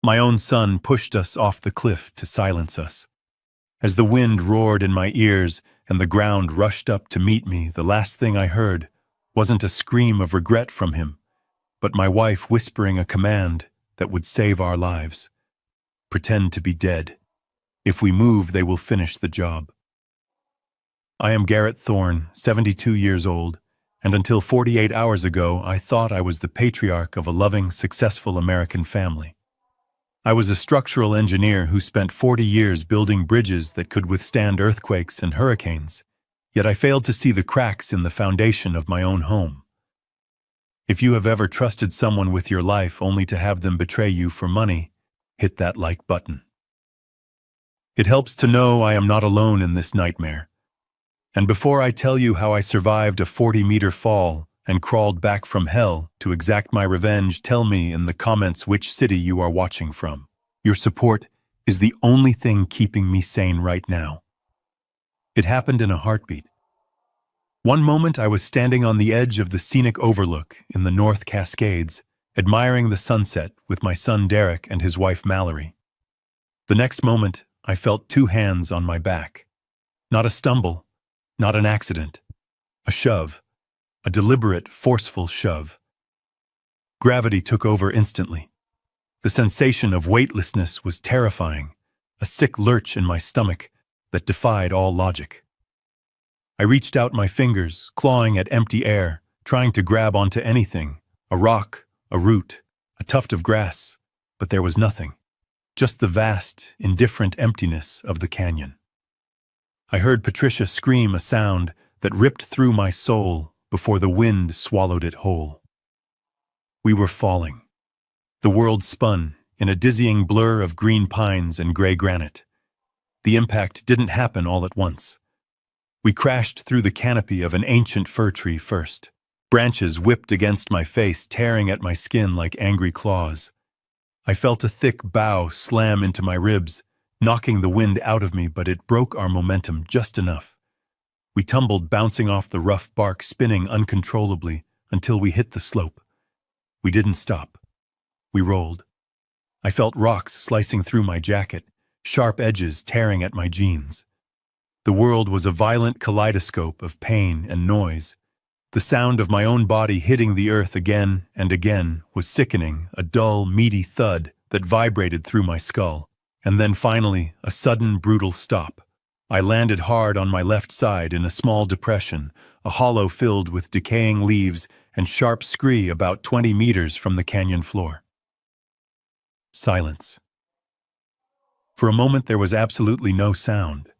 My own son pushed us off the cliff to silence us. As the wind roared in my ears and the ground rushed up to meet me, the last thing I heard wasn't a scream of regret from him, but my wife whispering a command that would save our lives. Pretend to be dead. If we move, they will finish the job. I am Garrett Thorne, 72 years old, and until 48 hours ago, I thought I was the patriarch of a loving, successful American family. I was a structural engineer who spent 40 years building bridges that could withstand earthquakes and hurricanes, yet I failed to see the cracks in the foundation of my own home. If you have ever trusted someone with your life only to have them betray you for money, hit that like button. It helps to know I am not alone in this nightmare. And before I tell you how I survived a 40-meter fall and crawled back from hell to exact my revenge, tell me in the comments which city you are watching from. Your support is the only thing keeping me sane right now. It happened in a heartbeat. One moment I was standing on the edge of the scenic overlook in the North Cascades, admiring the sunset with my son Derek and his wife Mallory. The next moment, I felt two hands on my back. Not a stumble, not an accident. A shove. A deliberate, forceful shove. Gravity took over instantly. The sensation of weightlessness was terrifying, a sick lurch in my stomach that defied all logic. I reached out my fingers, clawing at empty air, trying to grab onto anything, a rock, a root, a tuft of grass, but there was nothing, just the vast, indifferent emptiness of the canyon. I heard Patricia scream a sound that ripped through my soul before the wind swallowed it whole. We were falling. The world spun in a dizzying blur of green pines and gray granite. The impact didn't happen all at once. We crashed through the canopy of an ancient fir tree first. Branches whipped against my face, tearing at my skin like angry claws. I felt a thick bough slam into my ribs, knocking the wind out of me, but it broke our momentum just enough. We tumbled, bouncing off the rough bark, spinning uncontrollably until we hit the slope. We didn't stop. We rolled. I felt rocks slicing through my jacket, sharp edges tearing at my jeans. The world was a violent kaleidoscope of pain and noise. The sound of my own body hitting the earth again and again was sickening, a dull, meaty thud that vibrated through my skull. And then finally, a sudden, brutal stop. I landed hard on my left side in a small depression, a hollow filled with decaying leaves and sharp scree about 20 meters from the canyon floor. Silence. For a moment there was absolutely no sound.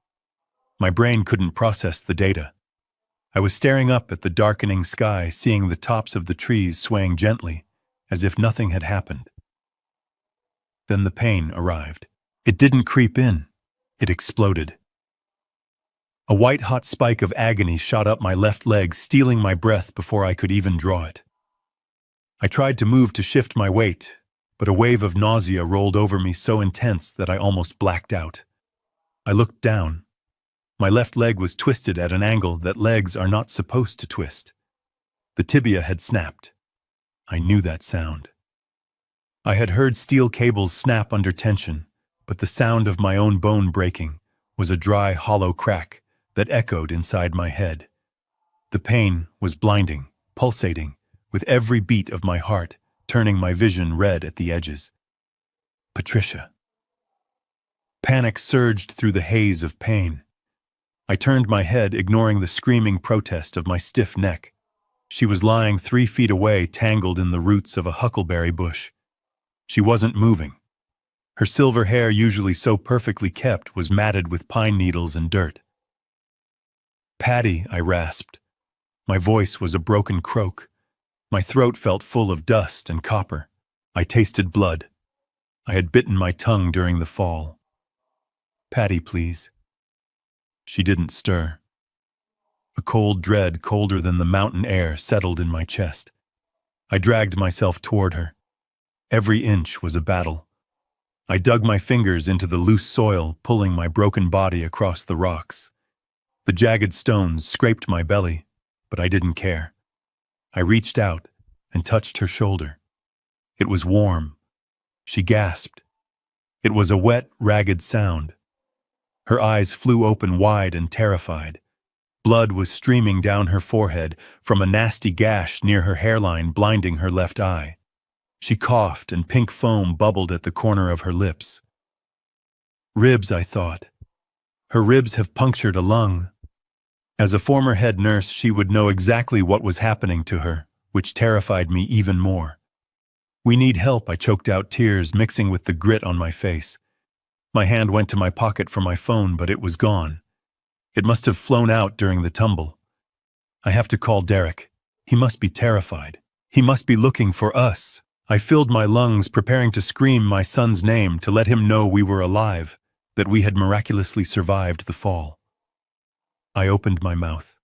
My brain couldn't process the data. I was staring up at the darkening sky, seeing the tops of the trees swaying gently, as if nothing had happened. Then the pain arrived. It didn't creep in. It exploded. A white-hot spike of agony shot up my left leg, stealing my breath before I could even draw it. I tried to move to shift my weight, but a wave of nausea rolled over me so intense that I almost blacked out. I looked down. My left leg was twisted at an angle that legs are not supposed to twist. The tibia had snapped. I knew that sound. I had heard steel cables snap under tension, but the sound of my own bone breaking was a dry, hollow crack that echoed inside my head. The pain was blinding, pulsating, with every beat of my heart, turning my vision red at the edges. Patricia. Panic surged through the haze of pain. I turned my head, ignoring the screaming protest of my stiff neck. She was lying 3 feet away, tangled in the roots of a huckleberry bush. She wasn't moving. Her silver hair, usually so perfectly kept, was matted with pine needles and dirt. "Patty," I rasped. My voice was a broken croak. My throat felt full of dust and copper. I tasted blood. I had bitten my tongue during the fall. "Patty, please." She didn't stir. A cold dread, colder than the mountain air, settled in my chest. I dragged myself toward her. Every inch was a battle. I dug my fingers into the loose soil, pulling my broken body across the rocks. The jagged stones scraped my belly, but I didn't care. I reached out and touched her shoulder. It was warm. She gasped, It was a wet, ragged sound. Her eyes flew open wide and terrified. Blood was streaming down her forehead from a nasty gash near her hairline, blinding her left eye. She coughed and pink foam bubbled at the corner of her lips. Ribs, I thought. Her ribs have punctured a lung. As a former head nurse, she would know exactly what was happening to her, which terrified me even more. "We need help," I choked out, tears mixing with the grit on my face. My hand went to my pocket for my phone, but it was gone. It must have flown out during the tumble. "I have to call Derek. He must be terrified. He must be looking for us." I filled my lungs, preparing to scream my son's name to let him know we were alive, that we had miraculously survived the fall. I opened my mouth.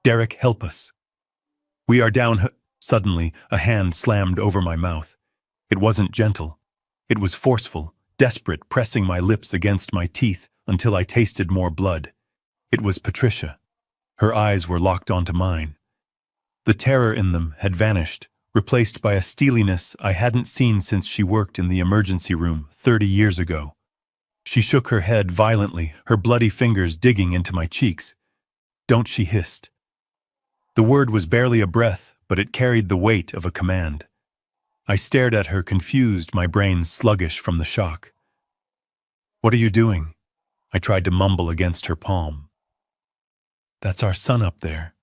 "Derek, help us. We are down." Suddenly, a hand slammed over my mouth. It wasn't gentle. It was forceful, desperate, pressing my lips against my teeth until I tasted more blood. It was Patricia. Her eyes were locked onto mine. The terror in them had vanished, replaced by a steeliness I hadn't seen since she worked in the emergency room 30 years ago. She shook her head violently, her bloody fingers digging into my cheeks. "Don't," she hissed. The word was barely a breath, but it carried the weight of a command. I stared at her, confused, my brain sluggish from the shock. "What are you doing?" I tried to mumble against her palm. "That's our son up there."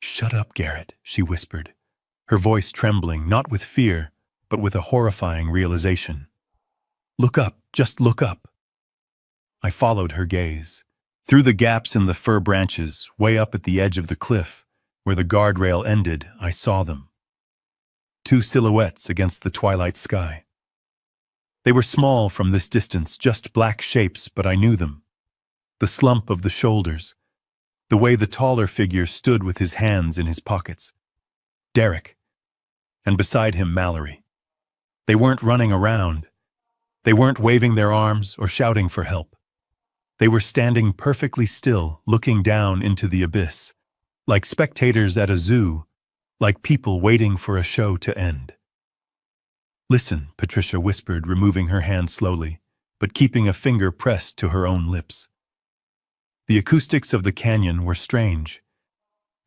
"Shut up, Garrett," she whispered, her voice trembling, not with fear, but with a horrifying realization. "Look up, just look up." I followed her gaze. Through the gaps in the fir branches, way up at the edge of the cliff, where the guardrail ended, I saw them. Two silhouettes against the twilight sky. They were small from this distance, just black shapes, but I knew them. The slump of the shoulders, the way the taller figure stood with his hands in his pockets. Derek. And beside him, Mallory. They weren't running around. They weren't waving their arms or shouting for help. They were standing perfectly still, looking down into the abyss, like spectators at a zoo, like people waiting for a show to end. "Listen," Patricia whispered, removing her hand slowly, but keeping a finger pressed to her own lips. The acoustics of the canyon were strange.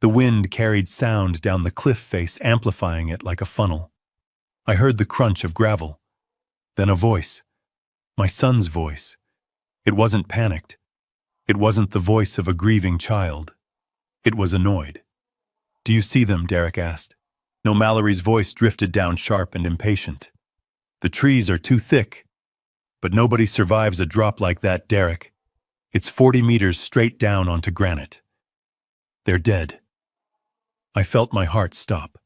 The wind carried sound down the cliff face, amplifying it like a funnel. I heard the crunch of gravel. Then a voice. My son's voice. It wasn't panicked. It wasn't the voice of a grieving child. It was annoyed. "Do you see them?" Derek asked. No, Mallory's voice drifted down, sharp and impatient. "The trees are too thick. But nobody survives a drop like that, Derek. It's 40 meters straight down onto granite. They're dead." I felt my heart stop.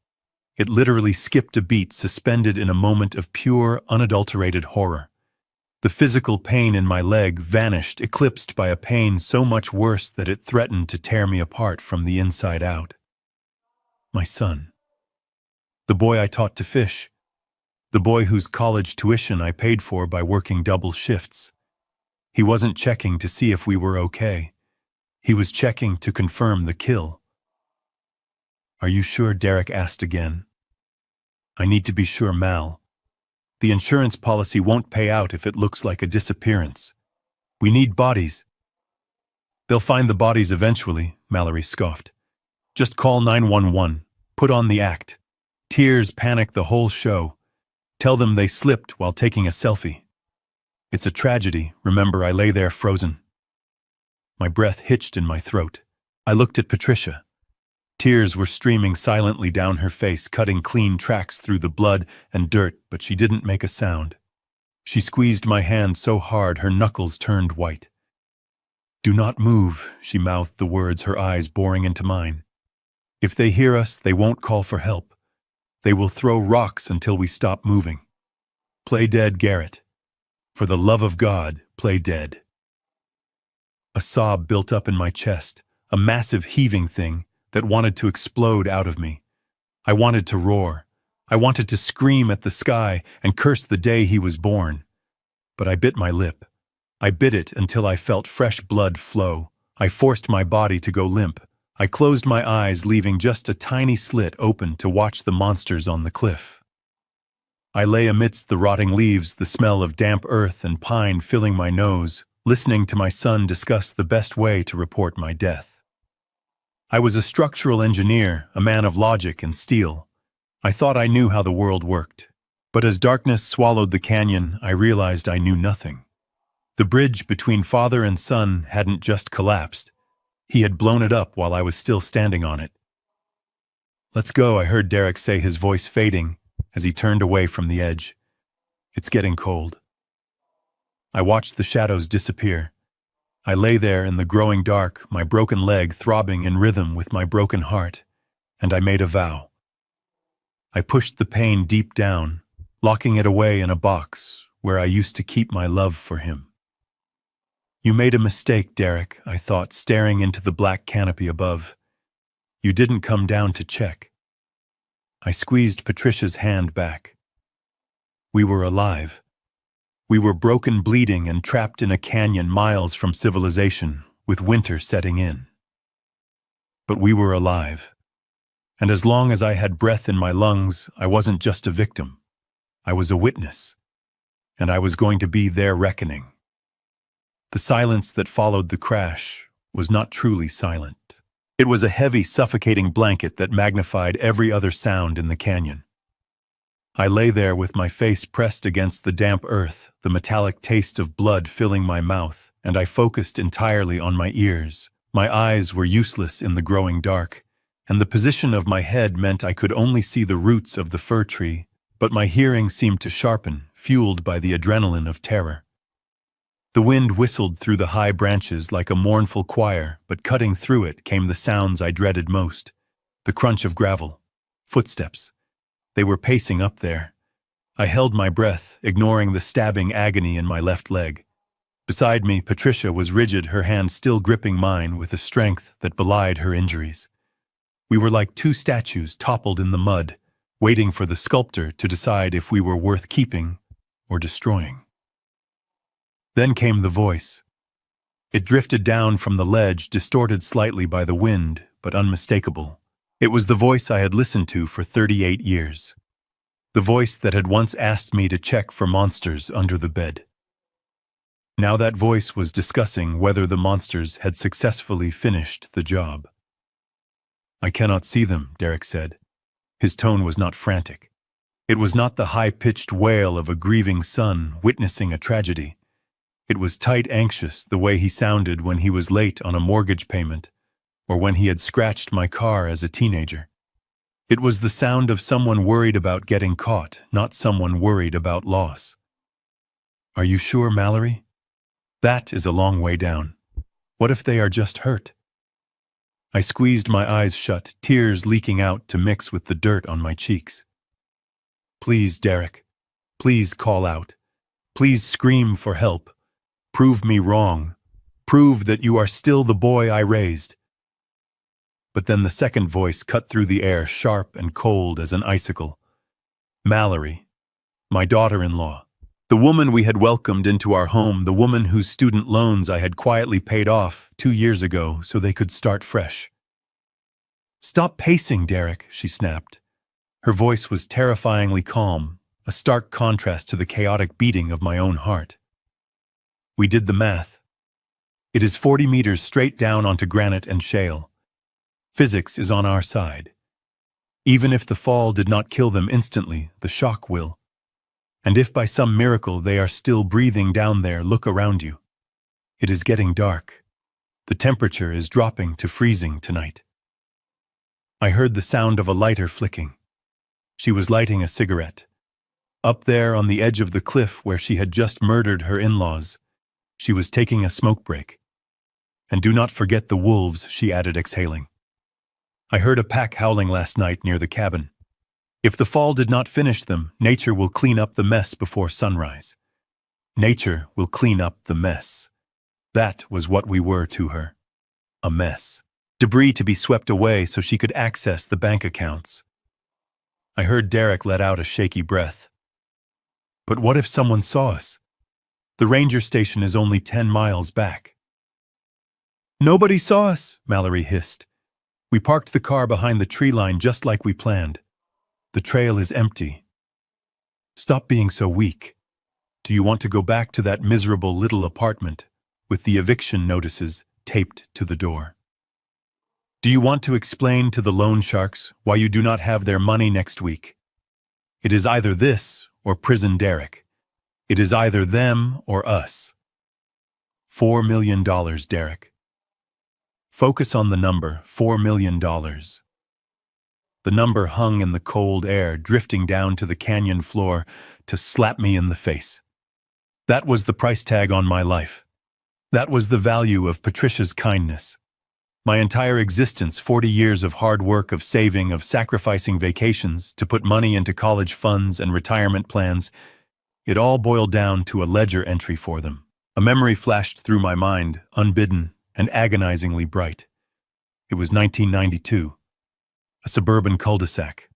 It literally skipped a beat, suspended in a moment of pure, unadulterated horror. The physical pain in my leg vanished, eclipsed by a pain so much worse that it threatened to tear me apart from the inside out. My son. The boy I taught to fish. The boy whose college tuition I paid for by working double shifts. He wasn't checking to see if we were okay. He was checking to confirm the kill. "Are you sure?" Derek asked again. "I need to be sure, Mal. The insurance policy won't pay out if it looks like a disappearance. We need bodies." "They'll find the bodies eventually," Mallory scoffed. "Just call 911. Put on the act. Tears panic the whole show. Tell them they slipped while taking a selfie. It's a tragedy. Remember, I lay there frozen." My breath hitched in my throat. I looked at Patricia. Tears were streaming silently down her face, cutting clean tracks through the blood and dirt, but she didn't make a sound. She squeezed my hand so hard her knuckles turned white. "Do not move," she mouthed the words, her eyes boring into mine. "If they hear us, they won't call for help. They will throw rocks until we stop moving. Play dead, Garrett. For the love of God, play dead." A sob built up in my chest, a massive heaving thing that wanted to explode out of me. I wanted to roar. I wanted to scream at the sky and curse the day he was born. But I bit my lip. I bit it until I felt fresh blood flow. I forced my body to go limp. I closed my eyes, leaving just a tiny slit open to watch the monsters on the cliff. I lay amidst the rotting leaves, the smell of damp earth and pine filling my nose, listening to my son discuss the best way to report my death. I was a structural engineer, a man of logic and steel. I thought I knew how the world worked. But as darkness swallowed the canyon, I realized I knew nothing. The bridge between father and son hadn't just collapsed. He had blown it up while I was still standing on it. "Let's go," I heard Derek say, his voice fading as he turned away from the edge. "It's getting cold." I watched the shadows disappear. I lay there in the growing dark, my broken leg throbbing in rhythm with my broken heart, and I made a vow. I pushed the pain deep down, locking it away in a box where I used to keep my love for him. "You made a mistake, Derek," I thought, staring into the black canopy above. "You didn't come down to check." I squeezed Patricia's hand back. We were alive. We were broken, bleeding, and trapped in a canyon miles from civilization, with winter setting in. But we were alive. And as long as I had breath in my lungs, I wasn't just a victim. I was a witness. And I was going to be their reckoning. The silence that followed the crash was not truly silent. It was a heavy, suffocating blanket that magnified every other sound in the canyon. I lay there with my face pressed against the damp earth, the metallic taste of blood filling my mouth, and I focused entirely on my ears. My eyes were useless in the growing dark, and the position of my head meant I could only see the roots of the fir tree, but my hearing seemed to sharpen, fueled by the adrenaline of terror. The wind whistled through the high branches like a mournful choir, but cutting through it came the sounds I dreaded most. The crunch of gravel. Footsteps. They were pacing up there. I held my breath, ignoring the stabbing agony in my left leg. Beside me, Patricia was rigid, her hand still gripping mine with a strength that belied her injuries. We were like two statues toppled in the mud, waiting for the sculptor to decide if we were worth keeping or destroying. Then came the voice. It drifted down from the ledge, distorted slightly by the wind, but unmistakable. It was the voice I had listened to for 38 years. The voice that had once asked me to check for monsters under the bed. Now that voice was discussing whether the monsters had successfully finished the job. "I cannot see them," Derek said. His tone was not frantic. It was not the high-pitched wail of a grieving son witnessing a tragedy. It was tight, anxious, the way he sounded when he was late on a mortgage payment, or when he had scratched my car as a teenager. It was the sound of someone worried about getting caught, not someone worried about loss. "Are you sure, Mallory? That is a long way down. What if they are just hurt?" I squeezed my eyes shut, tears leaking out to mix with the dirt on my cheeks. "Please, Derek. Please call out. Please scream for help. Prove me wrong. Prove that you are still the boy I raised." But then the second voice cut through the air, sharp and cold as an icicle. "Mallory, my daughter-in-law, the woman we had welcomed into our home, the woman whose student loans I had quietly paid off 2 years ago so they could start fresh." "Stop pacing, Derek," she snapped. Her voice was terrifyingly calm, a stark contrast to the chaotic beating of my own heart. We did the math. It is 40 meters straight down onto granite and shale. Physics is on our side. Even if the fall did not kill them instantly, the shock will. And if by some miracle they are still breathing down there, look around you. It is getting dark. The temperature is dropping to freezing tonight. I heard the sound of a lighter flicking. She was lighting a cigarette. Up there on the edge of the cliff where she had just murdered her in-laws, she was taking a smoke break. "And do not forget the wolves," she added, exhaling. "I heard a pack howling last night near the cabin. If the fall did not finish them, nature will clean up the mess before sunrise. Nature will clean up the mess." That was what we were to her. A mess. Debris to be swept away so she could access the bank accounts. I heard Derek let out a shaky breath. "But what if someone saw us? The ranger station is only 10 miles back." "Nobody saw us," Mallory hissed. "We parked the car behind the tree line just like we planned. The trail is empty." Stop being so weak. Do you want to go back to that miserable little apartment with the eviction notices taped to the door? Do you want to explain to the loan sharks why you do not have their money next week? It is either this or prison Derek. It is either them or us. $4 million, Derek. Focus on the number, $4 million. The number hung in the cold air, drifting down to the canyon floor to slap me in the face. That was the price tag on my life. That was the value of Patricia's kindness. My entire existence, 40 years of hard work, of saving, of sacrificing vacations to put money into college funds and retirement plans, it all boiled down to a ledger entry for them. A memory flashed through my mind, unbidden and agonizingly bright. It was 1992. A suburban cul-de-sac.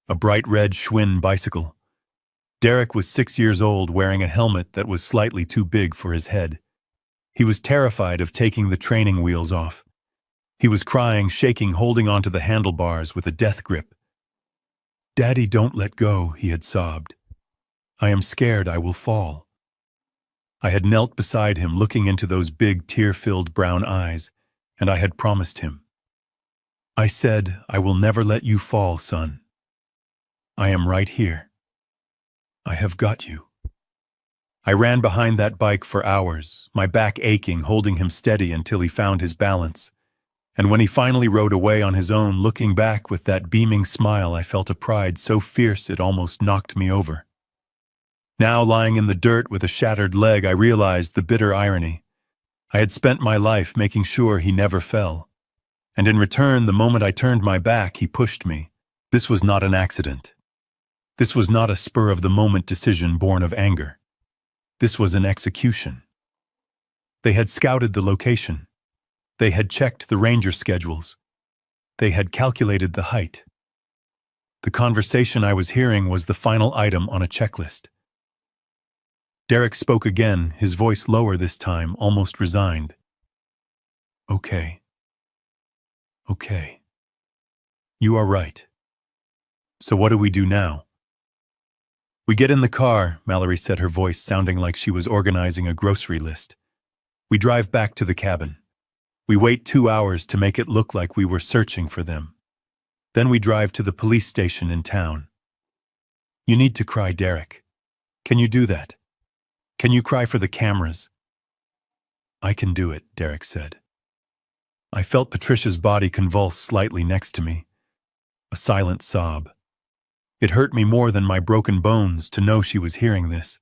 A bright red Schwinn bicycle. Derek was 6 years old, wearing a helmet that was slightly too big for his head. He was terrified of taking the training wheels off. He was crying, shaking, holding onto the handlebars with a death grip. "Daddy, don't let go," he had sobbed. "I am scared I will fall." I had knelt beside him, looking into those big, tear-filled brown eyes, and I had promised him. I said, "I will never let you fall, son. I am right here. I have got you." I ran behind that bike for hours, my back aching, holding him steady until he found his balance. And when he finally rode away on his own, looking back with that beaming smile, I felt a pride so fierce it almost knocked me over. Now, lying in the dirt with a shattered leg, I realized the bitter irony. I had spent my life making sure he never fell. And in return, the moment I turned my back, he pushed me. This was not an accident. This was not a spur-of-the-moment decision born of anger. This was an execution. They had scouted the location. They had checked the ranger schedules. They had calculated the height. The conversation I was hearing was the final item on a checklist. Derek spoke again, his voice lower this time, almost resigned. "Okay. Okay. You are right. So what do we do now?" "We get in the car," Mallory said, her voice sounding like she was organizing a grocery list. "We drive back to the cabin. We wait 2 hours to make it look like we were searching for them. Then we drive to the police station in town." "You need to cry, Derek. Can you do that? Can you cry for the cameras?" "I can do it," Derek said. I felt Patricia's body convulse slightly next to me. A silent sob. It hurt me more than my broken bones to know she was hearing this.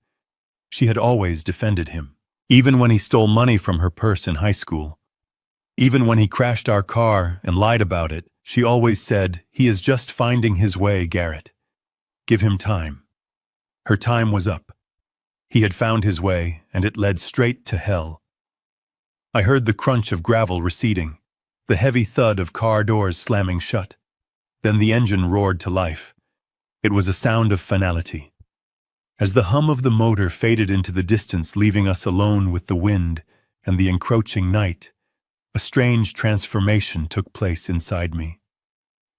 She had always defended him, even when he stole money from her purse in high school. Even when he crashed our car and lied about it, she always said, "He is just finding his way, Garrett. Give him time." Her time was up. He had found his way, and it led straight to hell. I heard the crunch of gravel receding, the heavy thud of car doors slamming shut. Then the engine roared to life. It was a sound of finality. As the hum of the motor faded into the distance, leaving us alone with the wind and the encroaching night, a strange transformation took place inside me.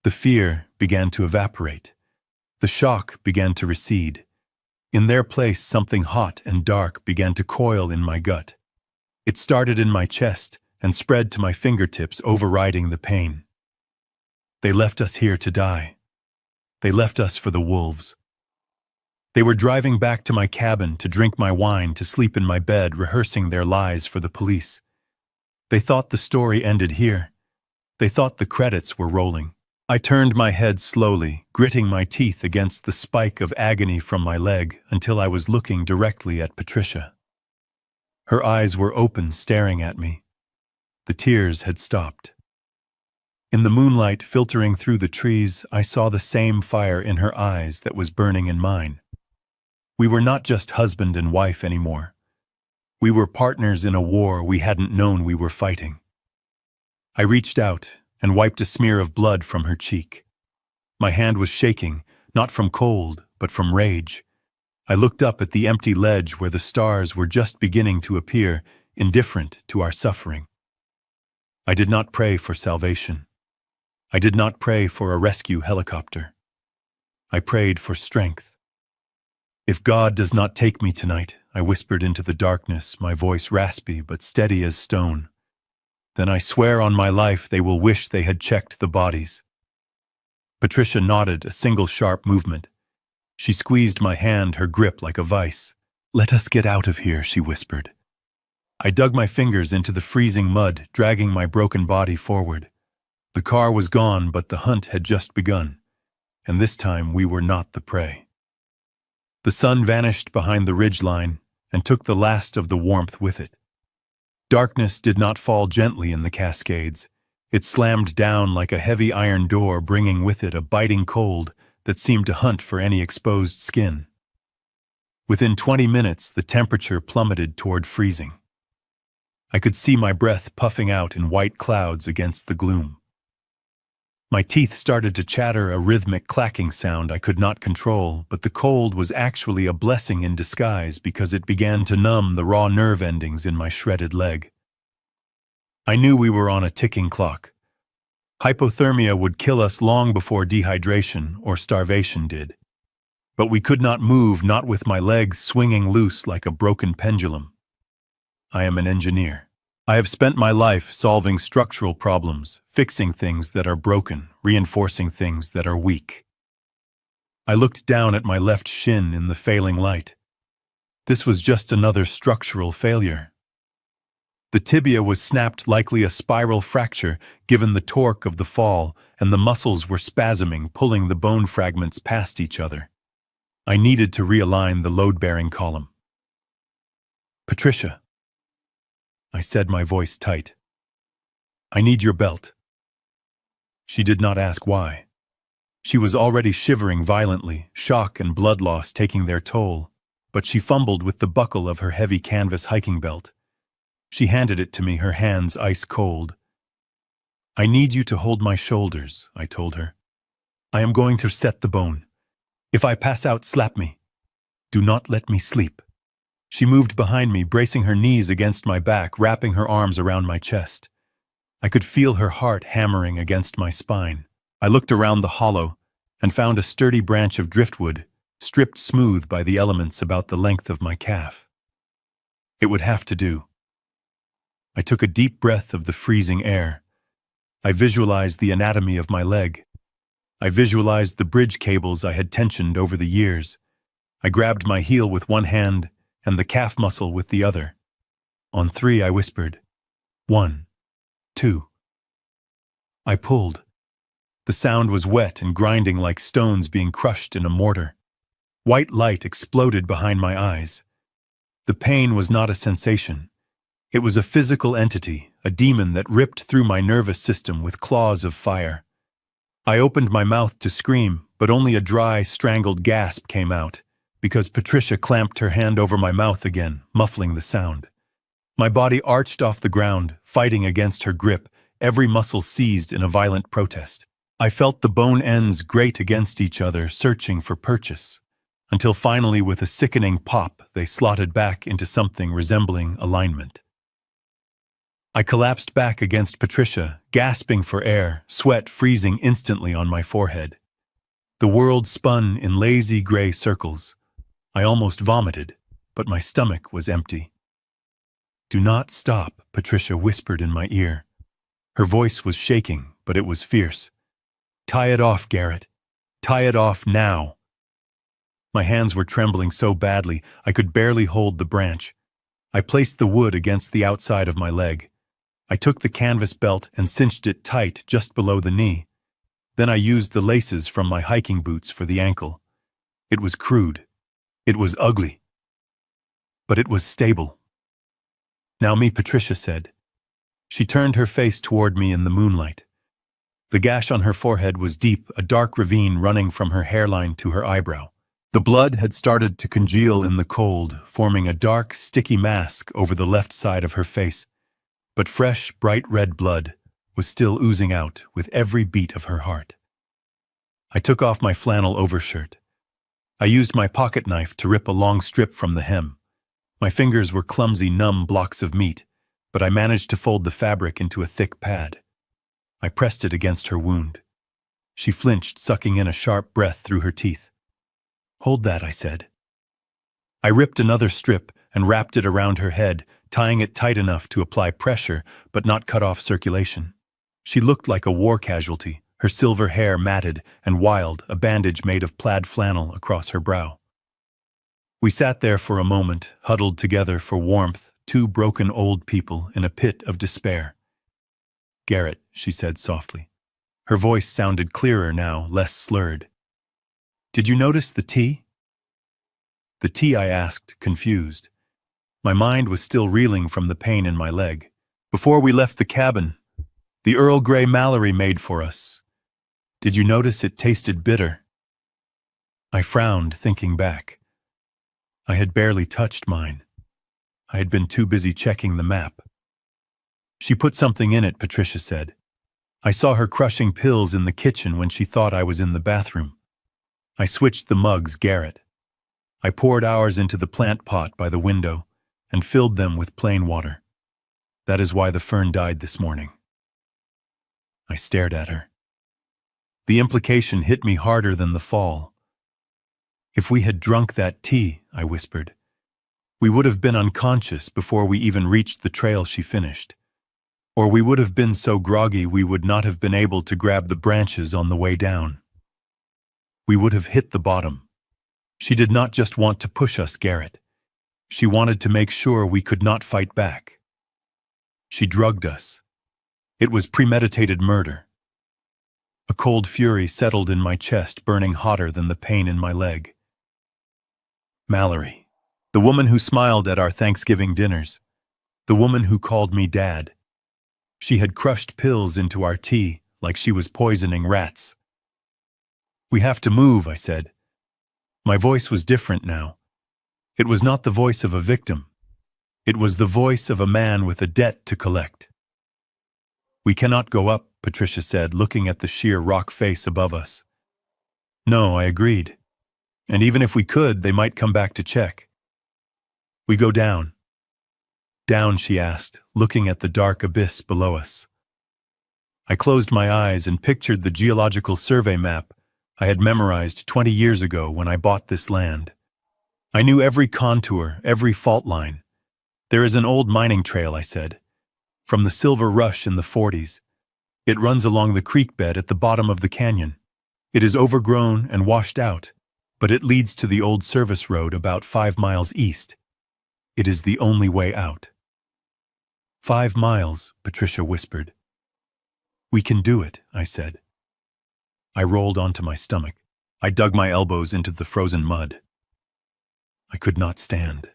The fear began to evaporate. The shock began to recede. In their place, something hot and dark began to coil in my gut. It started in my chest and spread to my fingertips, overriding the pain. They left us here to die. They left us for the wolves. They were driving back to my cabin to drink my wine, to sleep in my bed, rehearsing their lies for the police. They thought the story ended here. They thought the credits were rolling. I turned my head slowly, gritting my teeth against the spike of agony from my leg until I was looking directly at Patricia. Her eyes were open, staring at me. The tears had stopped. In the moonlight filtering through the trees, I saw the same fire in her eyes that was burning in mine. We were not just husband and wife anymore. We were partners in a war we hadn't known we were fighting. I reached out and wiped a smear of blood from her cheek. My hand was shaking, not from cold, but from rage. I looked up at the empty ledge where the stars were just beginning to appear, indifferent to our suffering. I did not pray for salvation. I did not pray for a rescue helicopter. I prayed for strength. If God does not take me tonight, I whispered into the darkness, my voice raspy but steady as stone, then I swear on my life they will wish they had checked the bodies. Patricia nodded, a single sharp movement. She squeezed my hand, her grip like a vice. "Let us get out of here," she whispered. I dug my fingers into the freezing mud, dragging my broken body forward. The car was gone, but the hunt had just begun, and this time we were not the prey. The sun vanished behind the ridgeline and took the last of the warmth with it. Darkness did not fall gently in the Cascades. It slammed down like a heavy iron door, bringing with it a biting cold that seemed to hunt for any exposed skin. Within 20 minutes, the temperature plummeted toward freezing. I could see my breath puffing out in white clouds against the gloom. My teeth started to chatter, a rhythmic clacking sound I could not control, but the cold was actually a blessing in disguise because it began to numb the raw nerve endings in my shredded leg. I knew we were on a ticking clock. Hypothermia would kill us long before dehydration or starvation did. But we could not move, not with my legs swinging loose like a broken pendulum. I am an engineer. I have spent my life solving structural problems, fixing things that are broken, reinforcing things that are weak. I looked down at my left shin in the failing light. This was just another structural failure. The tibia was snapped, likely a spiral fracture, given the torque of the fall, and the muscles were spasming, pulling the bone fragments past each other. I needed to realign the load-bearing column. "Patricia," I said, my voice tight. "I need your belt." She did not ask why. She was already shivering violently, shock and blood loss taking their toll, but she fumbled with the buckle of her heavy canvas hiking belt. She handed it to me, her hands ice cold. "I need you to hold my shoulders," I told her. "I am going to set the bone. If I pass out, slap me. Do not let me sleep." She moved behind me, bracing her knees against my back, wrapping her arms around my chest. I could feel her heart hammering against my spine. I looked around the hollow and found a sturdy branch of driftwood, stripped smooth by the elements about the length of my calf. It would have to do. I took a deep breath of the freezing air. I visualized the anatomy of my leg. I visualized the bridge cables I had tensioned over the years. I grabbed my heel with one hand and the calf muscle with the other. On 3, I whispered, 1, 2. I pulled. The sound was wet and grinding like stones being crushed in a mortar. White light exploded behind my eyes. The pain was not a sensation. It was a physical entity, a demon that ripped through my nervous system with claws of fire. I opened my mouth to scream, but only a dry, strangled gasp came out, because Patricia clamped her hand over my mouth again, muffling the sound. My body arched off the ground, fighting against her grip, every muscle seized in a violent protest. I felt the bone ends grate against each other, searching for purchase, until finally, with a sickening pop, they slotted back into something resembling alignment. I collapsed back against Patricia, gasping for air, sweat freezing instantly on my forehead. The world spun in lazy gray circles. I almost vomited, but my stomach was empty. "Do not stop," Patricia whispered in my ear. Her voice was shaking, but it was fierce. "Tie it off, Garrett. Tie it off now." My hands were trembling so badly I could barely hold the branch. I placed the wood against the outside of my leg. I took the canvas belt and cinched it tight just below the knee. Then I used the laces from my hiking boots for the ankle. It was crude. It was ugly. But it was stable. "Now me," Patricia said. She turned her face toward me in the moonlight. The gash on her forehead was deep, a dark ravine running from her hairline to her eyebrow. The blood had started to congeal in the cold, forming a dark, sticky mask over the left side of her face. But fresh, bright red blood was still oozing out with every beat of her heart. I took off my flannel overshirt. I used my pocket knife to rip a long strip from the hem. My fingers were clumsy, numb blocks of meat, but I managed to fold the fabric into a thick pad. I pressed it against her wound. She flinched, sucking in a sharp breath through her teeth. "Hold that," I said. I ripped another strip and wrapped it around her head, tying it tight enough to apply pressure but not cut off circulation. She looked like a war casualty, her silver hair matted and wild, a bandage made of plaid flannel across her brow. We sat there for a moment, huddled together for warmth, two broken old people in a pit of despair. "Garrett," she said softly. Her voice sounded clearer now, less slurred. "Did you notice the tea?" "The tea?" I asked, confused. My mind was still reeling from the pain in my leg. "Before we left the cabin, the Earl Grey Mallory made for us. Did you notice it tasted bitter?" I frowned, thinking back. I had barely touched mine. I had been too busy checking the map. "She put something in it," Patricia said. "I saw her crushing pills in the kitchen when she thought I was in the bathroom. I switched the mugs, Garrett. I poured ours into the plant pot by the window and filled them with plain water. That is why the fern died this morning." I stared at her. The implication hit me harder than the fall. "If we had drunk that tea," I whispered, "we would have been unconscious before we even reached the trail she finished. Or we would have been so groggy we would not have been able to grab the branches on the way down. We would have hit the bottom. She did not just want to push us, Garrett. She wanted to make sure we could not fight back. She drugged us. It was premeditated murder." A cold fury settled in my chest, burning hotter than the pain in my leg. Mallory, the woman who smiled at our Thanksgiving dinners, the woman who called me Dad. She had crushed pills into our tea like she was poisoning rats. "We have to move," I said. My voice was different now. It was not the voice of a victim. It was the voice of a man with a debt to collect. "We cannot go up," Patricia said, looking at the sheer rock face above us. "No," I agreed. "And even if we could, they might come back to check." "We go down." "Down?" she asked, looking at the dark abyss below us. I closed my eyes and pictured the geological survey map I had memorized 20 years ago when I bought this land. I knew every contour, every fault line. "There is an old mining trail," I said, "from the Silver Rush in the 40s. It runs along the creek bed at the bottom of the canyon. It is overgrown and washed out, but it leads to the old service road about 5 miles east. It is the only way out." "5 miles," Patricia whispered. "We can do it," I said. I rolled onto my stomach. I dug my elbows into the frozen mud. I could not stand.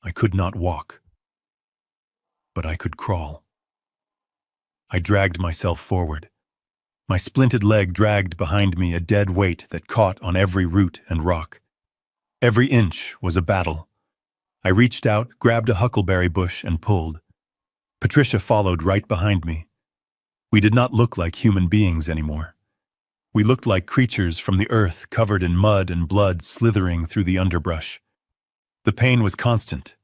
I could not walk. But I could crawl. I dragged myself forward. My splinted leg dragged behind me, a dead weight that caught on every root and rock. Every inch was a battle. I reached out, grabbed a huckleberry bush, and pulled. Patricia followed right behind me. We did not look like human beings anymore. We looked like creatures from the earth, covered in mud and blood slithering through the underbrush. The pain was constant,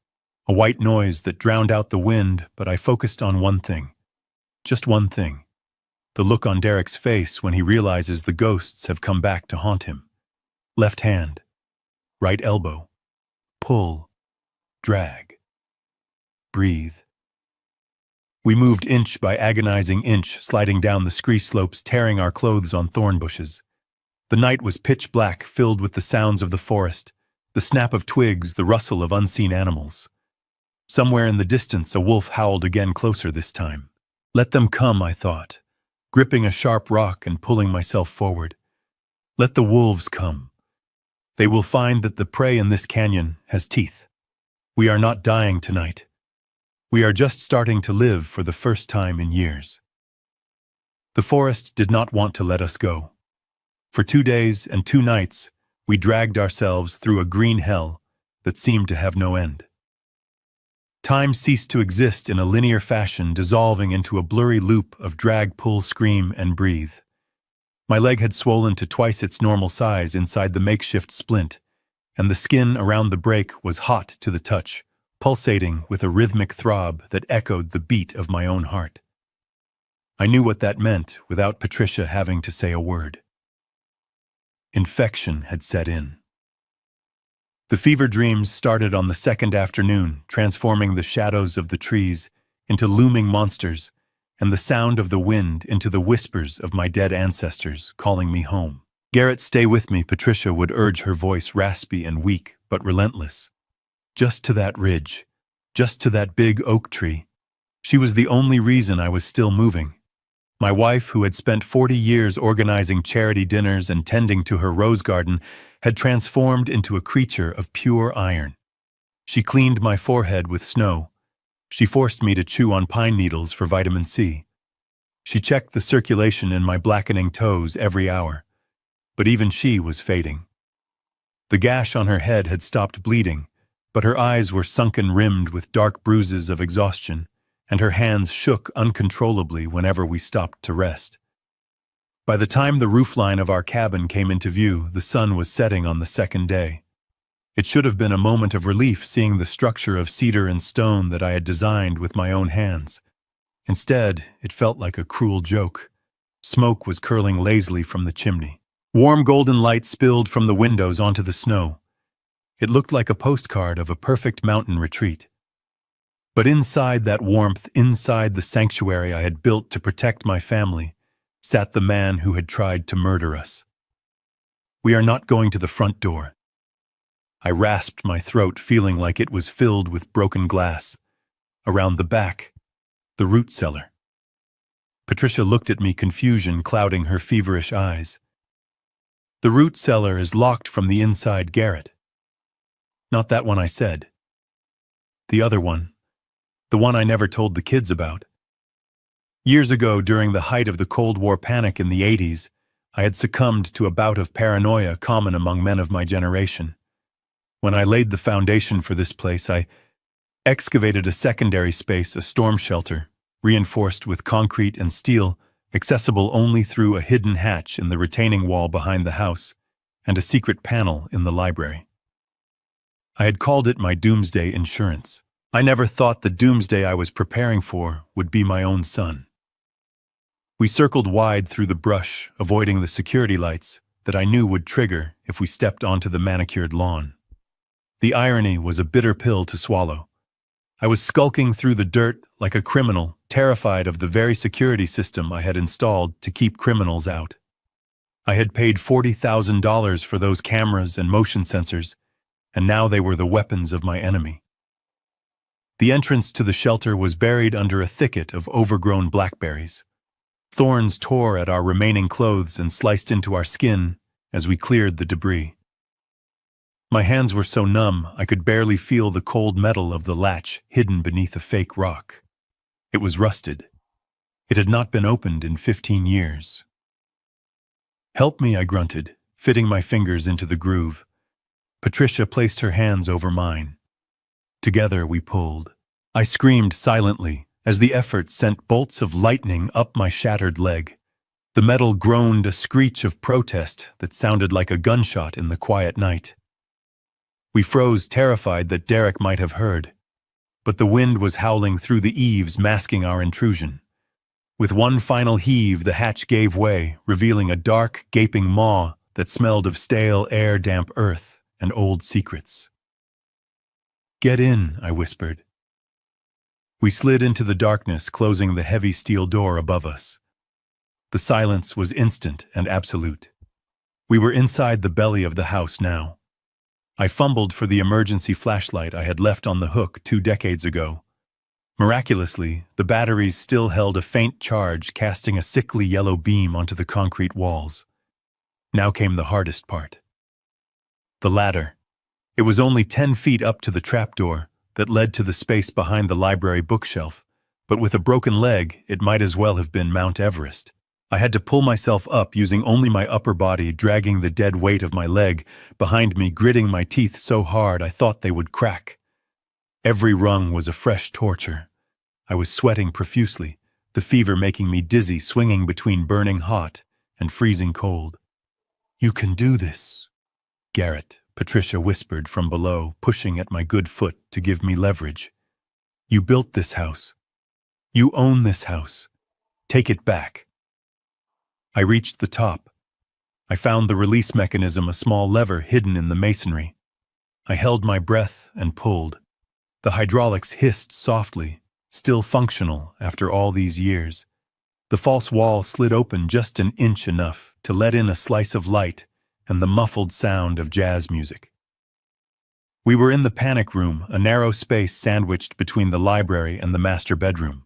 a white noise that drowned out the wind, but I focused on one thing. Just one thing. The look on Derek's face when he realizes the ghosts have come back to haunt him. Left hand. Right elbow. Pull. Drag. Breathe. We moved inch by agonizing inch, sliding down the scree slopes, tearing our clothes on thorn bushes. The night was pitch black, filled with the sounds of the forest, the snap of twigs, the rustle of unseen animals. Somewhere in the distance, a wolf howled again, closer this time. Let them come, I thought, gripping a sharp rock and pulling myself forward. Let the wolves come. They will find that the prey in this canyon has teeth. We are not dying tonight. We are just starting to live for the first time in years. The forest did not want to let us go. For 2 days and 2 nights, we dragged ourselves through a green hell that seemed to have no end. Time ceased to exist in a linear fashion, dissolving into a blurry loop of drag, pull, scream, and breathe. My leg had swollen to twice its normal size inside the makeshift splint, and the skin around the break was hot to the touch, pulsating with a rhythmic throb that echoed the beat of my own heart. I knew what that meant without Patricia having to say a word. Infection had set in. The fever dreams started on the second afternoon, transforming the shadows of the trees into looming monsters and the sound of the wind into the whispers of my dead ancestors calling me home. "Garrett, stay with me," Patricia would urge, her voice raspy and weak but relentless. "Just to that ridge, just to that big oak tree." She was the only reason I was still moving. My wife, who had spent 40 years organizing charity dinners and tending to her rose garden, had transformed into a creature of pure iron. She cleaned my forehead with snow. She forced me to chew on pine needles for vitamin C. She checked the circulation in my blackening toes every hour. But even she was fading. The gash on her head had stopped bleeding, but her eyes were sunken, rimmed with dark bruises of exhaustion, and her hands shook uncontrollably whenever we stopped to rest. By the time the roofline of our cabin came into view, the sun was setting on the second day. It should have been a moment of relief seeing the structure of cedar and stone that I had designed with my own hands. Instead, it felt like a cruel joke. Smoke was curling lazily from the chimney. Warm golden light spilled from the windows onto the snow. It looked like a postcard of a perfect mountain retreat. But inside that warmth, inside the sanctuary I had built to protect my family, sat the man who had tried to murder us. "We are not going to the front door." I rasped my throat, feeling like it was filled with broken glass. "Around the back, the root cellar." Patricia looked at me, confusion clouding her feverish eyes. "The root cellar is locked from the inside, Garrett." "Not that one," I said. "The other one. The one I never told the kids about." Years ago, during the height of the Cold War panic in the 80s, I had succumbed to a bout of paranoia common among men of my generation. When I laid the foundation for this place, I excavated a secondary space, a storm shelter, reinforced with concrete and steel, accessible only through a hidden hatch in the retaining wall behind the house, and a secret panel in the library. I had called it my doomsday insurance. I never thought the doomsday I was preparing for would be my own son. We circled wide through the brush, avoiding the security lights that I knew would trigger if we stepped onto the manicured lawn. The irony was a bitter pill to swallow. I was skulking through the dirt like a criminal, terrified of the very security system I had installed to keep criminals out. I had paid $40,000 for those cameras and motion sensors, and now they were the weapons of my enemy. The entrance to the shelter was buried under a thicket of overgrown blackberries. Thorns tore at our remaining clothes and sliced into our skin as we cleared the debris. My hands were so numb I could barely feel the cold metal of the latch hidden beneath a fake rock. It was rusted. It had not been opened in 15 years. "Help me," I grunted, fitting my fingers into the groove. Patricia placed her hands over mine. Together we pulled. I screamed silently as the effort sent bolts of lightning up my shattered leg. The metal groaned a screech of protest that sounded like a gunshot in the quiet night. We froze, terrified that Derek might have heard. But the wind was howling through the eaves, masking our intrusion. With one final heave, the hatch gave way, revealing a dark, gaping maw that smelled of stale air, damp earth, and old secrets. "Get in," I whispered. We slid into the darkness, closing the heavy steel door above us. The silence was instant and absolute. We were inside the belly of the house now. I fumbled for the emergency flashlight I had left on the hook 2 decades ago. Miraculously, the batteries still held a faint charge, casting a sickly yellow beam onto the concrete walls. Now came the hardest part. The ladder. It was only 10 feet up to the trapdoor that led to the space behind the library bookshelf, but with a broken leg, it might as well have been Mount Everest. I had to pull myself up using only my upper body, dragging the dead weight of my leg behind me, gritting my teeth so hard I thought they would crack. Every rung was a fresh torture. I was sweating profusely, the fever making me dizzy, swinging between burning hot and freezing cold. "You can do this, Garrett," Patricia whispered from below, pushing at my good foot to give me leverage. "You built this house. You own this house. Take it back." I reached the top. I found the release mechanism, a small lever hidden in the masonry. I held my breath and pulled. The hydraulics hissed softly, still functional after all these years. The false wall slid open just an inch enough to let in a slice of light and the muffled sound of jazz music. We were in the panic room, a narrow space sandwiched between the library and the master bedroom.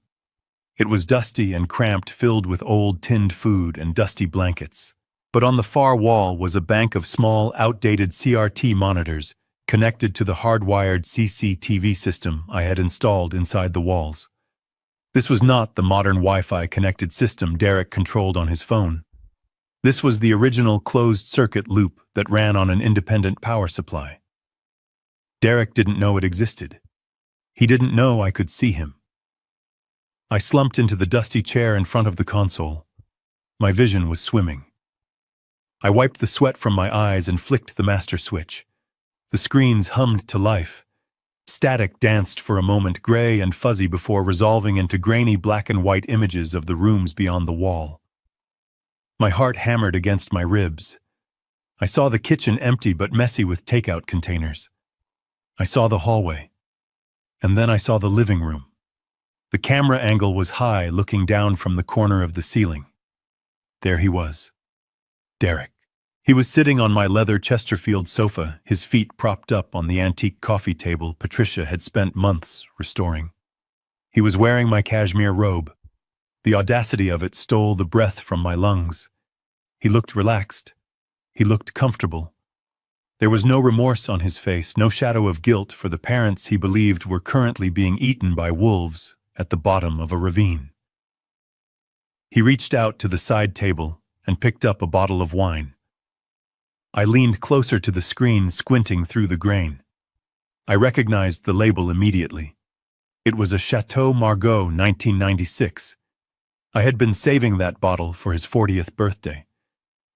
It was dusty and cramped, filled with old tinned food and dusty blankets. But on the far wall was a bank of small, outdated CRT monitors connected to the hardwired CCTV system I had installed inside the walls. This was not the modern Wi-Fi connected system Derek controlled on his phone. This was the original closed-circuit loop that ran on an independent power supply. Derek didn't know it existed. He didn't know I could see him. I slumped into the dusty chair in front of the console. My vision was swimming. I wiped the sweat from my eyes and flicked the master switch. The screens hummed to life. Static danced for a moment, gray and fuzzy, before resolving into grainy black and white images of the rooms beyond the wall. My heart hammered against my ribs. I saw the kitchen empty but messy with takeout containers. I saw the hallway. And then I saw the living room. The camera angle was high, looking down from the corner of the ceiling. There he was. Derek. He was sitting on my leather Chesterfield sofa, his feet propped up on the antique coffee table Patricia had spent months restoring. He was wearing my cashmere robe. The audacity of it stole the breath from my lungs. He looked relaxed. He looked comfortable. There was no remorse on his face, no shadow of guilt for the parents he believed were currently being eaten by wolves at the bottom of a ravine. He reached out to the side table and picked up a bottle of wine. I leaned closer to the screen, squinting through the grain. I recognized the label immediately. It was a Chateau Margaux 1996. I had been saving that bottle for his 40th birthday.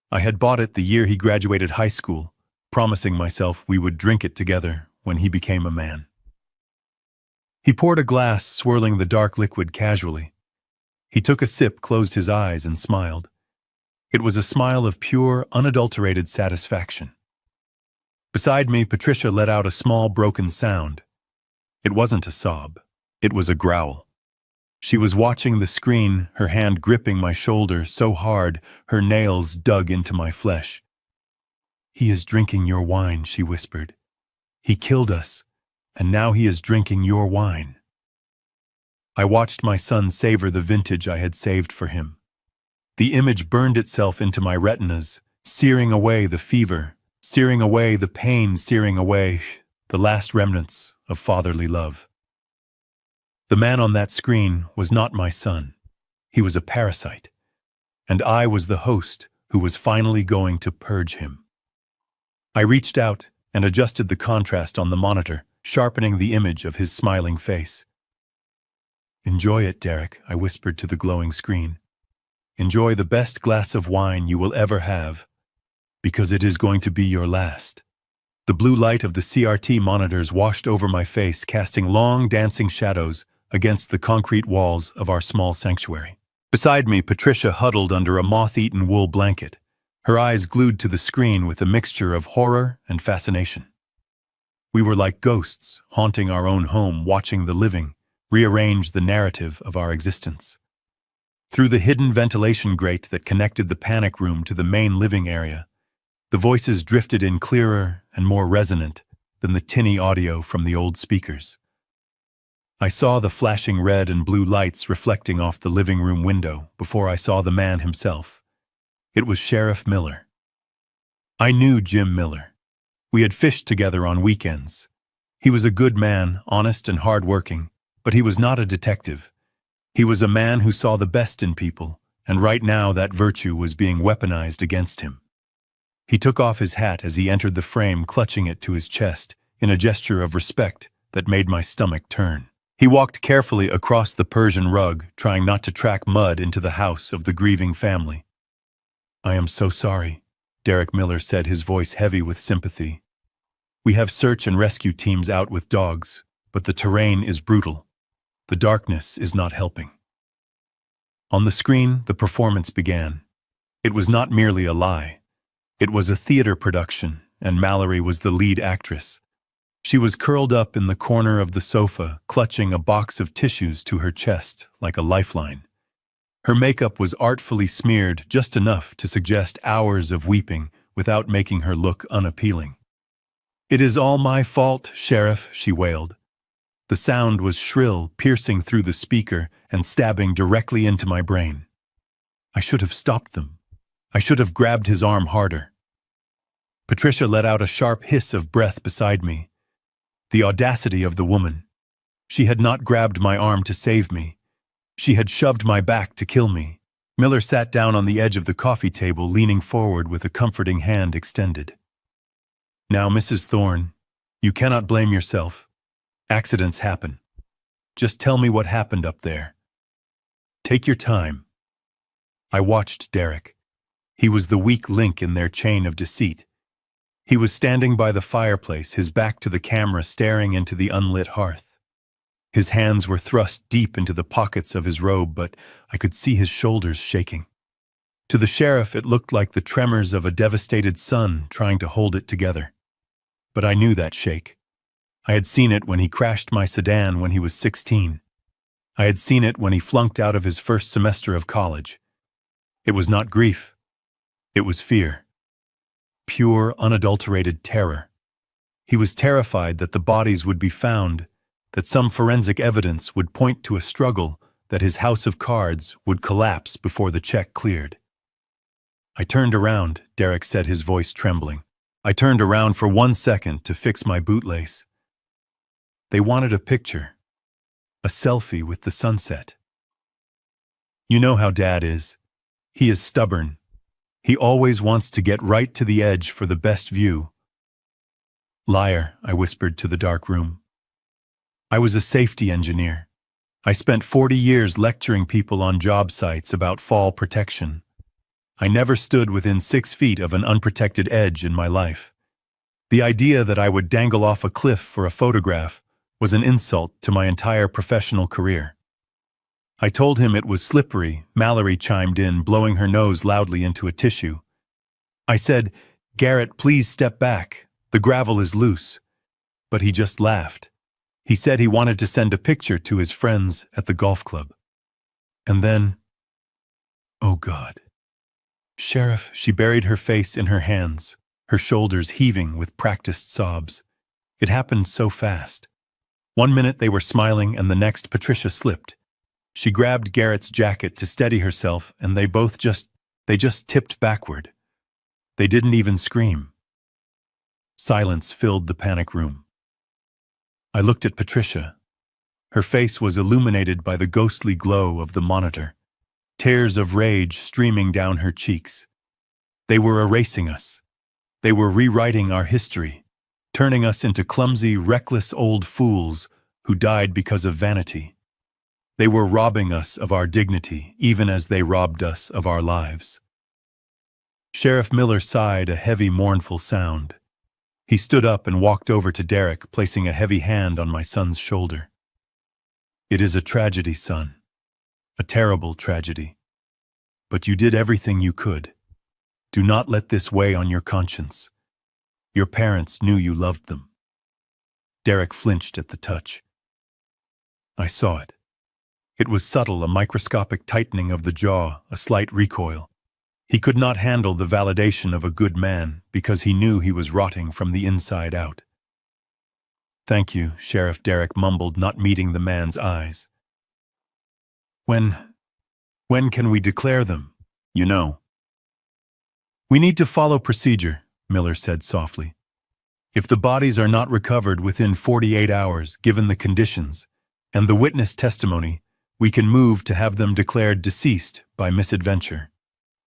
I had bought it the year he graduated high school, promising myself we would drink it together when he became a man. He poured a glass, swirling the dark liquid casually. He took a sip, closed his eyes, and smiled. It was a smile of pure, unadulterated satisfaction. Beside me, Patricia let out a small, broken sound. It wasn't a sob. It was a growl. She was watching the screen, her hand gripping my shoulder so hard her nails dug into my flesh. "He is drinking your wine," she whispered. "He killed us, and now he is drinking your wine." I watched my son savor the vintage I had saved for him. The image burned itself into my retinas, searing away the fever, searing away the pain, searing away the last remnants of fatherly love. The man on that screen was not my son. He was a parasite, and I was the host who was finally going to purge him. I reached out and adjusted the contrast on the monitor, sharpening the image of his smiling face. "Enjoy it, Derek," I whispered to the glowing screen. "Enjoy the best glass of wine you will ever have, because it is going to be your last." The blue light of the CRT monitors washed over my face, casting long, dancing shadows against the concrete walls of our small sanctuary. Beside me, Patricia huddled under a moth-eaten wool blanket, her eyes glued to the screen with a mixture of horror and fascination. We were like ghosts, haunting our own home, watching the living rearrange the narrative of our existence. Through the hidden ventilation grate that connected the panic room to the main living area, the voices drifted in clearer and more resonant than the tinny audio from the old speakers. I saw the flashing red and blue lights reflecting off the living room window before I saw the man himself. It was Sheriff Miller. I knew Jim Miller. We had fished together on weekends. He was a good man, honest and hardworking, but he was not a detective. He was a man who saw the best in people, and right now that virtue was being weaponized against him. He took off his hat as he entered the frame, clutching it to his chest in a gesture of respect that made my stomach turn. He walked carefully across the Persian rug, trying not to track mud into the house of the grieving family. "I am so sorry," Derek Miller said, his voice heavy with sympathy. "We have search and rescue teams out with dogs, but the terrain is brutal. The darkness is not helping." On the screen, the performance began. It was not merely a lie. It was a theater production, and Mallory was the lead actress. She was curled up in the corner of the sofa, clutching a box of tissues to her chest like a lifeline. Her makeup was artfully smeared just enough to suggest hours of weeping without making her look unappealing. "It is all my fault, Sheriff," she wailed. The sound was shrill, piercing through the speaker and stabbing directly into my brain. I should have stopped them. I should have grabbed his arm harder. Patricia let out a sharp hiss of breath beside me. The audacity of the woman. She had not grabbed my arm to save me. She had shoved my back to kill me. Miller sat down on the edge of the coffee table, leaning forward with a comforting hand extended. "Now, Mrs. Thorne, you cannot blame yourself. Accidents happen. Just tell me what happened up there. Take your time." I watched Derek. He was the weak link in their chain of deceit. He was standing by the fireplace, his back to the camera, staring into the unlit hearth. His hands were thrust deep into the pockets of his robe, but I could see his shoulders shaking. To the sheriff, it looked like the tremors of a devastated son trying to hold it together. But I knew that shake. I had seen it when he crashed my sedan when he was 16. I had seen it when he flunked out of his first semester of college. It was not grief. It was fear. Pure, unadulterated terror. He was terrified that the bodies would be found, that some forensic evidence would point to a struggle, that his house of cards would collapse before the check cleared. I turned around, Derek said, his voice trembling. I turned around for 1 second to fix my bootlace. They wanted a picture, a selfie with the sunset. You know how Dad is. He is stubborn. He always wants to get right to the edge for the best view. "Liar," I whispered to the dark room. I was a safety engineer. I spent 40 years lecturing people on job sites about fall protection. I never stood within 6 feet of an unprotected edge in my life. The idea that I would dangle off a cliff for a photograph was an insult to my entire professional career. I told him it was slippery. Mallory chimed in, blowing her nose loudly into a tissue. I said, "Garrett, please step back. The gravel is loose." But he just laughed. He said he wanted to send a picture to his friends at the golf club. And then, oh God. "Sheriff," she buried her face in her hands, her shoulders heaving with practiced sobs. It happened so fast. 1 minute they were smiling, and the next Patricia slipped. She grabbed Garrett's jacket to steady herself, and they just tipped backward. They didn't even scream. Silence filled the panic room. I looked at Patricia. Her face was illuminated by the ghostly glow of the monitor, tears of rage streaming down her cheeks. They were erasing us. They were rewriting our history, turning us into clumsy, reckless old fools who died because of vanity. They were robbing us of our dignity, even as they robbed us of our lives. Sheriff Miller sighed a heavy, mournful sound. He stood up and walked over to Derek, placing a heavy hand on my son's shoulder. "It is a tragedy, son. A terrible tragedy. But you did everything you could. Do not let this weigh on your conscience. Your parents knew you loved them." Derek flinched at the touch. I saw it. It was subtle, a microscopic tightening of the jaw, a slight recoil. He could not handle the validation of a good man because he knew he was rotting from the inside out. "Thank you," Sheriff Derek mumbled, not meeting the man's eyes. When can we declare them? You know." "We need to follow procedure," Miller said softly. "If the bodies are not recovered within 48 hours, given the conditions, and the witness testimony, we can move to have them declared deceased by misadventure.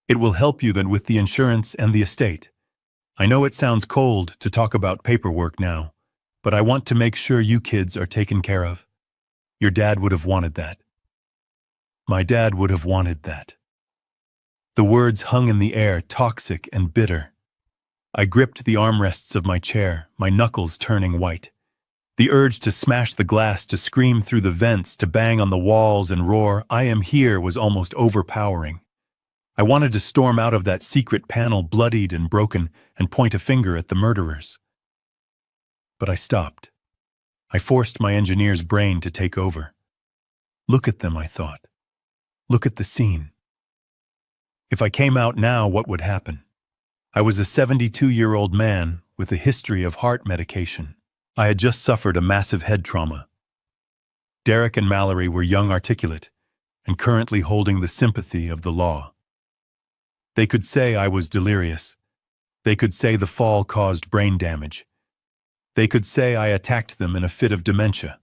It will help you then with the insurance and the estate. I know it sounds cold to talk about paperwork now, but I want to make sure you kids are taken care of. Your dad would have wanted that. My dad would have wanted that." The words hung in the air, toxic and bitter. I gripped the armrests of my chair, my knuckles turning white. The urge to smash the glass, to scream through the vents, to bang on the walls and roar, "I am here," was almost overpowering. I wanted to storm out of that secret panel, bloodied and broken, and point a finger at the murderers. but I stopped. I forced my engineer's brain to take over. Look at them, I thought. Look at the scene. If I came out now, what would happen? I was a 72-year-old man with a history of heart medication. I had just suffered a massive head trauma. Derek and Mallory were young, articulate, and currently holding the sympathy of the law. They could say I was delirious. They could say the fall caused brain damage. They could say I attacked them in a fit of dementia.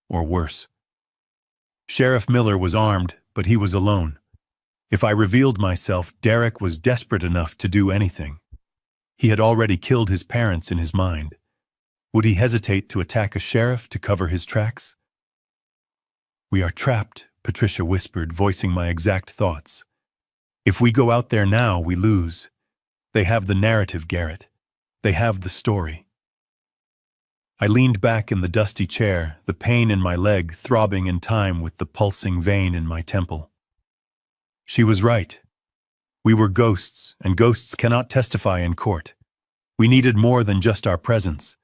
Or worse. Sheriff Miller was armed, but he was alone. If I revealed myself, Derek was desperate enough to do anything. He had already killed his parents in his mind. Would he hesitate to attack a sheriff to cover his tracks? "We are trapped," Patricia whispered, voicing my exact thoughts. "If we go out there now, we lose. They have the narrative, Garrett. They have the story." I leaned back in the dusty chair, the pain in my leg throbbing in time with the pulsing vein in my temple. She was right. We were ghosts, and ghosts cannot testify in court. We needed more than just our presence.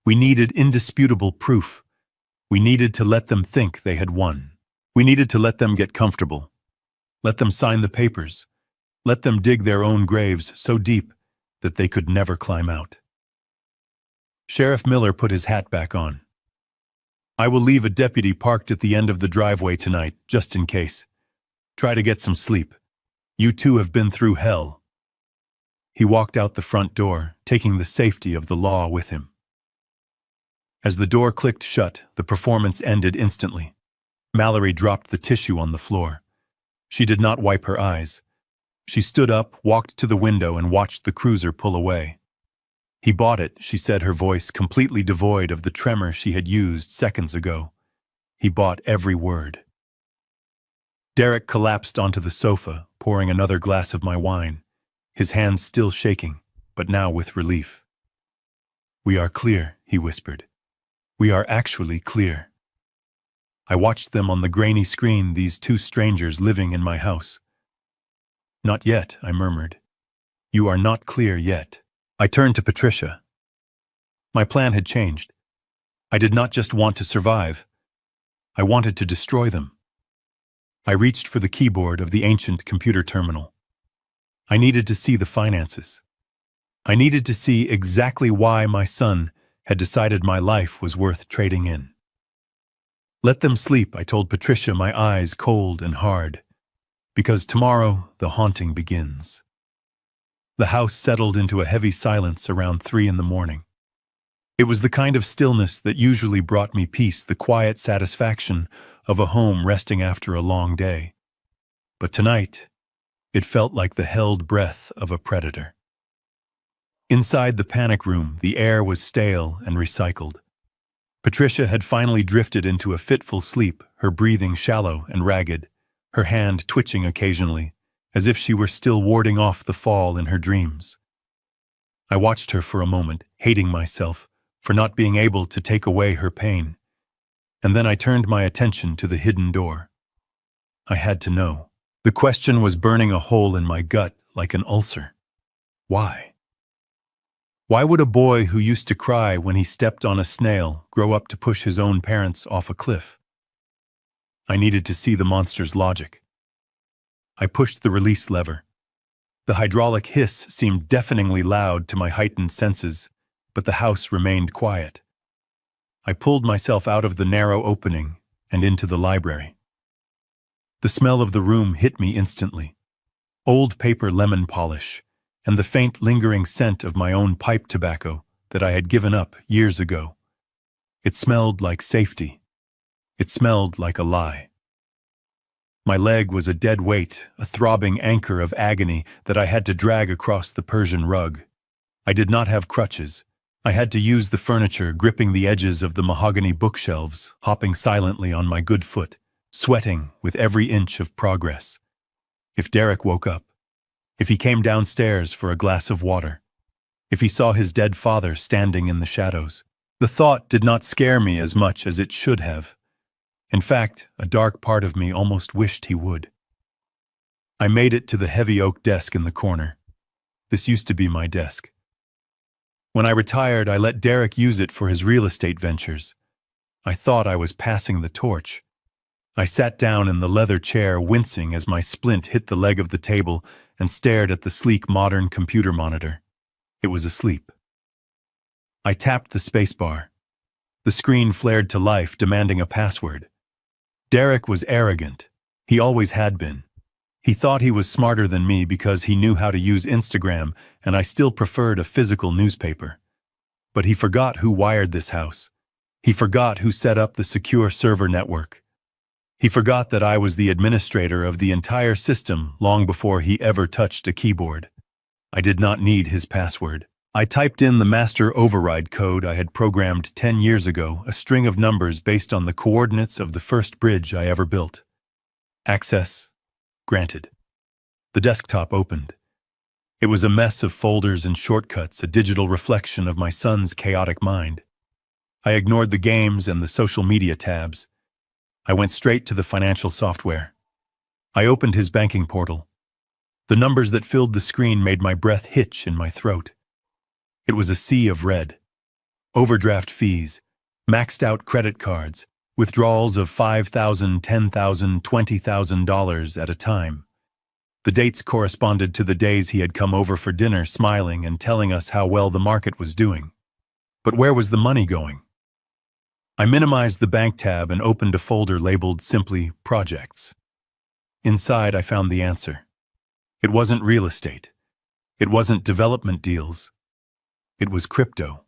We needed indisputable proof. We needed to let them think they had won. We needed to let them get comfortable. Let them sign the papers. Let them dig their own graves so deep that they could never climb out. Sheriff Miller put his hat back on. "I will leave a deputy parked at the end of the driveway tonight, just in case. Try to get some sleep. You two have been through hell." He walked out the front door, taking the safety of the law with him. As the door clicked shut, the performance ended instantly. Mallory dropped the tissue on the floor. She did not wipe her eyes. She stood up, walked to the window, and watched the cruiser pull away. "He bought it," she said, her voice completely devoid of the tremor she had used seconds ago. "He bought every word." Derek collapsed onto the sofa, pouring another glass of my wine, his hands still shaking, but now with relief. "We are clear," he whispered. "We are actually clear." I watched them on the grainy screen, these two strangers living in my house. "Not yet," I murmured. "You are not clear yet." I turned to Patricia. My plan had changed. I did not just want to survive. I wanted to destroy them. I reached for the keyboard of the ancient computer terminal. I needed to see the finances. I needed to see exactly why my son had decided my life was worth trading in. "Let them sleep," I told Patricia, my eyes cold and hard, "because tomorrow the haunting begins." The house settled into a heavy silence around 3 a.m. It was the kind of stillness that usually brought me peace, the quiet satisfaction of a home resting after a long day. But tonight, it felt like the held breath of a predator. Inside the panic room, the air was stale and recycled. Patricia had finally drifted into a fitful sleep, her breathing shallow and ragged, her hand twitching occasionally, as if she were still warding off the fall in her dreams. I watched her for a moment, hating myself for not being able to take away her pain, and then I turned my attention to the hidden door. I had to know. The question was burning a hole in my gut like an ulcer. Why? Why would a boy who used to cry when he stepped on a snail grow up to push his own parents off a cliff? I needed to see the monster's logic. I pushed the release lever. The hydraulic hiss seemed deafeningly loud to my heightened senses, but the house remained quiet. I pulled myself out of the narrow opening and into the library. The smell of the room hit me instantly. Old paper lemon polish, and the faint lingering scent of my own pipe tobacco that I had given up years ago. It smelled like safety. It smelled like a lie. My leg was a dead weight, a throbbing anchor of agony that I had to drag across the Persian rug. I did not have crutches. I had to use the furniture, gripping the edges of the mahogany bookshelves, hopping silently on my good foot, sweating with every inch of progress. If Derek woke up, if he came downstairs for a glass of water, if he saw his dead father standing in the shadows, the thought did not scare me as much as it should have. In fact, a dark part of me almost wished he would. I made it to the heavy oak desk in the corner. This used to be my desk. When I retired, I let Derek use it for his real estate ventures. I thought I was passing the torch. I sat down in the leather chair, wincing as my splint hit the leg of the table, and stared at the sleek modern computer monitor. It was asleep. I tapped the spacebar. The screen flared to life, demanding a password. Derek was arrogant. He always had been. He thought he was smarter than me because he knew how to use Instagram, and I still preferred a physical newspaper. But he forgot who wired this house. He forgot who set up the secure server network. He forgot that I was the administrator of the entire system long before he ever touched a keyboard. I did not need his password. I typed in the master override code I had programmed 10 years ago, a string of numbers based on the coordinates of the first bridge I ever built. Access granted. The desktop opened. It was a mess of folders and shortcuts, a digital reflection of my son's chaotic mind. I ignored the games and the social media tabs. I went straight to the financial software. I opened his banking portal. The numbers that filled the screen made my breath hitch in my throat. It was a sea of red. Overdraft fees, maxed out credit cards, withdrawals of $5,000, $10,000, $20,000 at a time. The dates corresponded to the days he had come over for dinner, smiling and telling us how well the market was doing. But where was the money going? I minimized the bank tab and opened a folder labeled simply Projects. Inside, I found the answer. It wasn't real estate. It wasn't development deals. It was crypto.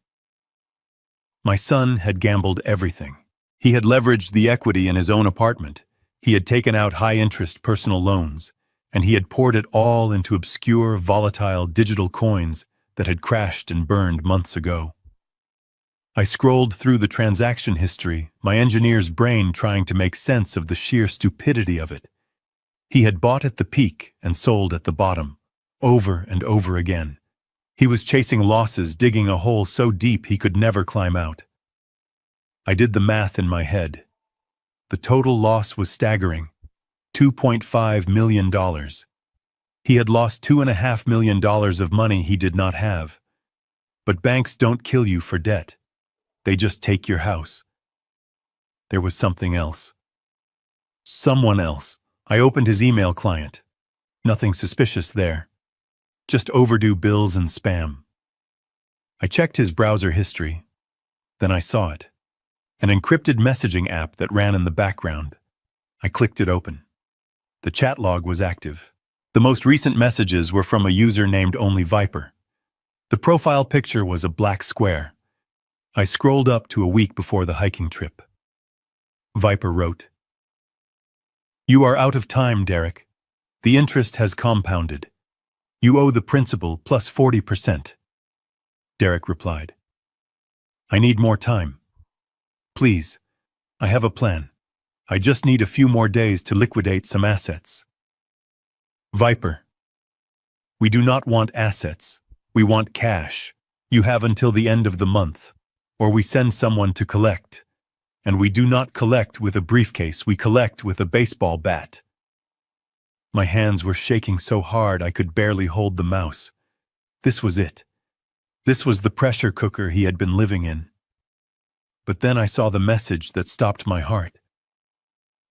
My son had gambled everything. He had leveraged the equity in his own apartment. He had taken out high-interest personal loans, and he had poured it all into obscure, volatile digital coins that had crashed and burned months ago. I scrolled through the transaction history, my engineer's brain trying to make sense of the sheer stupidity of it. He had bought at the peak and sold at the bottom, over and over again. He was chasing losses, digging a hole so deep he could never climb out. I did the math in my head. The total loss was staggering. $2.5 million. He had lost $2.5 million of money he did not have. But banks don't kill you for debt. They just take your house. There was something else. Someone else. I opened his email client. Nothing suspicious there. Just overdue bills and spam. I checked his browser history. Then I saw it. An encrypted messaging app that ran in the background. I clicked it open. The chat log was active. The most recent messages were from a user named Only Viper. The profile picture was a black square. I scrolled up to a week before the hiking trip. Viper wrote, "You are out of time, Derek. The interest has compounded. You owe the principal plus 40%. Derek replied, "I need more time. Please, I have a plan. I just need a few more days to liquidate some assets." Viper, "We do not want assets. We want cash. You have until the end of the month, or we send someone to collect. And we do not collect with a briefcase, we collect with a baseball bat." My hands were shaking so hard I could barely hold the mouse. This was it. This was the pressure cooker he had been living in. But then I saw the message that stopped my heart.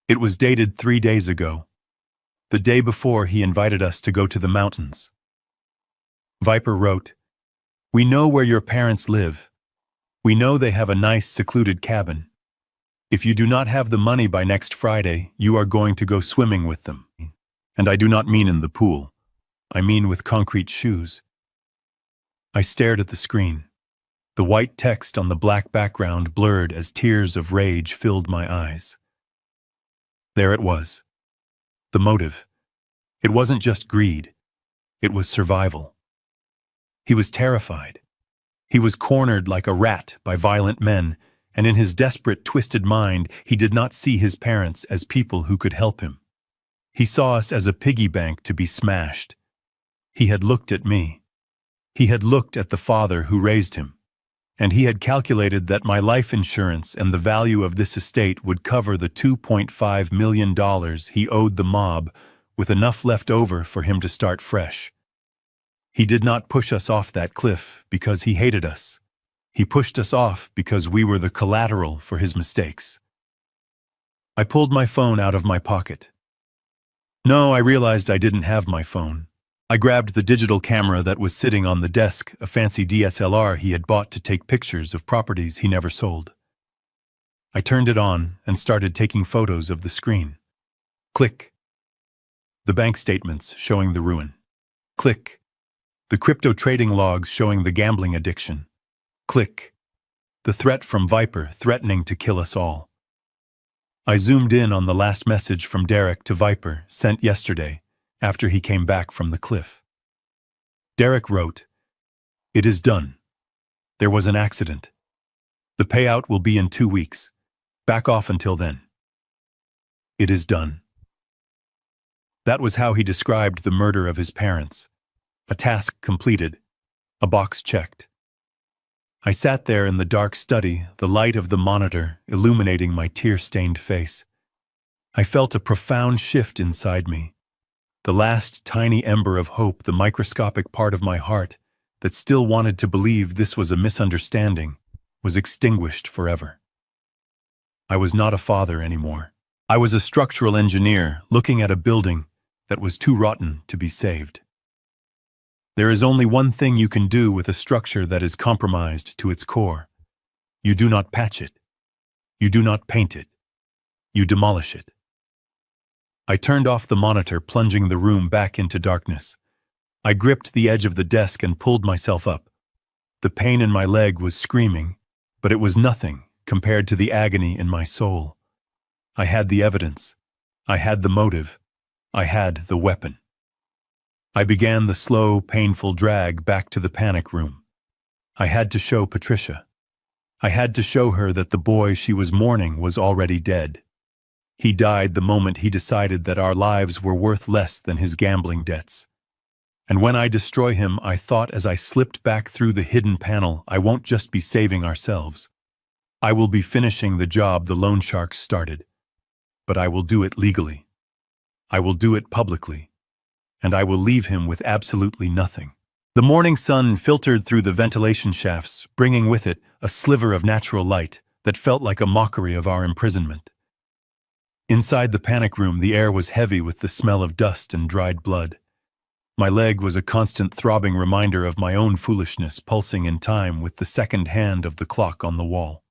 It was dated 3 days ago, the day before he invited us to go to the mountains. Viper wrote, "We know where your parents live. We know they have a nice, secluded cabin. If you do not have the money by next Friday, you are going to go swimming with them. And I do not mean in the pool. I mean with concrete shoes." I stared at the screen. The white text on the black background blurred as tears of rage filled my eyes. There it was. The motive. It wasn't just greed. It was survival. He was terrified. He was cornered like a rat by violent men, and in his desperate, twisted mind, he did not see his parents as people who could help him. He saw us as a piggy bank to be smashed. He had looked at me. He had looked at the father who raised him. And he had calculated that my life insurance and the value of this estate would cover the $2.5 million he owed the mob, with enough left over for him to start fresh. He did not push us off that cliff because he hated us. He pushed us off because we were the collateral for his mistakes. I pulled my phone out of my pocket. No, I realized I didn't have my phone. I grabbed the digital camera that was sitting on the desk, a fancy DSLR he had bought to take pictures of properties he never sold. I turned it on and started taking photos of the screen. Click. The bank statements showing the ruin. Click. The crypto trading logs showing the gambling addiction. Click. The threat from Viper threatening to kill us all. I zoomed in on the last message from Derek to Viper sent yesterday after he came back from the cliff. Derek wrote, "It is done. There was an accident. The payout will be in 2 weeks. Back off until then. It is done." That was how he described the murder of his parents. A task completed, a box checked. I sat there in the dark study, the light of the monitor illuminating my tear-stained face. I felt a profound shift inside me. The last tiny ember of hope, the microscopic part of my heart that still wanted to believe this was a misunderstanding, was extinguished forever. I was not a father anymore. I was a structural engineer looking at a building that was too rotten to be saved. There is only one thing you can do with a structure that is compromised to its core. You do not patch it. You do not paint it. You demolish it. I turned off the monitor, plunging the room back into darkness. I gripped the edge of the desk and pulled myself up. The pain in my leg was screaming, but it was nothing compared to the agony in my soul. I had the evidence. I had the motive. I had the weapon. I began the slow, painful drag back to the panic room. I had to show Patricia. I had to show her that the boy she was mourning was already dead. He died the moment he decided that our lives were worth less than his gambling debts. And when I destroy him, I thought as I slipped back through the hidden panel, I won't just be saving ourselves. I will be finishing the job the loan sharks started. But I will do it legally. I will do it publicly. And I will leave him with absolutely nothing. The morning sun filtered through the ventilation shafts, bringing with it a sliver of natural light that felt like a mockery of our imprisonment. Inside the panic room, the air was heavy with the smell of dust and dried blood. My leg was a constant throbbing reminder of my own foolishness pulsing in time with the second hand of the clock on the wall.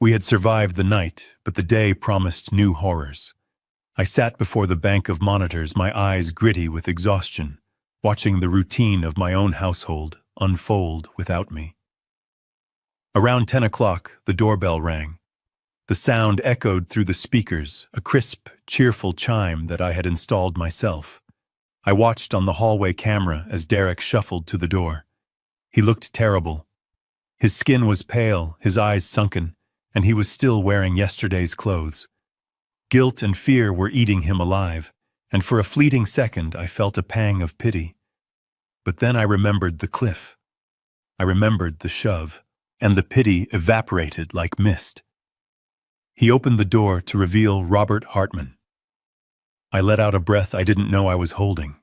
We had survived the night, but the day promised new horrors. I sat before the bank of monitors, my eyes gritty with exhaustion, watching the routine of my own household unfold without me. Around 10 o'clock, the doorbell rang. The sound echoed through the speakers, a crisp, cheerful chime that I had installed myself. I watched on the hallway camera as Derek shuffled to the door. He looked terrible. His skin was pale, his eyes sunken, and he was still wearing yesterday's clothes. Guilt and fear were eating him alive, and for a fleeting second I felt a pang of pity. But then I remembered the cliff. I remembered the shove, and the pity evaporated like mist. He opened the door to reveal Robert Hartman. I let out a breath I didn't know I was holding.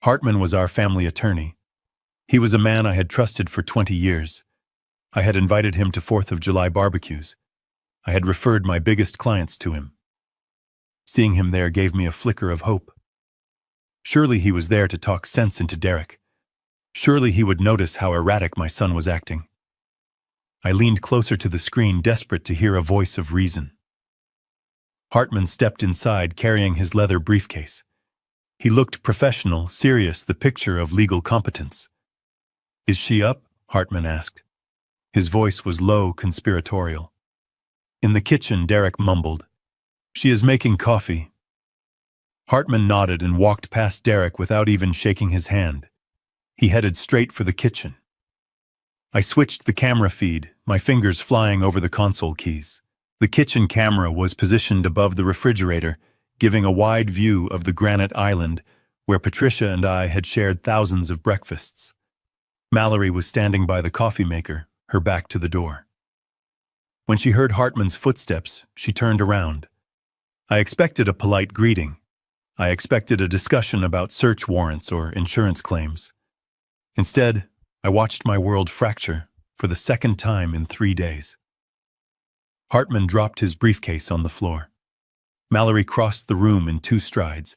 Hartman was our family attorney. He was a man I had trusted for 20 years. I had invited him to 4th of July barbecues. I had referred my biggest clients to him. Seeing him there gave me a flicker of hope. Surely he was there to talk sense into Derek. Surely he would notice how erratic my son was acting. I leaned closer to the screen, desperate to hear a voice of reason. Hartman stepped inside, carrying his leather briefcase. He looked professional, serious, the picture of legal competence. "Is she up?" Hartman asked. His voice was low, conspiratorial. In the kitchen, Derek mumbled, "She is making coffee." Hartman nodded and walked past Derek without even shaking his hand. He headed straight for the kitchen. I switched the camera feed, my fingers flying over the console keys. The kitchen camera was positioned above the refrigerator, giving a wide view of the granite island where Patricia and I had shared thousands of breakfasts. Mallory was standing by the coffee maker, her back to the door. When she heard Hartman's footsteps, she turned around. I expected a polite greeting. I expected a discussion about search warrants or insurance claims. Instead, I watched my world fracture for the second time in 3 days. Hartman dropped his briefcase on the floor. Mallory crossed the room in 2 strides.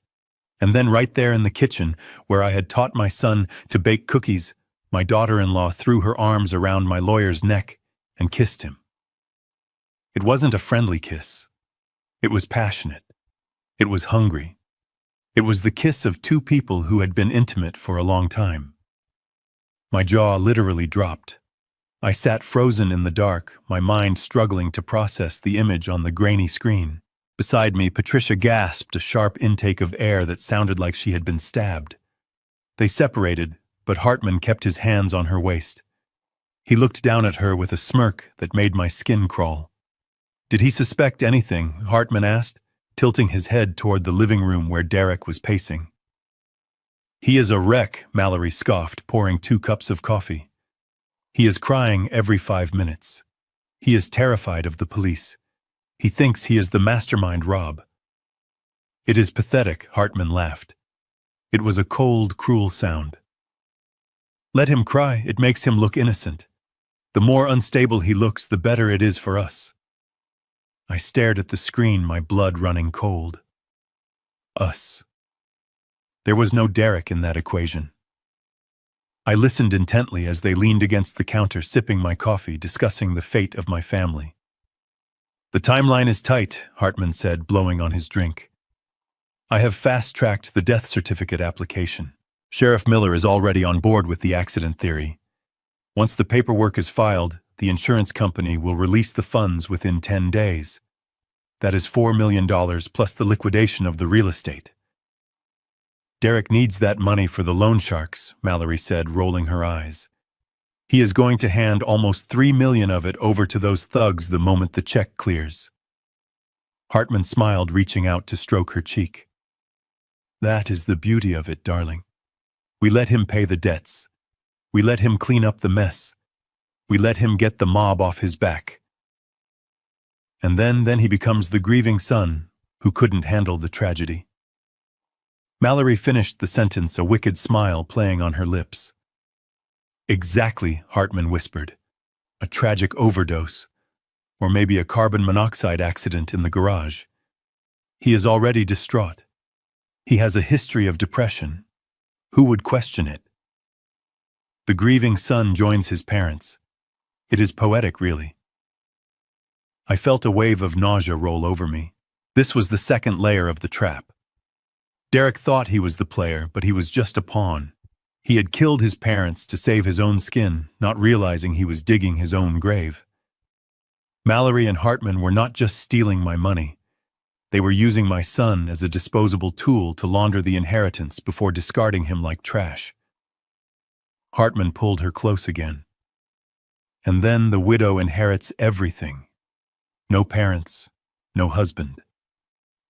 And then right there in the kitchen, where I had taught my son to bake cookies, my daughter-in-law threw her arms around my lawyer's neck and kissed him. It wasn't a friendly kiss. It was passionate. It was hungry. It was the kiss of 2 people who had been intimate for a long time. My jaw literally dropped. I sat frozen in the dark, my mind struggling to process the image on the grainy screen. Beside me, Patricia gasped a sharp intake of air that sounded like she had been stabbed. They separated, but Hartman kept his hands on her waist. He looked down at her with a smirk that made my skin crawl. "Did he suspect anything?" Hartman asked, tilting his head toward the living room where Derek was pacing. "He is a wreck," Mallory scoffed, pouring 2 cups of coffee. "He is crying every 5 minutes. He is terrified of the police. He thinks he is the mastermind, Rob." "It is pathetic," Hartman laughed. It was a cold, cruel sound. "Let him cry, it makes him look innocent. The more unstable he looks, the better it is for us." I stared at the screen, my blood running cold. Us. There was no Derek in that equation. I listened intently as they leaned against the counter, sipping my coffee, discussing the fate of my family. "The timeline is tight," Hartman said, blowing on his drink. "I have fast-tracked the death certificate application. Sheriff Miller is already on board with the accident theory. Once the paperwork is filed, the insurance company will release the funds within 10 days. That is $4 million plus the liquidation of the real estate." "Derek needs that money for the loan sharks," Mallory said, rolling her eyes. "He is going to hand almost $3 million of it over to those thugs the moment the check clears." Hartman smiled, reaching out to stroke her cheek. "That is the beauty of it, darling. We let him pay the debts. We let him clean up the mess. We let him get the mob off his back. And then he becomes the grieving son who couldn't handle the tragedy." Mallory finished the sentence, a wicked smile playing on her lips. "Exactly," Hartman whispered. "A tragic overdose. Or maybe a carbon monoxide accident in the garage. He is already distraught. He has a history of depression. Who would question it? The grieving son joins his parents. It is poetic, really." I felt a wave of nausea roll over me. This was the second layer of the trap. Derek thought he was the player, but he was just a pawn. He had killed his parents to save his own skin, not realizing he was digging his own grave. Mallory and Hartman were not just stealing my money. They were using my son as a disposable tool to launder the inheritance before discarding him like trash. Hartman pulled her close again. "And then the widow inherits everything. No parents, no husband.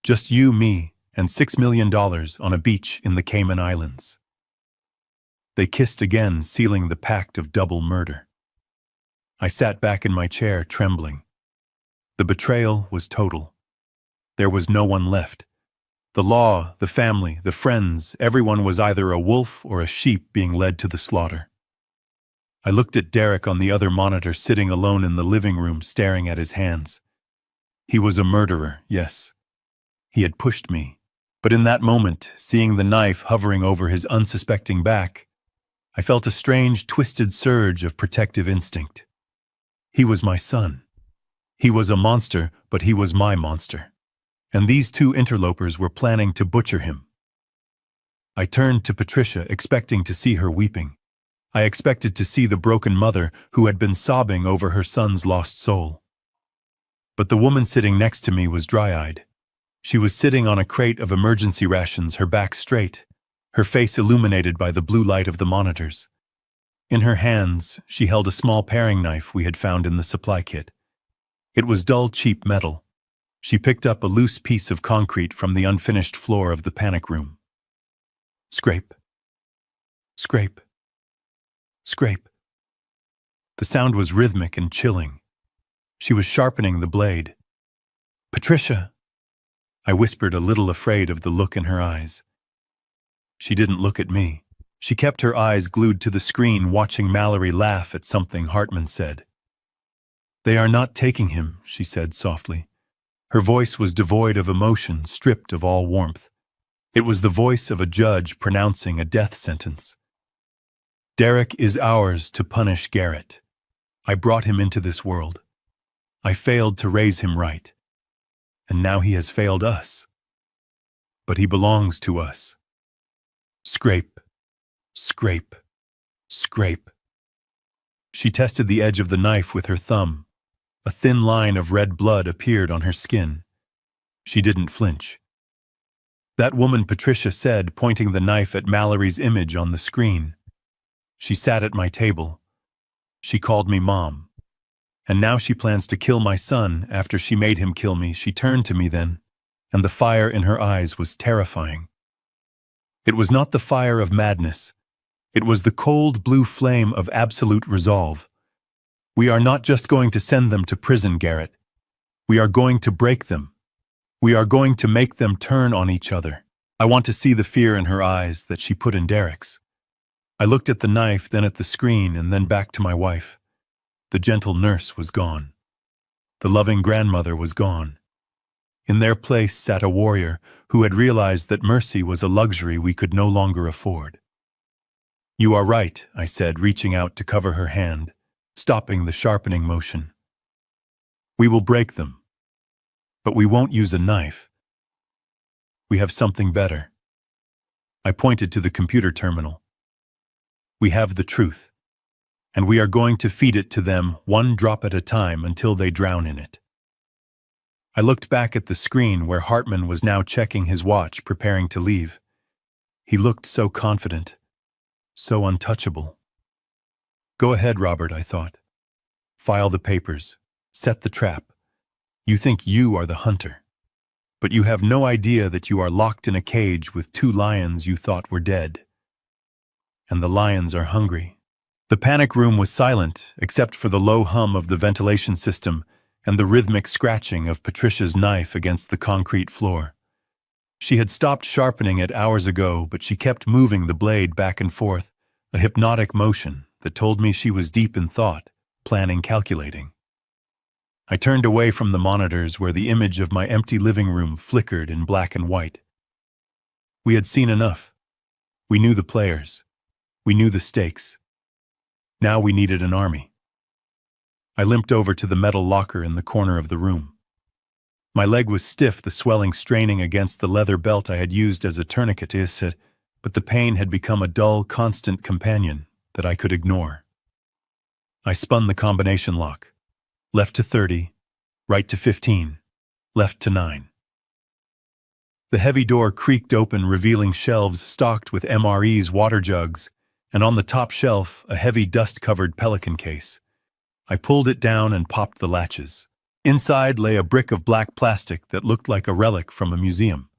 Just you, me, and $6 million on a beach in the Cayman Islands." They kissed again, sealing the pact of double murder. I sat back in my chair, trembling. The betrayal was total. There was no one left. The law, the family, the friends, everyone was either a wolf or a sheep being led to the slaughter. I looked at Derek on the other monitor, sitting alone in the living room, staring at his hands. He was a murderer, yes. He had pushed me. But in that moment, seeing the knife hovering over his unsuspecting back, I felt a strange, twisted surge of protective instinct. He was my son. He was a monster, but he was my monster. And these 2 interlopers were planning to butcher him. I turned to Patricia, expecting to see her weeping. I expected to see the broken mother who had been sobbing over her son's lost soul. But the woman sitting next to me was dry-eyed. She was sitting on a crate of emergency rations, her back straight, her face illuminated by the blue light of the monitors. In her hands, she held a small paring knife we had found in the supply kit. It was dull, cheap metal. She picked up a loose piece of concrete from the unfinished floor of the panic room. Scrape. Scrape. Scrape. The sound was rhythmic and chilling. She was sharpening the blade. "Patricia!" I whispered, a little afraid of the look in her eyes. She didn't look at me. She kept her eyes glued to the screen, watching Mallory laugh at something Hartman said. "They are not taking him," she said softly. Her voice was devoid of emotion, stripped of all warmth. It was the voice of a judge pronouncing a death sentence. "Derek is ours to punish Garrett. I brought him into this world. I failed to raise him right. And now he has failed us. But he belongs to us." Scrape, scrape, scrape. She tested the edge of the knife with her thumb. A thin line of red blood appeared on her skin. She didn't flinch. "That woman," Patricia said, pointing the knife at Mallory's image on the screen. "She sat at my table. She called me Mom. And now she plans to kill my son after she made him kill me." She turned to me then, and the fire in her eyes was terrifying. It was not the fire of madness. It was the cold blue flame of absolute resolve. "We are not just going to send them to prison, Garrett. We are going to break them. We are going to make them turn on each other." I want to see the fear in her eyes that she put in Derek's. I looked at the knife, then at the screen, and then back to my wife. The gentle nurse was gone. The loving grandmother was gone. In their place sat a warrior who had realized that mercy was a luxury we could no longer afford. "You are right," I said, reaching out to cover her hand, stopping the sharpening motion. "We will break them. But we won't use a knife. We have something better." I pointed to the computer terminal. "We have the truth, and we are going to feed it to them one drop at a time until they drown in it." I looked back at the screen where Hartman was now checking his watch, preparing to leave. He looked so confident, so untouchable. "Go ahead, Robert," I thought. "File the papers. Set the trap. You think you are the hunter. But you have no idea that you are locked in a cage with 2 lions you thought were dead. And the lions are hungry." The panic room was silent, except for the low hum of the ventilation system and the rhythmic scratching of Patricia's knife against the concrete floor. She had stopped sharpening it hours ago, but she kept moving the blade back and forth, a hypnotic motion that told me she was deep in thought, planning, calculating. I turned away from the monitors where the image of my empty living room flickered in black and white. We had seen enough. We knew the players. We knew the stakes. Now we needed an army. I limped over to the metal locker in the corner of the room. My leg was stiff, the swelling straining against the leather belt I had used as a tourniquet, but the pain had become a dull, constant companion that I could ignore. I spun the combination lock. Left to 30, right to 15, left to 9. The heavy door creaked open, revealing shelves stocked with MRE's water jugs, and on the top shelf, a heavy dust-covered Pelican case. I pulled it down and popped the latches. Inside lay a brick of black plastic that looked like a relic from a museum.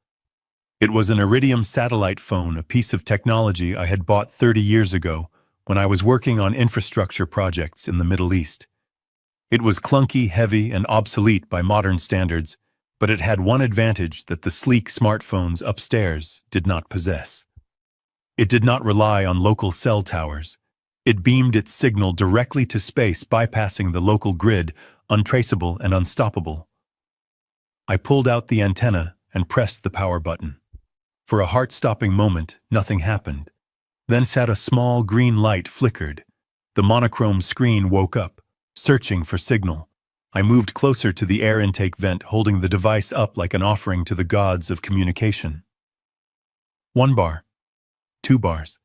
It was an Iridium satellite phone, a piece of technology I had bought 30 years ago when I was working on infrastructure projects in the Middle East. It was clunky, heavy, and obsolete by modern standards, but it had one advantage that the sleek smartphones upstairs did not possess. It did not rely on local cell towers. It beamed its signal directly to space, bypassing the local grid, untraceable and unstoppable. I pulled out the antenna and pressed the power button. For a heart-stopping moment, nothing happened. Then a small green light flickered. The monochrome screen woke up, searching for signal. I moved closer to the air intake vent, holding the device up like an offering to the gods of communication. 1 bar. 2 bars.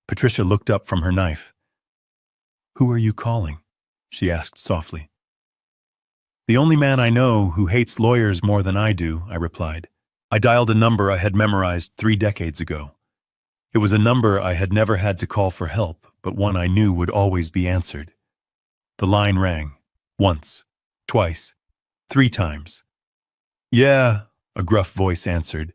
Patricia looked up from her knife. "Who are you calling?" she asked softly. "The only man I know who hates lawyers more than I do," I replied. I dialed a number I had memorized 3 decades ago. It was a number I had never had to call for help, but one I knew would always be answered. The line rang. Once. Twice. 3 times. "Yeah," a gruff voice answered.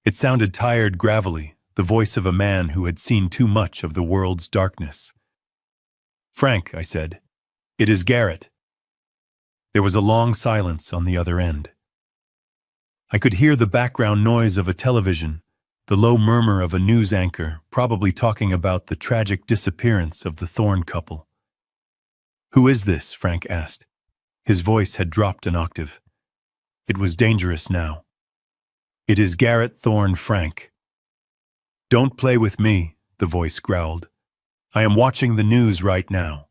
It sounded tired, gravelly, the voice of a man who had seen too much of the world's darkness. "Frank," I said. "It is Garrett." There was a long silence on the other end. I could hear the background noise of a television, the low murmur of a news anchor, probably talking about the tragic disappearance of the Thorne couple. "Who is this?" Frank asked. His voice had dropped an octave. It was dangerous now. "It is Garrett Thorne, Frank." "Don't play with me," the voice growled. "I am watching the news right now.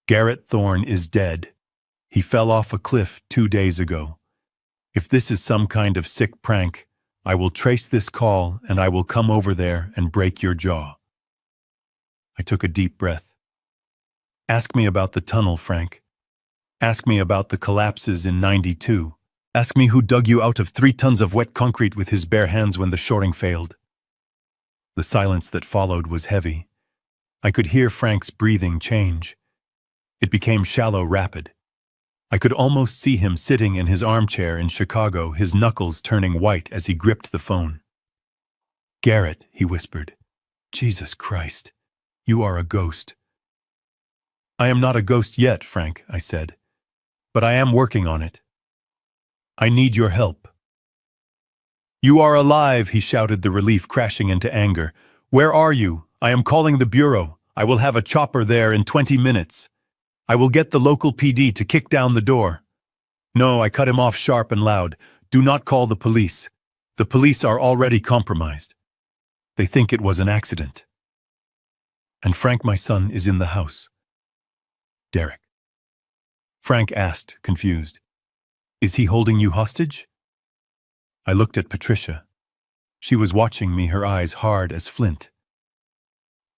Garrett Thorne is dead. He fell off a cliff 2 days ago. If this is some kind of sick prank, I will trace this call and I will come over there and break your jaw." I took a deep breath. "Ask me about the tunnel, Frank. Ask me about the collapses in '92. Ask me who dug you out of 3 tons of wet concrete with his bare hands when the shoring failed." The silence that followed was heavy. I could hear Frank's breathing change. It became shallow, rapid. I could almost see him sitting in his armchair in Chicago, his knuckles turning white as he gripped the phone. "Garrett," he whispered. "Jesus Christ, you are a ghost." "I am not a ghost yet, Frank," I said. "But I am working on it. I need your help." "You are alive," he shouted, the relief crashing into anger. "Where are you? I am calling the bureau. I will have a chopper there in 20 minutes. I will get the local PD to kick down the door." "No," I cut him off sharp and loud. "Do not call the police. The police are already compromised. They think it was an accident. And Frank, my son, is in the house." "Derek?" Frank asked, confused. "Is he holding you hostage?" I looked at Patricia. She was watching me, her eyes hard as flint.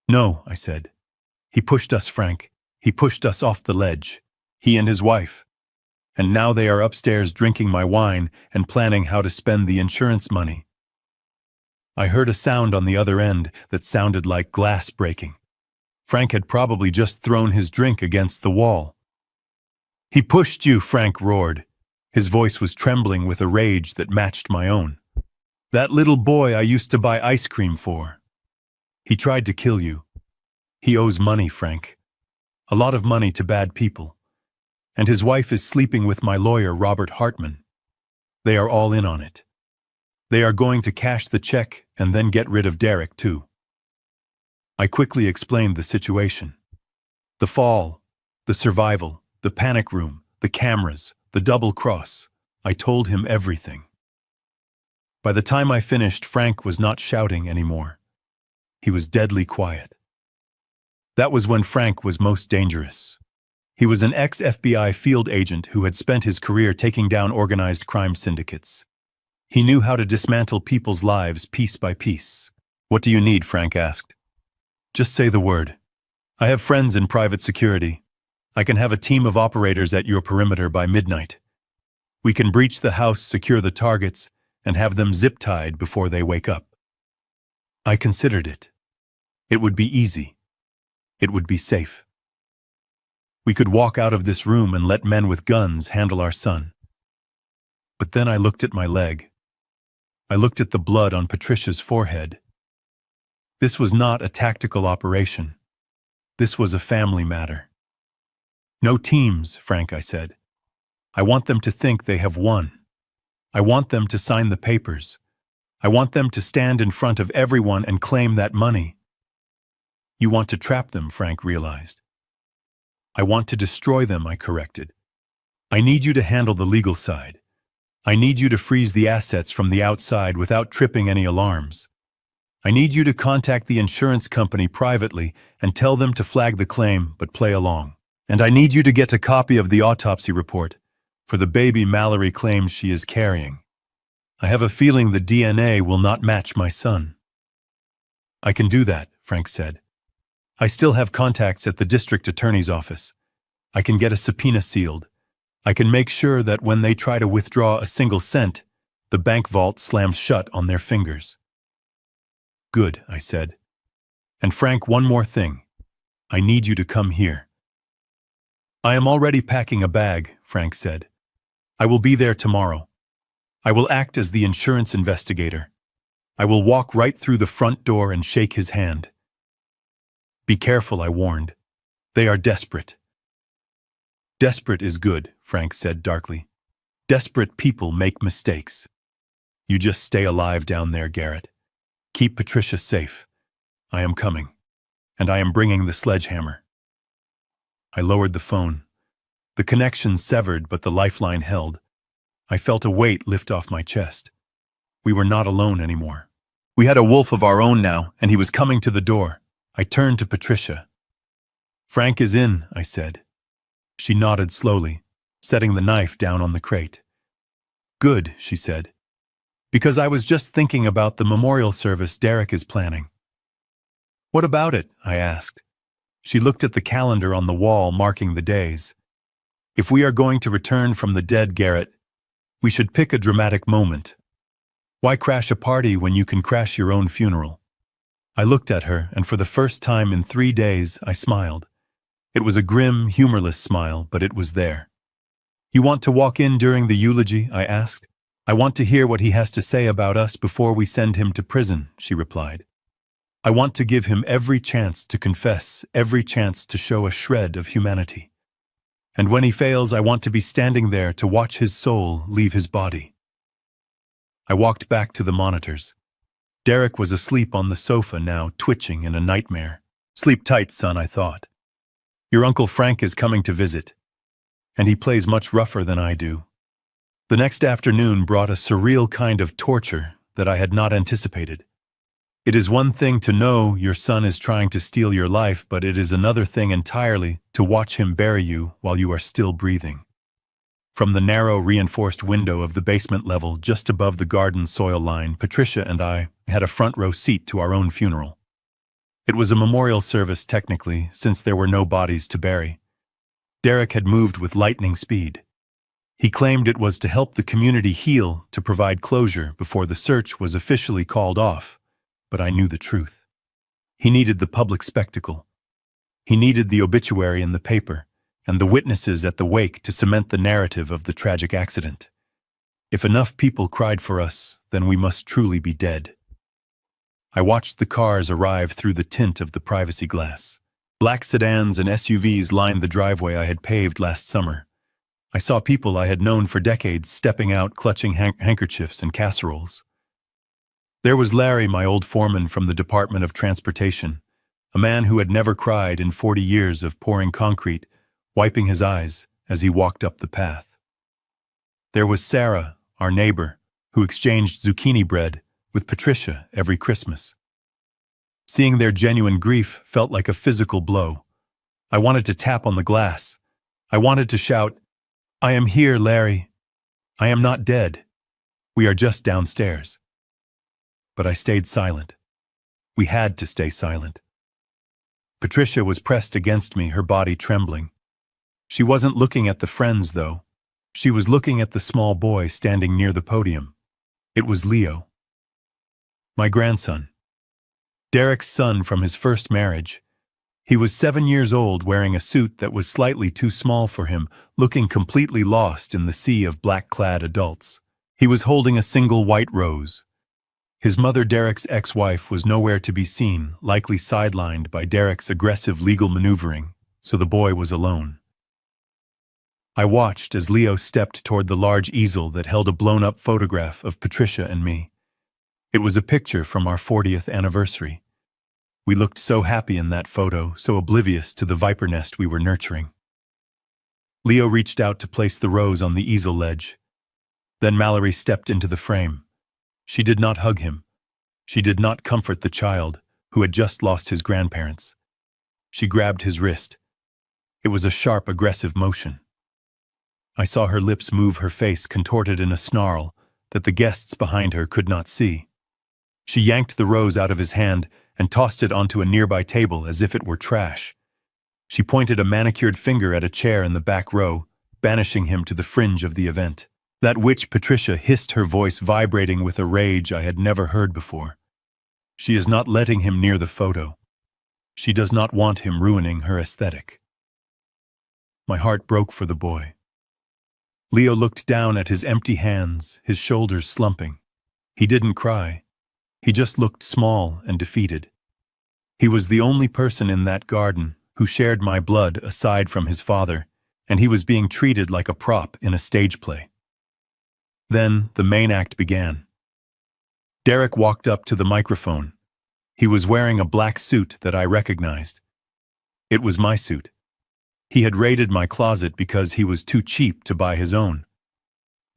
"No," I said. "He pushed us, Frank. He pushed us off the ledge. He and his wife. And now they are upstairs drinking my wine and planning how to spend the insurance money." I heard a sound on the other end that sounded like glass breaking. Frank had probably just thrown his drink against the wall. "He pushed you," Frank roared. His voice was trembling with a rage that matched my own. "That little boy I used to buy ice cream for. He tried to kill you. He owes money, Frank. A lot of money to bad people. And his wife is sleeping with my lawyer, Robert Hartman. They are all in on it. They are going to cash the check and then get rid of Derek, too." I quickly explained the situation. The fall, the survival, the panic room, the cameras, the double cross. I told him everything. By the time I finished, Frank was not shouting anymore. He was deadly quiet. That was when Frank was most dangerous. He was an ex-FBI field agent who had spent his career taking down organized crime syndicates. He knew how to dismantle people's lives piece by piece. "What do you need?" Frank asked. "Just say the word. I have friends in private security. I can have a team of operators at your perimeter by midnight. We can breach the house, secure the targets, and have them zip-tied before they wake up." I considered it. It would be easy. It would be safe. We could walk out of this room and let men with guns handle our son. But then I looked at my leg. I looked at the blood on Patricia's forehead. This was not a tactical operation. This was a family matter. "No teams, Frank," I said. "I want them to think they have won. I want them to sign the papers. I want them to stand in front of everyone and claim that money." "You want to trap them," Frank realized. "I want to destroy them," I corrected. "I need you to handle the legal side. I need you to freeze the assets from the outside without tripping any alarms. I need you to contact the insurance company privately and tell them to flag the claim but play along. And I need you to get a copy of the autopsy report for the baby Mallory claims she is carrying. I have a feeling the DNA will not match my son." "I can do that," Frank said. "I still have contacts at the district attorney's office. I can get a subpoena sealed. I can make sure that when they try to withdraw a single cent, the bank vault slams shut on their fingers." "Good," I said. "And Frank, one more thing. I need you to come here." "I am already packing a bag," Frank said. "I will be there tomorrow. I will act as the insurance investigator. I will walk right through the front door and shake his hand." "Be careful," I warned. "They are desperate." "Desperate is good," Frank said darkly. "Desperate people make mistakes." You just stay alive down there, Garrett. Keep Patricia safe. I am coming, and I am bringing the sledgehammer." I lowered the phone. The connection severed, but the lifeline held. I felt a weight lift off my chest. We were not alone anymore. We had a wolf of our own now, and he was coming to the door. I turned to Patricia. "Frank is in," I said. She nodded slowly, setting the knife down on the crate. "Good," she said, "because I was just thinking about the memorial service Derek is planning." "What about it?" I asked. She looked at the calendar on the wall marking the days. "If we are going to return from the dead, Garrett, we should pick a dramatic moment. Why crash a party when you can crash your own funeral?" I looked at her, and for the first time in 3 days, I smiled. It was a grim, humorless smile, but it was there. "You want to walk in during the eulogy?" I asked. "I want to hear what he has to say about us before we send him to prison," she replied. "I want to give him every chance to confess, every chance to show a shred of humanity. And when he fails, I want to be standing there to watch his soul leave his body." I walked back to the monitors. Derek was asleep on the sofa now, twitching in a nightmare. "Sleep tight, son," I thought. "Your Uncle Frank is coming to visit, and he plays much rougher than I do." The next afternoon brought a surreal kind of torture that I had not anticipated. It is one thing to know your son is trying to steal your life, but it is another thing entirely to watch him bury you while you are still breathing. From the narrow, reinforced window of the basement level just above the garden soil line, Patricia and I had a front row seat to our own funeral. It was a memorial service technically, since there were no bodies to bury. Derek had moved with lightning speed. He claimed it was to help the community heal, to provide closure before the search was officially called off, but I knew the truth. He needed the public spectacle. He needed the obituary in the paper, and the witnesses at the wake to cement the narrative of the tragic accident. If enough people cried for us, then we must truly be dead. I watched the cars arrive through the tint of the privacy glass. Black sedans and SUVs lined the driveway I had paved last summer. I saw people I had known for decades stepping out clutching handkerchiefs and casseroles. There was Larry, my old foreman from the Department of Transportation, a man who had never cried in 40 years of pouring concrete, wiping his eyes as he walked up the path. There was Sarah, our neighbor, who exchanged zucchini bread with Patricia every Christmas. Seeing their genuine grief felt like a physical blow. I wanted to tap on the glass. I wanted to shout, "I am here, Larry. I am not dead. We are just downstairs." But I stayed silent. We had to stay silent. Patricia was pressed against me, her body trembling. She wasn't looking at the friends, though. She was looking at the small boy standing near the podium. It was Leo. My grandson. Derek's son from his first marriage. He was 7 years old, wearing a suit that was slightly too small for him, looking completely lost in the sea of black-clad adults. He was holding a single white rose. His mother, Derek's ex-wife, was nowhere to be seen, likely sidelined by Derek's aggressive legal maneuvering, so the boy was alone. I watched as Leo stepped toward the large easel that held a blown-up photograph of Patricia and me. It was a picture from our 40th anniversary. We looked so happy in that photo, so oblivious to the viper nest we were nurturing. Leo reached out to place the rose on the easel ledge. Then Mallory stepped into the frame. She did not hug him. She did not comfort the child, who had just lost his grandparents. She grabbed his wrist. It was a sharp, aggressive motion. I saw her lips move, her face contorted in a snarl that the guests behind her could not see. She yanked the rose out of his hand and tossed it onto a nearby table as if it were trash. She pointed a manicured finger at a chair in the back row, banishing him to the fringe of the event. That witch Patricia hissed, her voice vibrating with a rage I had never heard before. She is not letting him near the photo. She does not want him ruining her aesthetic. My heart broke for the boy. Leo looked down at his empty hands, his shoulders slumping. He didn't cry. He just looked small and defeated. He was the only person in that garden who shared my blood aside from his father, and he was being treated like a prop in a stage play. Then the main act began. Derek walked up to the microphone. He was wearing a black suit that I recognized. It was my suit. He had raided my closet because he was too cheap to buy his own.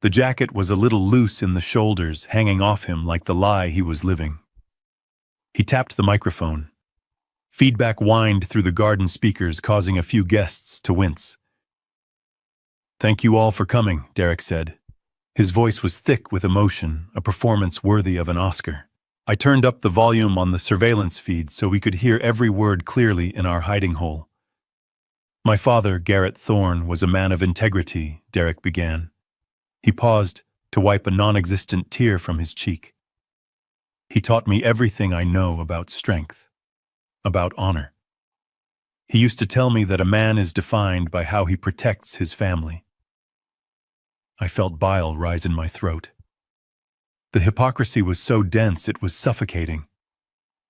The jacket was a little loose in the shoulders, hanging off him like the lie he was living. He tapped the microphone. Feedback whined through the garden speakers, causing a few guests to wince. "Thank you all for coming," Derek said. His voice was thick with emotion, a performance worthy of an Oscar. I turned up the volume on the surveillance feed so we could hear every word clearly in our hiding hole. "My father, Garrett Thorne, was a man of integrity," Derek began. He paused to wipe a non-existent tear from his cheek. "He taught me everything I know about strength, about honor. He used to tell me that a man is defined by how he protects his family." I felt bile rise in my throat. The hypocrisy was so dense it was suffocating.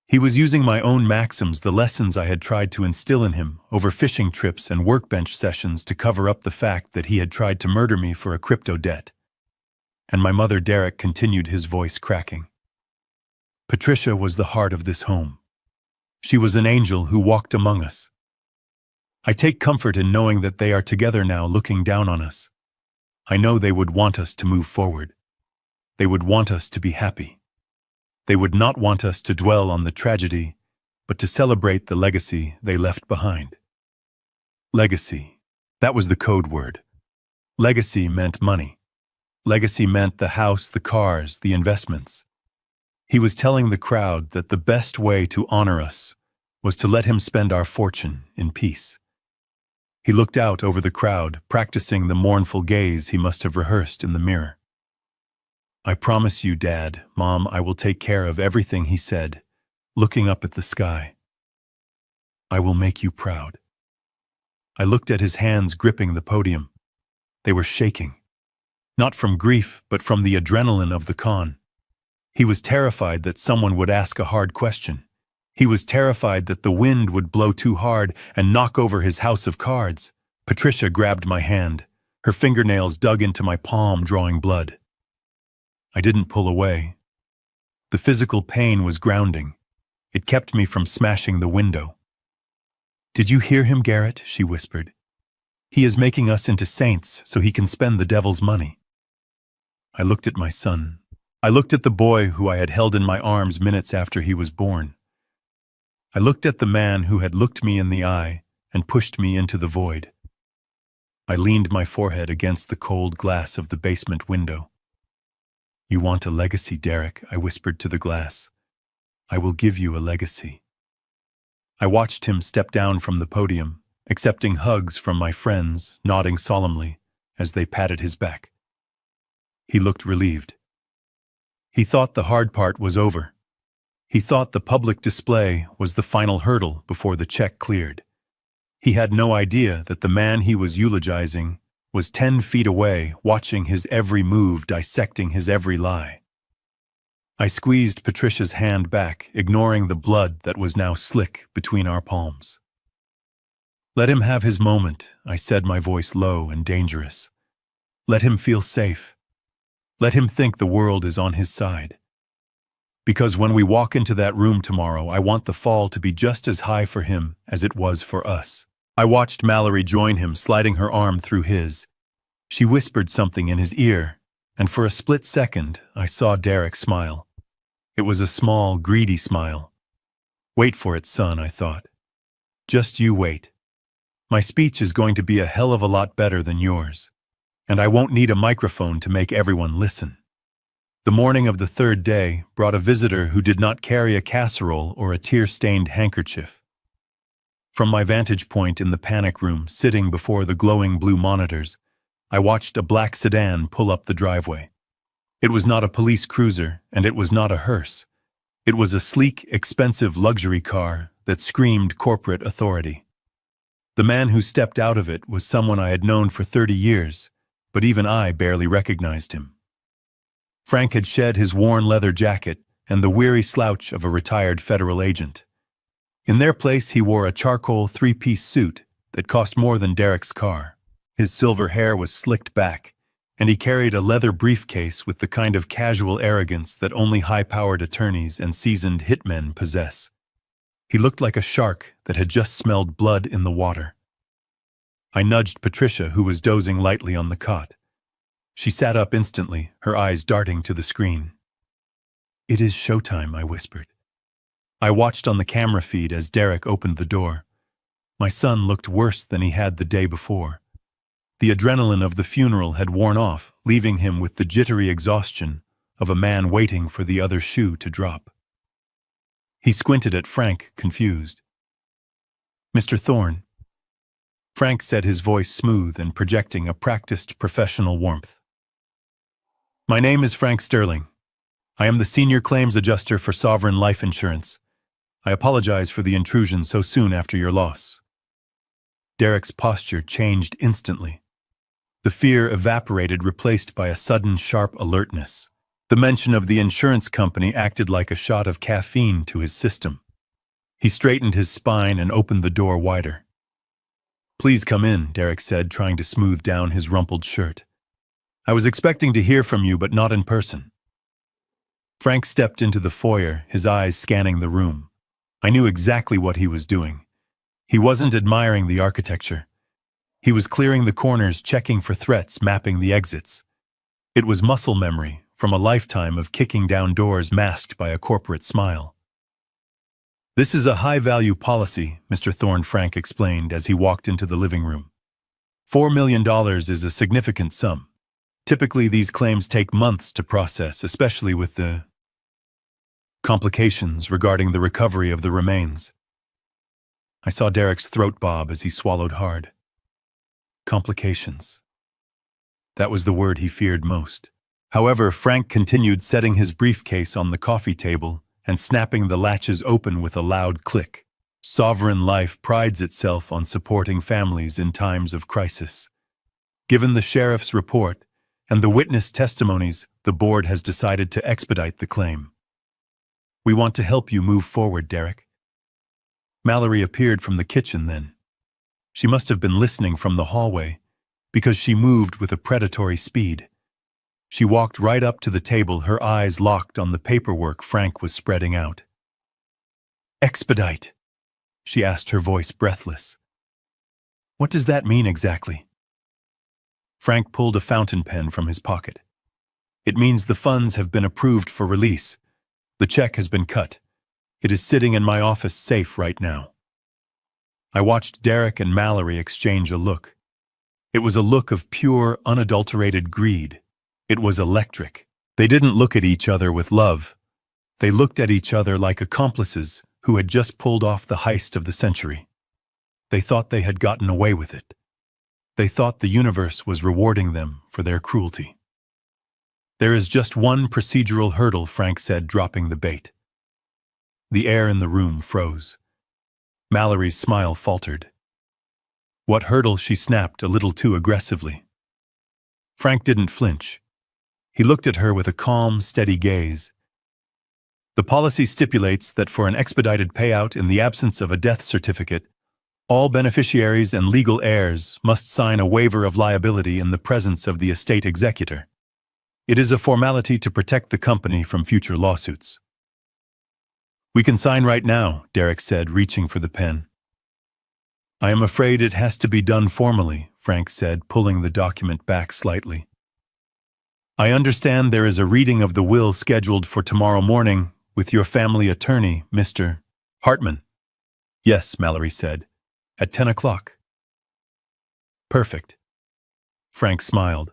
He was using my own maxims, the lessons I had tried to instill in him, over fishing trips and workbench sessions to cover up the fact that he had tried to murder me for a crypto debt. And my mother, Derek, continued, his voice cracking. "Patricia was the heart of this home. She was an angel who walked among us. I take comfort in knowing that they are together now, looking down on us. I know they would want us to move forward. They would want us to be happy. They would not want us to dwell on the tragedy, but to celebrate the legacy they left behind." Legacy. That was the code word. Legacy meant money. Legacy meant the house, the cars, the investments. He was telling the crowd that the best way to honor us was to let him spend our fortune in peace. He looked out over the crowd, practicing the mournful gaze he must have rehearsed in the mirror. "I promise you, Dad, Mom, I will take care of everything," he said, looking up at the sky. "I will make you proud." I looked at his hands gripping the podium. They were shaking. Not from grief, but from the adrenaline of the con. He was terrified that someone would ask a hard question. He was terrified that the wind would blow too hard and knock over his house of cards. Patricia grabbed my hand. Her fingernails dug into my palm, drawing blood. I didn't pull away. The physical pain was grounding. It kept me from smashing the window. "Did you hear him, Garrett?" she whispered. "He is making us into saints so he can spend the devil's money." I looked at my son. I looked at the boy who I had held in my arms minutes after he was born. I looked at the man who had looked me in the eye and pushed me into the void. I leaned my forehead against the cold glass of the basement window. "You want a legacy, Derek," I whispered to the glass. "I will give you a legacy." I watched him step down from the podium, accepting hugs from my friends, nodding solemnly as they patted his back. He looked relieved. He thought the hard part was over. He thought the public display was the final hurdle before the check cleared. He had no idea that the man he was eulogizing was 10 feet away, watching his every move, dissecting his every lie. I squeezed Patricia's hand back, ignoring the blood that was now slick between our palms. "Let him have his moment," I said, my voice low and dangerous. "Let him feel safe. Let him think the world is on his side. Because when we walk into that room tomorrow, I want the fall to be just as high for him as it was for us." I watched Mallory join him, sliding her arm through his. She whispered something in his ear, and for a split second, I saw Derek smile. It was a small, greedy smile. "Wait for it, son," I thought. "Just you wait. My speech is going to be a hell of a lot better than yours, and I won't need a microphone to make everyone listen." The morning of the third day brought a visitor who did not carry a casserole or a tear-stained handkerchief. From my vantage point in the panic room, sitting before the glowing blue monitors, I watched a black sedan pull up the driveway. It was not a police cruiser, and it was not a hearse. It was a sleek, expensive luxury car that screamed corporate authority. The man who stepped out of it was someone I had known for 30 years, but even I barely recognized him. Frank had shed his worn leather jacket and the weary slouch of a retired federal agent. In their place, he wore a charcoal 3-piece suit that cost more than Derek's car. His silver hair was slicked back, and he carried a leather briefcase with the kind of casual arrogance that only high-powered attorneys and seasoned hitmen possess. He looked like a shark that had just smelled blood in the water. I nudged Patricia, who was dozing lightly on the cot. She sat up instantly, her eyes darting to the screen. "It is showtime," I whispered. I watched on the camera feed as Derek opened the door. My son looked worse than he had the day before. The adrenaline of the funeral had worn off, leaving him with the jittery exhaustion of a man waiting for the other shoe to drop. He squinted at Frank, confused. "Mr. Thorne." Frank said, his voice smooth and projecting a practiced professional warmth. "My name is Frank Sterling. I am the senior claims adjuster for Sovereign Life Insurance. I apologize for the intrusion so soon after your loss." Derek's posture changed instantly. The fear evaporated, replaced by a sudden sharp alertness. The mention of the insurance company acted like a shot of caffeine to his system. He straightened his spine and opened the door wider. "Please come in," Derek said, trying to smooth down his rumpled shirt. "I was expecting to hear from you, but not in person." Frank stepped into the foyer, his eyes scanning the room. I knew exactly what he was doing. He wasn't admiring the architecture. He was clearing the corners, checking for threats, mapping the exits. It was muscle memory from a lifetime of kicking down doors masked by a corporate smile. "This is a high-value policy," Mr. Thorne, Frank explained as he walked into the living room. $4 million is a significant sum. Typically, these claims take months to process, especially with the complications regarding the recovery of the remains. I saw Derek's throat bob as he swallowed hard. Complications. That was the word he feared most. However, Frank continued, setting his briefcase on the coffee table and snapping the latches open with a loud click. Sovereign Life prides itself on supporting families in times of crisis. Given the sheriff's report and the witness testimonies, the board has decided to expedite the claim. "We want to help you move forward, Derek." Mallory appeared from the kitchen then. She must have been listening from the hallway, because she moved with a predatory speed. She walked right up to the table, her eyes locked on the paperwork Frank was spreading out. "Expedite?" she asked, her voice breathless. "What does that mean exactly?" Frank pulled a fountain pen from his pocket. "It means the funds have been approved for release. The check has been cut. It is sitting in my office safe right now." I watched Derek and Mallory exchange a look. It was a look of pure, unadulterated greed. It was electric. They didn't look at each other with love. They looked at each other like accomplices who had just pulled off the heist of the century. They thought they had gotten away with it. They thought the universe was rewarding them for their cruelty. "There is just one procedural hurdle," Frank said, dropping the bait. The air in the room froze. Mallory's smile faltered. "What hurdle?" she snapped a little too aggressively. Frank didn't flinch. He looked at her with a calm, steady gaze. "The policy stipulates that for an expedited payout in the absence of a death certificate, all beneficiaries and legal heirs must sign a waiver of liability in the presence of the estate executor. It is a formality to protect the company from future lawsuits." "We can sign right now," Derek said, reaching for the pen. "I am afraid it has to be done formally," Frank said, pulling the document back slightly. "I understand there is a reading of the will scheduled for tomorrow morning with your family attorney, Mr. Hartman." "Yes," Mallory said, "at 10 o'clock. "Perfect." Frank smiled.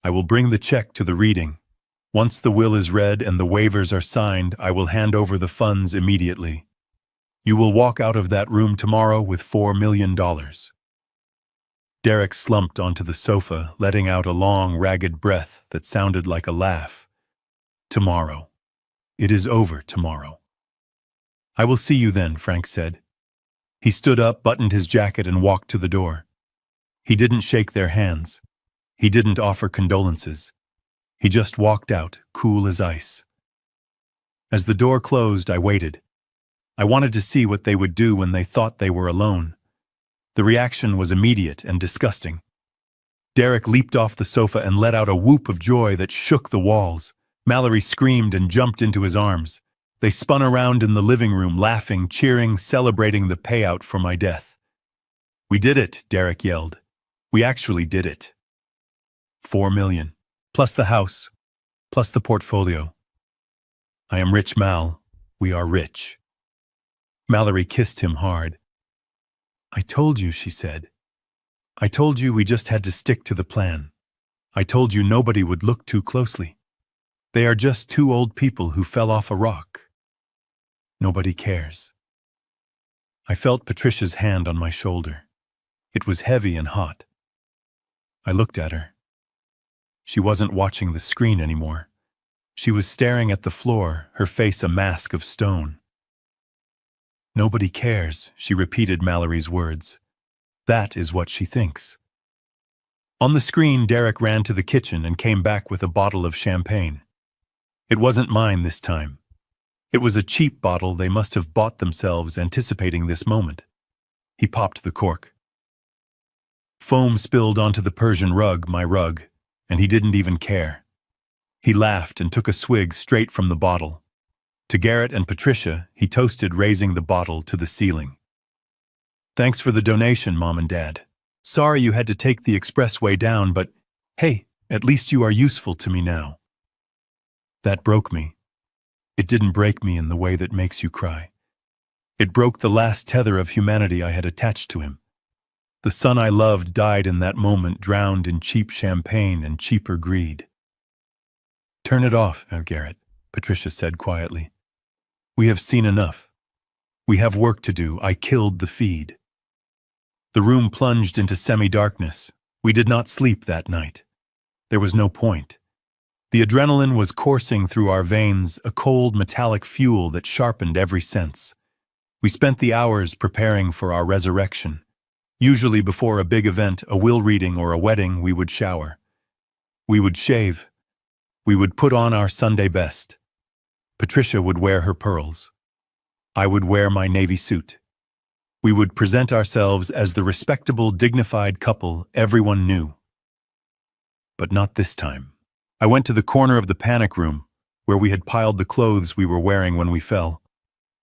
"I will bring the check to the reading. Once the will is read and the waivers are signed, I will hand over the funds immediately. You will walk out of that room tomorrow with $4 million. Derek slumped onto the sofa, letting out a long, ragged breath that sounded like a laugh. "Tomorrow. It is over tomorrow." "I will see you then," Frank said. He stood up, buttoned his jacket, and walked to the door. He didn't shake their hands. He didn't offer condolences. He just walked out, cool as ice. As the door closed, I waited. I wanted to see what they would do when they thought they were alone. The reaction was immediate and disgusting. Derek leaped off the sofa and let out a whoop of joy that shook the walls. Mallory screamed and jumped into his arms. They spun around in the living room, laughing, cheering, celebrating the payout for my death. "We did it," Derek yelled. "We actually did it. 4 million. Plus the house. Plus the portfolio. I am rich, Mal. We are rich." Mallory kissed him hard. "I told you," she said. "I told you we just had to stick to the plan. I told you nobody would look too closely. They are just two old people who fell off a rock. Nobody cares." I felt Patricia's hand on my shoulder. It was heavy and hot. I looked at her. She wasn't watching the screen anymore. She was staring at the floor, her face a mask of stone. "Nobody cares," she repeated Mallory's words. "That is what she thinks." On the screen, Derek ran to the kitchen and came back with a bottle of champagne. It wasn't mine this time. It was a cheap bottle they must have bought themselves, anticipating this moment. He popped the cork. Foam spilled onto the Persian rug, my rug, and he didn't even care. He laughed and took a swig straight from the bottle. To Garrett and Patricia, he toasted, raising the bottle to the ceiling. "Thanks for the donation, Mom and Dad. Sorry you had to take the expressway down, but hey, at least you are useful to me now." That broke me. It didn't break me in the way that makes you cry. It broke the last tether of humanity I had attached to him. The son I loved died in that moment, drowned in cheap champagne and cheaper greed. "Turn it off, Garrett," Patricia said quietly. "We have seen enough. We have work to do. I killed the feed." The room plunged into semi-darkness. We did not sleep that night. There was no point. The adrenaline was coursing through our veins, a cold metallic fuel that sharpened every sense. We spent the hours preparing for our resurrection. Usually before a big event, a will reading or a wedding, we would shower. We would shave. We would put on our Sunday best. Patricia would wear her pearls. I would wear my navy suit. We would present ourselves as the respectable, dignified couple everyone knew. But not this time. I went to the corner of the panic room, where we had piled the clothes we were wearing when we fell.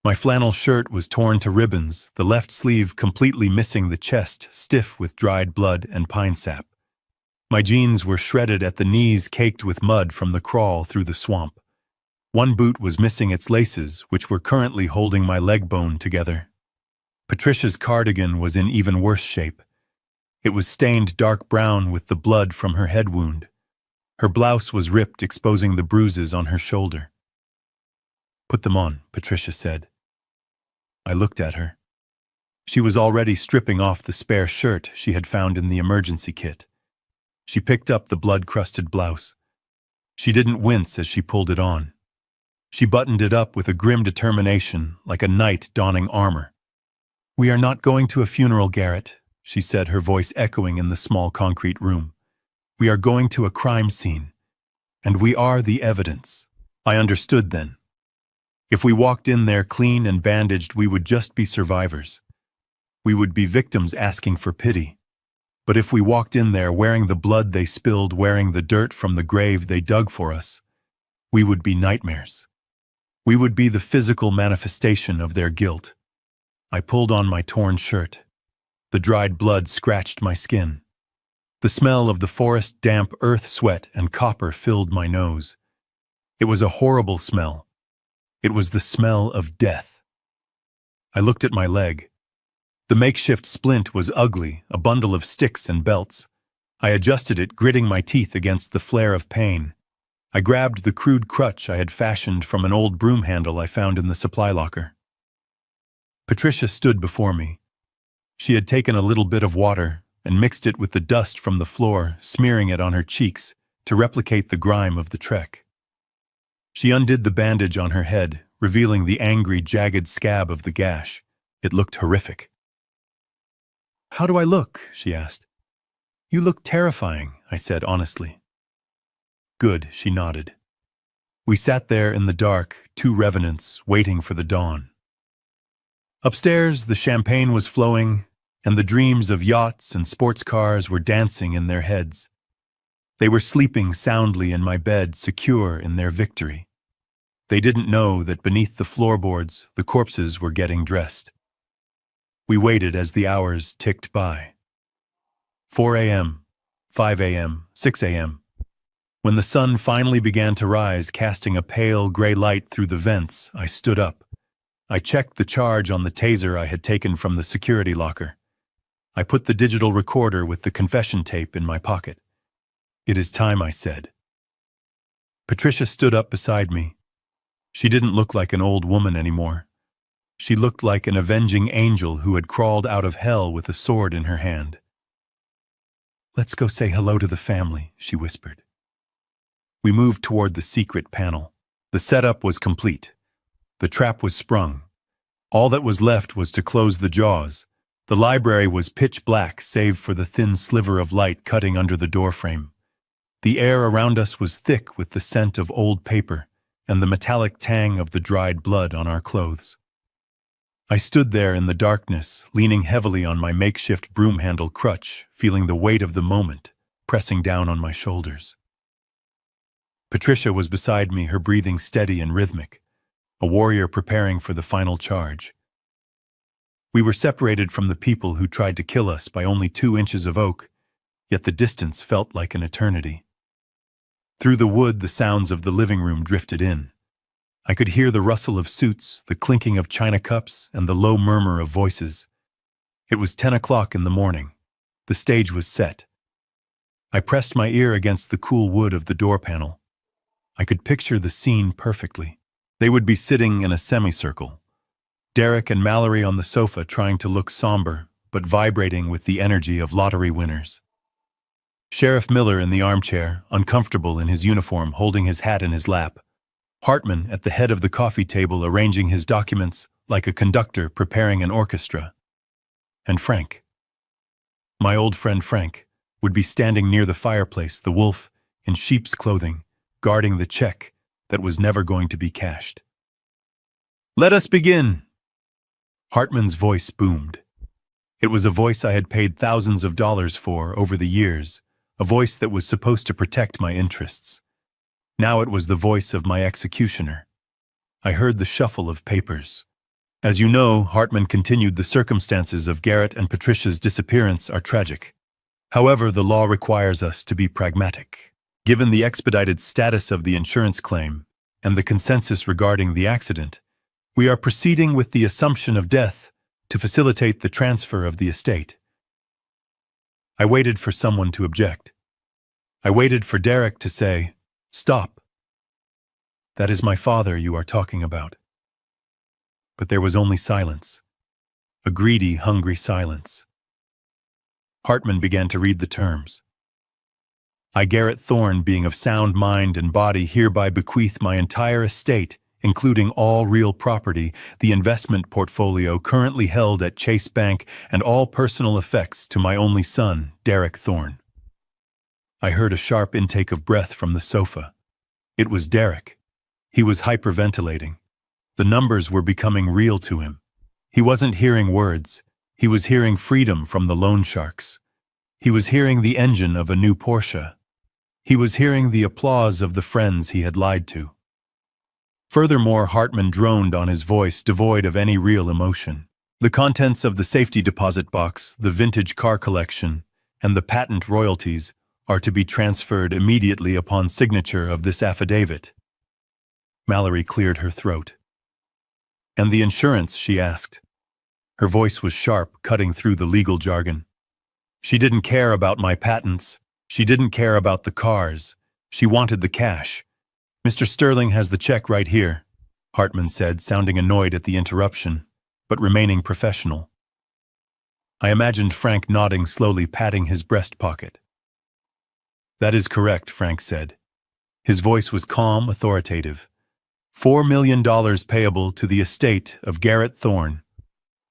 My flannel shirt was torn to ribbons, the left sleeve completely missing the chest, stiff with dried blood and pine sap. My jeans were shredded at the knees, caked with mud from the crawl through the swamp. One boot was missing its laces, which were currently holding my leg bone together. Patricia's cardigan was in even worse shape. It was stained dark brown with the blood from her head wound. Her blouse was ripped, exposing the bruises on her shoulder. "Put them on," Patricia said. I looked at her. She was already stripping off the spare shirt she had found in the emergency kit. She picked up the blood-crusted blouse. She didn't wince as she pulled it on. She buttoned it up with a grim determination, like a knight donning armor. "We are not going to a funeral, Garrett," she said, her voice echoing in the small concrete room. "We are going to a crime scene, and we are the evidence." I understood then. If we walked in there clean and bandaged, we would just be survivors. We would be victims asking for pity. But if we walked in there wearing the blood they spilled, wearing the dirt from the grave they dug for us, we would be nightmares. We would be the physical manifestation of their guilt. I pulled on my torn shirt. The dried blood scratched my skin. The smell of the forest, damp earth, sweat, and copper filled my nose. It was a horrible smell. It was the smell of death. I looked at my leg. The makeshift splint was ugly, a bundle of sticks and belts. I adjusted it, gritting my teeth against the flare of pain. I grabbed the crude crutch I had fashioned from an old broom handle I found in the supply locker. Patricia stood before me. She had taken a little bit of water and mixed it with the dust from the floor, smearing it on her cheeks to replicate the grime of the trek. She undid the bandage on her head, revealing the angry, jagged scab of the gash. It looked horrific. "How do I look?" she asked. "You look terrifying," I said honestly. "Good," she nodded. We sat there in the dark, two revenants, waiting for the dawn. Upstairs, the champagne was flowing, and the dreams of yachts and sports cars were dancing in their heads. They were sleeping soundly in my bed, secure in their victory. They didn't know that beneath the floorboards, the corpses were getting dressed. We waited as the hours ticked by. 4 a.m., 5 a.m., 6 a.m. When the sun finally began to rise, casting a pale gray light through the vents, I stood up. I checked the charge on the taser I had taken from the security locker. I put the digital recorder with the confession tape in my pocket. "It is time," I said. Patricia stood up beside me. She didn't look like an old woman anymore. She looked like an avenging angel who had crawled out of hell with a sword in her hand. "Let's go say hello to the family," she whispered. We moved toward the secret panel. The setup was complete. The trap was sprung. All that was left was to close the jaws. The library was pitch black save for the thin sliver of light cutting under the doorframe. The air around us was thick with the scent of old paper and the metallic tang of the dried blood on our clothes. I stood there in the darkness, leaning heavily on my makeshift broom-handle crutch, feeling the weight of the moment pressing down on my shoulders. Patricia was beside me, her breathing steady and rhythmic, a warrior preparing for the final charge. We were separated from the people who tried to kill us by only 2 inches of oak, yet the distance felt like an eternity. Through the wood, the sounds of the living room drifted in. I could hear the rustle of suits, the clinking of china cups, and the low murmur of voices. It was 10 o'clock in the morning. The stage was set. I pressed my ear against the cool wood of the door panel. I could picture the scene perfectly. They would be sitting in a semicircle. Derek and Mallory on the sofa trying to look somber, but vibrating with the energy of lottery winners. Sheriff Miller in the armchair, uncomfortable in his uniform, holding his hat in his lap. Hartman at the head of the coffee table arranging his documents like a conductor preparing an orchestra. And Frank, my old friend Frank, would be standing near the fireplace, the wolf in sheep's clothing, guarding the check that was never going to be cashed. "Let us begin!" Hartman's voice boomed. It was a voice I had paid thousands of dollars for over the years, a voice that was supposed to protect my interests. Now it was the voice of my executioner. I heard the shuffle of papers. "As you know," Hartman continued, "the circumstances of Garrett and Patricia's disappearance are tragic. However, the law requires us to be pragmatic. Given the expedited status of the insurance claim and the consensus regarding the accident, we are proceeding with the assumption of death to facilitate the transfer of the estate." I waited for someone to object. I waited for Derek to say, "Stop. That is my father you are talking about." But there was only silence. A greedy, hungry silence. Hartman began to read the terms. "I, Garrett Thorne, being of sound mind and body, hereby bequeath my entire estate, including all real property, the investment portfolio currently held at Chase Bank, and all personal effects to my only son, Derek Thorne." I heard a sharp intake of breath from the sofa. It was Derek. He was hyperventilating. The numbers were becoming real to him. He wasn't hearing words. He was hearing freedom from the loan sharks. He was hearing the engine of a new Porsche. He was hearing the applause of the friends he had lied to. Furthermore, Hartman droned on his voice, devoid of any real emotion. "The contents of the safety deposit box, the vintage car collection, and the patent royalties are to be transferred immediately upon signature of this affidavit." Mallory cleared her throat. "And the insurance?" she asked. Her voice was sharp, cutting through the legal jargon. She didn't care about my patents. She didn't care about the cars. She wanted the cash. "Mr. Sterling has the check right here," Hartman said, sounding annoyed at the interruption, but remaining professional. I imagined Frank nodding slowly, patting his breast pocket. "That is correct," Frank said. His voice was calm, authoritative. $4 million payable to the estate of Garrett Thorne.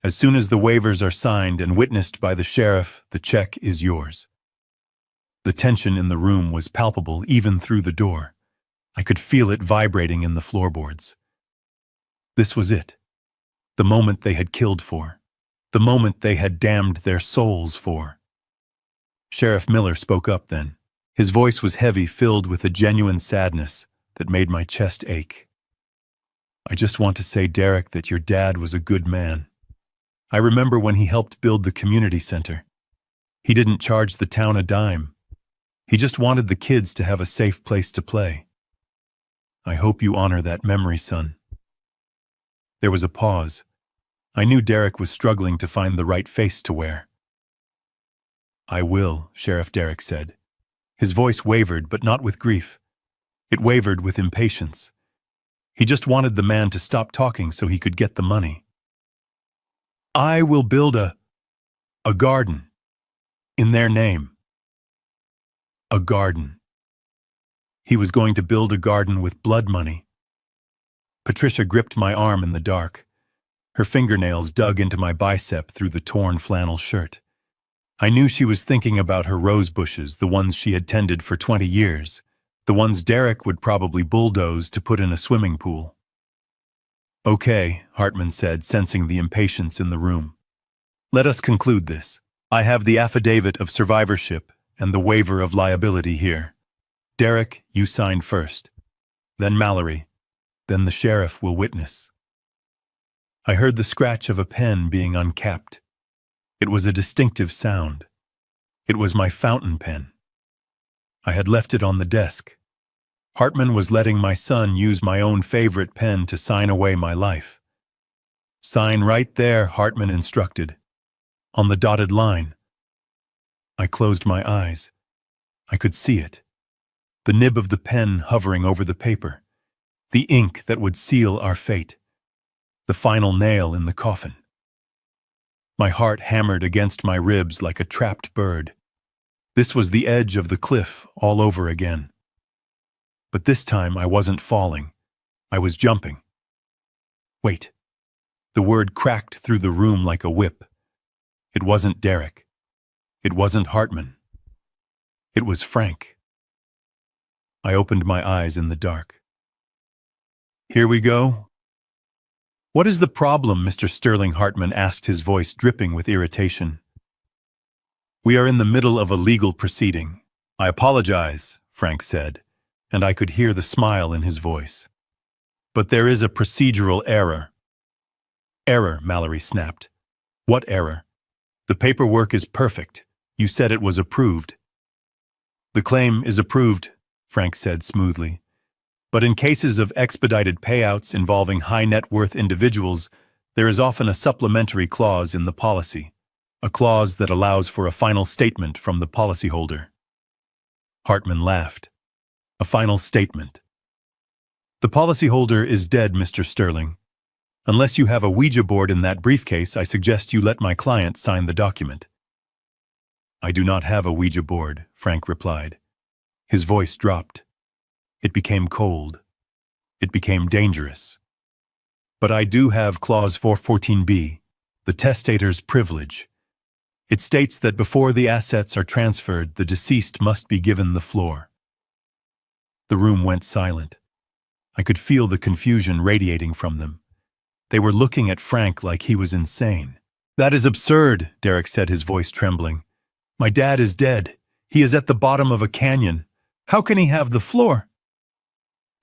As soon as the waivers are signed and witnessed by the sheriff, the check is yours." The tension in the room was palpable even through the door. I could feel it vibrating in the floorboards. This was it. The moment they had killed for. the moment they had damned their souls for. Sheriff Miller spoke up then. His voice was heavy, filled with a genuine sadness that made my chest ache. I just want to say, Derek, that your dad was a good man. I remember when he helped build the community center. He didn't charge the town a dime. He just wanted the kids to have a safe place to play. I hope you honor that memory, son. There was a pause. I knew Derek was struggling to find the right face to wear. I will, Sheriff Derek said. His voice wavered, but not with grief. It wavered with impatience. He just wanted the man to stop talking so he could get the money. I will build a garden. In their name. A garden. He was going to build a garden with blood money. Patricia gripped my arm in the dark. Her fingernails dug into my bicep through the torn flannel shirt. I knew she was thinking about her rose bushes, the ones she had tended for 20 years, the ones Derek would probably bulldoze to put in a swimming pool. Okay, Hartman said, sensing the impatience in the room. Let us conclude this. I have the affidavit of survivorship and the waiver of liability here. Derek, you sign first. Then Mallory. Then the sheriff will witness. I heard the scratch of a pen being uncapped. It was a distinctive sound. It was my fountain pen. I had left it on the desk. Hartman was letting my son use my own favorite pen to sign away my life. Sign right there, Hartman instructed. On the dotted line. I closed my eyes. I could see it. The nib of the pen hovering over the paper. The ink that would seal our fate. The final nail in the coffin. My heart hammered against my ribs like a trapped bird. This was the edge of the cliff all over again. But this time I wasn't falling. I was jumping. Wait. The word cracked through the room like a whip. It wasn't Derek. It wasn't Hartman. It was Frank. I opened my eyes in the dark. Here we go. What is the problem, Mr. Sterling? Hartman asked, his voice dripping with irritation. We are in the middle of a legal proceeding. I apologize, Frank said, and I could hear the smile in his voice. But there is a procedural error. Error, Mallory snapped. What error? The paperwork is perfect. You said it was approved. The claim is approved, Frank said smoothly. But in cases of expedited payouts involving high-net-worth individuals, there is often a supplementary clause in the policy, a clause that allows for a final statement from the policyholder. Hartman laughed. A final statement. The policyholder is dead, Mr. Sterling. Unless you have a Ouija board in that briefcase, I suggest you let my client sign the document. I do not have a Ouija board, Frank replied. His voice dropped. It became cold. It became dangerous. But I do have Clause 414B, the testator's privilege. It states that before the assets are transferred, the deceased must be given the floor. The room went silent. I could feel the confusion radiating from them. They were looking at Frank like he was insane. That is absurd, Derek said, his voice trembling. My dad is dead. He is at the bottom of a canyon. How can he have the floor?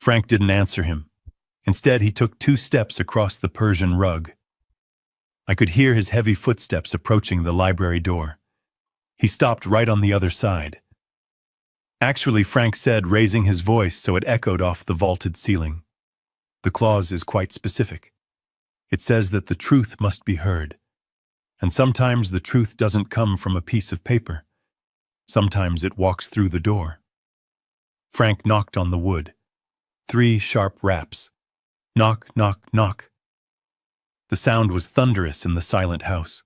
Frank didn't answer him. Instead, he took 2 steps across the Persian rug. I could hear his heavy footsteps approaching the library door. He stopped right on the other side. Actually, Frank said, raising his voice so it echoed off the vaulted ceiling. The clause is quite specific. It says that the truth must be heard. And sometimes the truth doesn't come from a piece of paper. Sometimes it walks through the door. Frank knocked on the wood. 3 sharp raps. Knock, knock, knock. The sound was thunderous in the silent house.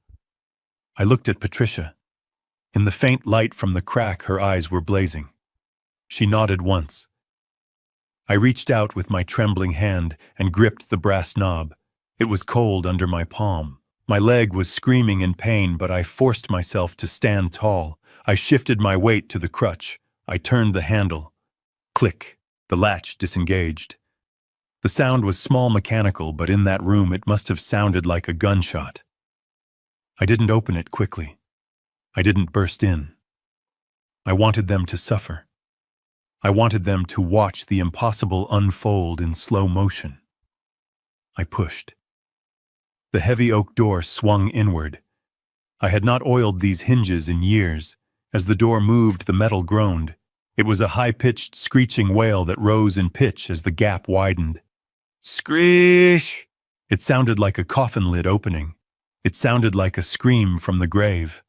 I looked at Patricia. In the faint light from the crack, her eyes were blazing. She nodded once. I reached out with my trembling hand and gripped the brass knob. It was cold under my palm. My leg was screaming in pain, but I forced myself to stand tall. I shifted my weight to the crutch. I turned the handle. Click. The latch disengaged. The sound was small, mechanical, but in that room it must have sounded like a gunshot. I didn't open it quickly. I didn't burst in. I wanted them to suffer. I wanted them to watch the impossible unfold in slow motion. I pushed. The heavy oak door swung inward. I had not oiled these hinges in years. As the door moved, the metal groaned. It was a high-pitched, screeching wail that rose in pitch as the gap widened. Screech! It sounded like a coffin lid opening. It sounded like a scream from the grave.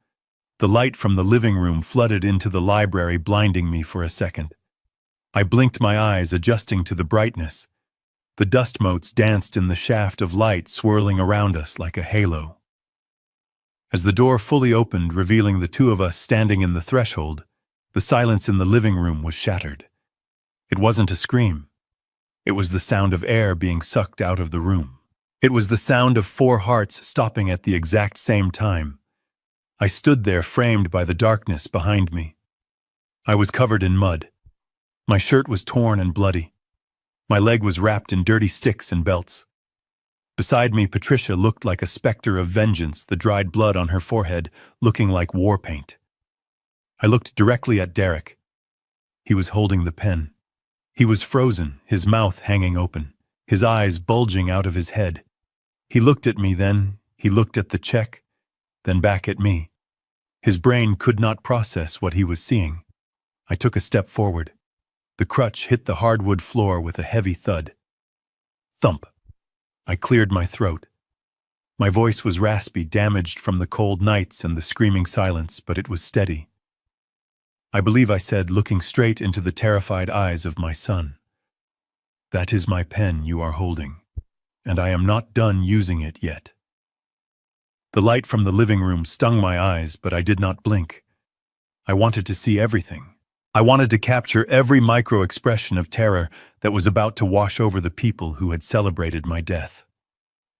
The light from the living room flooded into the library, blinding me for a second. I blinked my eyes, adjusting to the brightness. The dust motes danced in the shaft of light, swirling around us like a halo. As the door fully opened, revealing the two of us standing in the threshold, the silence in the living room was shattered. It wasn't a scream. It was the sound of air being sucked out of the room. It was the sound of 4 hearts stopping at the exact same time. I stood there, framed by the darkness behind me. I was covered in mud. My shirt was torn and bloody. My leg was wrapped in dirty sticks and belts. Beside me, Patricia looked like a specter of vengeance, the dried blood on her forehead looking like war paint. I looked directly at Derek. He was holding the pen. He was frozen, his mouth hanging open, his eyes bulging out of his head. He looked at me then, he looked at the check, then back at me. His brain could not process what he was seeing. I took a step forward. The crutch hit the hardwood floor with a heavy thud. Thump. I cleared my throat. My voice was raspy, damaged from the cold nights and the screaming silence, but it was steady. I believe I said, looking straight into the terrified eyes of my son, "That is my pen you are holding, and I am not done using it yet." The light from the living room stung my eyes, but I did not blink. I wanted to see everything. I wanted to capture every micro-expression of terror that was about to wash over the people who had celebrated my death.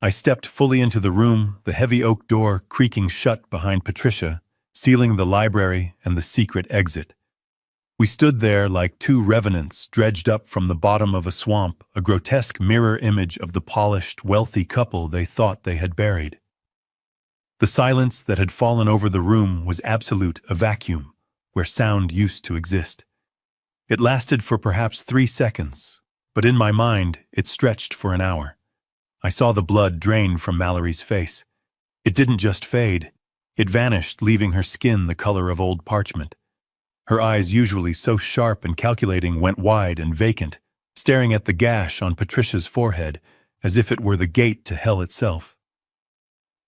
I stepped fully into the room, the heavy oak door creaking shut behind Patricia, sealing the library and the secret exit. We stood there like 2 revenants dredged up from the bottom of a swamp, a grotesque mirror image of the polished, wealthy couple they thought they had buried. The silence that had fallen over the room was absolute, a vacuum, where sound used to exist. It lasted for perhaps 3 seconds, but in my mind, it stretched for an hour. I saw the blood drain from Mallory's face. It didn't just fade. It vanished, leaving her skin the color of old parchment. Her eyes, usually so sharp and calculating, went wide and vacant, staring at the gash on Patricia's forehead as if it were the gate to hell itself.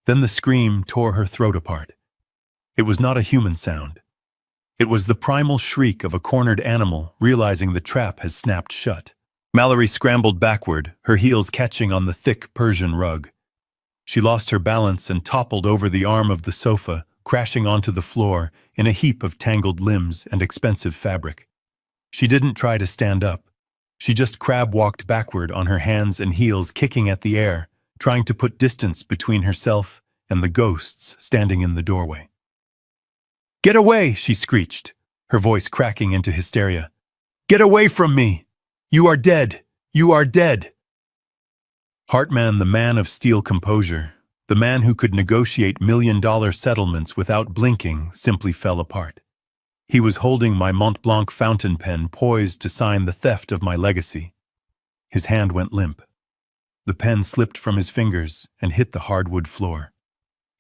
Then the scream tore her throat apart. It was not a human sound. It was the primal shriek of a cornered animal realizing the trap has snapped shut. Mallory scrambled backward, her heels catching on the thick Persian rug. She lost her balance and toppled over the arm of the sofa, crashing onto the floor in a heap of tangled limbs and expensive fabric. She didn't try to stand up. She just crab-walked backward on her hands and heels, kicking at the air, trying to put distance between herself and the ghosts standing in the doorway. "Get away!" she screeched, her voice cracking into hysteria. "Get away from me! You are dead! You are dead!" Hartman, the man of steel composure, the man who could negotiate $1,000,000 settlements without blinking, simply fell apart. He was holding my Mont Blanc fountain pen, poised to sign the theft of my legacy. His hand went limp. The pen slipped from his fingers and hit the hardwood floor.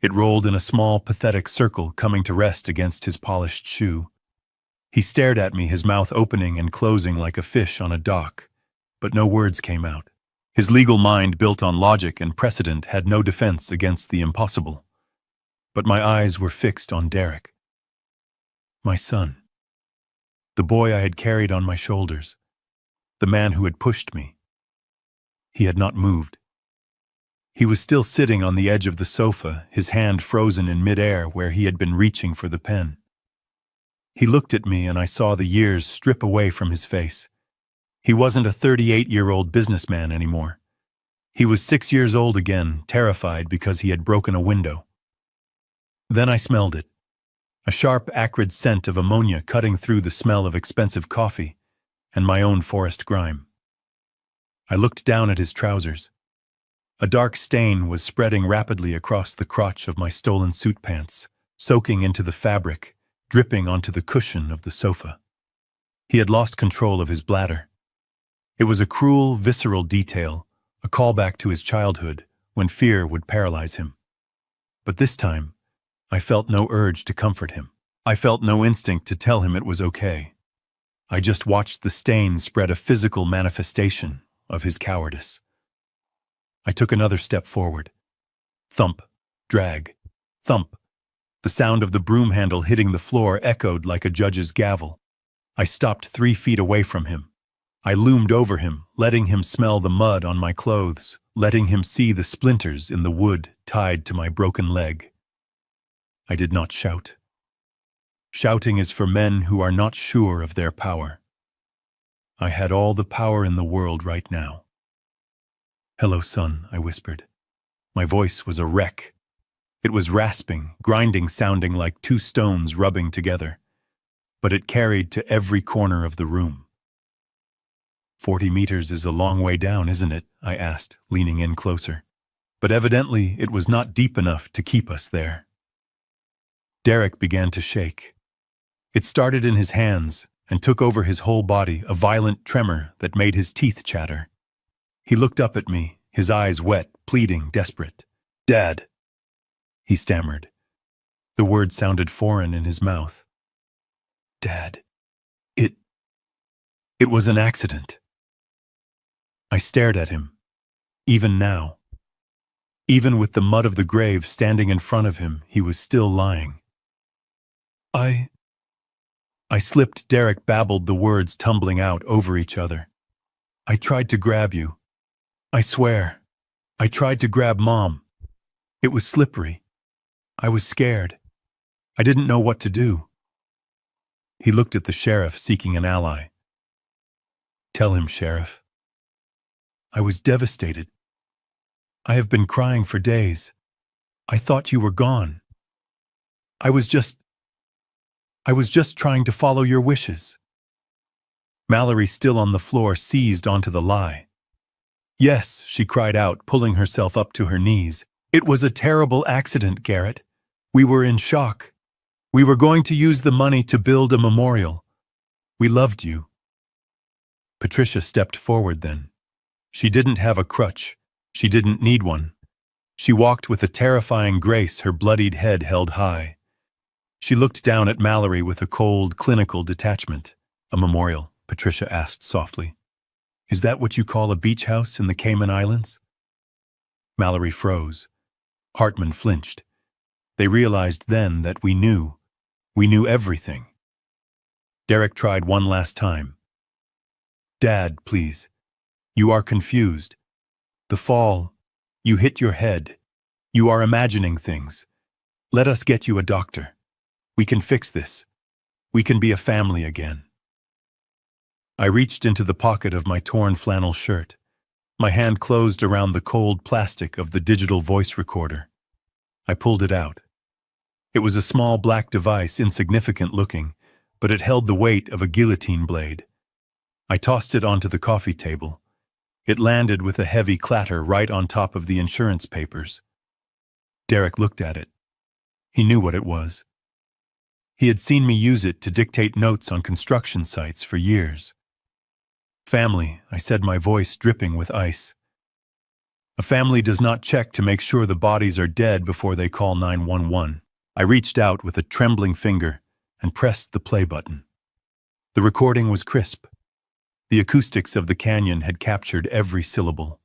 It rolled in a small, pathetic circle, coming to rest against his polished shoe. He stared at me, his mouth opening and closing like a fish on a dock, but no words came out. His legal mind, built on logic and precedent, had no defense against the impossible. But my eyes were fixed on Derek. My son. The boy I had carried on my shoulders. The man who had pushed me. He had not moved. He was still sitting on the edge of the sofa, his hand frozen in midair where he had been reaching for the pen. He looked at me and I saw the years strip away from his face. He wasn't a 38-year-old businessman anymore. He was 6 years old again, terrified because he had broken a window. Then I smelled it. A sharp, acrid scent of ammonia cutting through the smell of expensive coffee and my own forest grime. I looked down at his trousers. A dark stain was spreading rapidly across the crotch of my stolen suit pants, soaking into the fabric, dripping onto the cushion of the sofa. He had lost control of his bladder. It was a cruel, visceral detail, a callback to his childhood, when fear would paralyze him. But this time, I felt no urge to comfort him. I felt no instinct to tell him it was okay. I just watched the stain spread, a physical manifestation of his cowardice. I took another step forward. Thump, drag, thump. The sound of the broom handle hitting the floor echoed like a judge's gavel. I stopped 3 feet away from him. I loomed over him, letting him smell the mud on my clothes, letting him see the splinters in the wood tied to my broken leg. I did not shout. Shouting is for men who are not sure of their power. I had all the power in the world right now. "Hello, son," I whispered. My voice was a wreck. It was rasping, grinding, sounding like 2 stones rubbing together. But it carried to every corner of the room. 40 meters is a long way down, isn't it? I asked, leaning in closer. But evidently it was not deep enough to keep us there. Derek began to shake. It started in his hands and took over his whole body, a violent tremor that made his teeth chatter. He looked up at me, his eyes wet, pleading, desperate. "Dad," he stammered. The word sounded foreign in his mouth. "Dad, it was an accident." I stared at him. Even now, even with the mud of the grave standing in front of him, he was still lying. I slipped. Derek babbled, the words tumbling out over each other. "I tried to grab you. I swear. I tried to grab Mom. It was slippery. I was scared. I didn't know what to do." He looked at the sheriff, seeking an ally. "Tell him, Sheriff." I was devastated. "I have been crying for days. I thought you were gone. I was just trying to follow your wishes." Mallory, still on the floor, seized onto the lie. "Yes," she cried out, pulling herself up to her knees. "It was a terrible accident, Garrett. We were in shock. We were going to use the money to build a memorial. We loved you." Patricia stepped forward then. She didn't have a crutch. She didn't need one. She walked with a terrifying grace, her bloodied head held high. She looked down at Mallory with a cold, clinical detachment. "A memorial?" Patricia asked softly. "Is that what you call a beach house in the Cayman Islands?" Mallory froze. Hartman flinched. They realized then that we knew. We knew everything. Derek tried one last time. "Dad, please. You are confused. The fall. You hit your head. You are imagining things. Let us get you a doctor. We can fix this. We can be a family again." I reached into the pocket of my torn flannel shirt. My hand closed around the cold plastic of the digital voice recorder. I pulled it out. It was a small black device, insignificant looking, but it held the weight of a guillotine blade. I tossed it onto the coffee table. It landed with a heavy clatter right on top of the insurance papers. Derek looked at it. He knew what it was. He had seen me use it to dictate notes on construction sites for years. "Family," I said, my voice dripping with ice. "A family does not check to make sure the bodies are dead before they call 911. I reached out with a trembling finger and pressed the play button. The recording was crisp. The acoustics of the canyon had captured every syllable.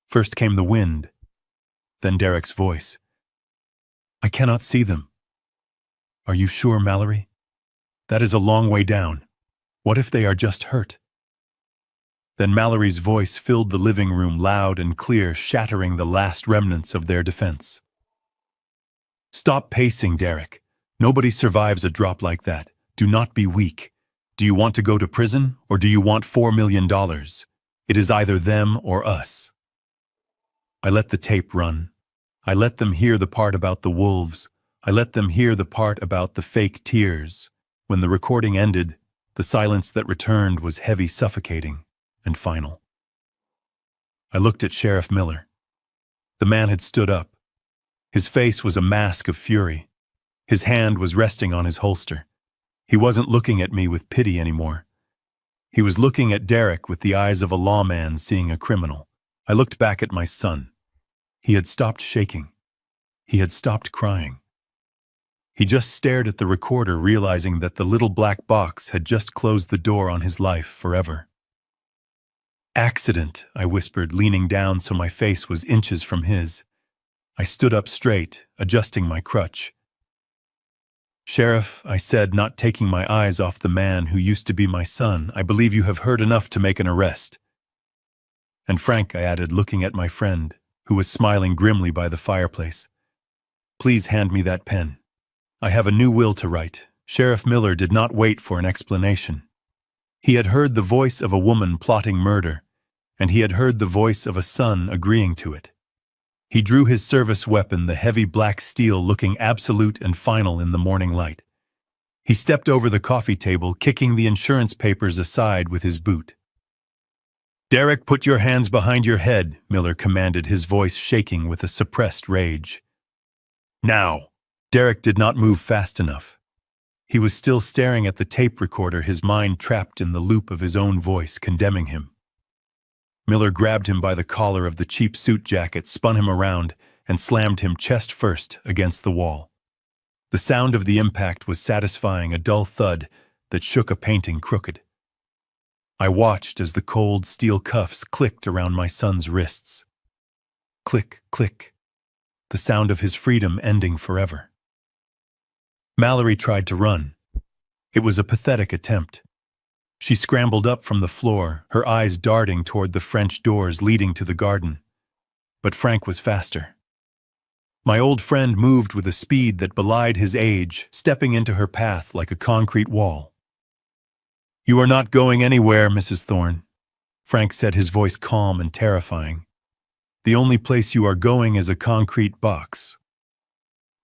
First came the wind, then Derek's voice. "I cannot see them." "Are you sure, Mallory? That is a long way down. What if they are just hurt?" Then Mallory's voice filled the living room, loud and clear, shattering the last remnants of their defense. "Stop pacing, Derek. Nobody survives a drop like that. Do not be weak. Do you want to go to prison, or do you want $4 million? It is either them or us." I let the tape run. I let them hear the part about the wolves. I let them hear the part about the fake tears. When the recording ended, the silence that returned was heavy, suffocating, and final. I looked at Sheriff Miller. The man had stood up. His face was a mask of fury. His hand was resting on his holster. He wasn't looking at me with pity anymore. He was looking at Derek with the eyes of a lawman seeing a criminal. I looked back at my son. He had stopped shaking. He had stopped crying. He just stared at the recorder, realizing that the little black box had just closed the door on his life forever. "Accident," I whispered, leaning down so my face was inches from his. I stood up straight, adjusting my crutch. "Sheriff," I said, not taking my eyes off the man who used to be my son, "I believe you have heard enough to make an arrest." "And Frank," I added, looking at my friend, who was smiling grimly by the fireplace, "please hand me that pen. I have a new will to write." Sheriff Miller did not wait for an explanation. He had heard the voice of a woman plotting murder, and he had heard the voice of a son agreeing to it. He drew his service weapon, the heavy black steel looking absolute and final in the morning light. He stepped over the coffee table, kicking the insurance papers aside with his boot. "Derek, put your hands behind your head," Miller commanded, his voice shaking with a suppressed rage. "Now!" Derek did not move fast enough. He was still staring at the tape recorder, his mind trapped in the loop of his own voice condemning him. Miller grabbed him by the collar of the cheap suit jacket, spun him around, and slammed him chest first against the wall. The sound of the impact was satisfying, a dull thud that shook a painting crooked. I watched as the cold steel cuffs clicked around my son's wrists. Click, click, the sound of his freedom ending forever. Mallory tried to run. It was a pathetic attempt. She scrambled up from the floor, her eyes darting toward the French doors leading to the garden. But Frank was faster. My old friend moved with a speed that belied his age, stepping into her path like a concrete wall. "You are not going anywhere, Mrs. Thorne," Frank said, his voice calm and terrifying. "The only place you are going is a concrete box."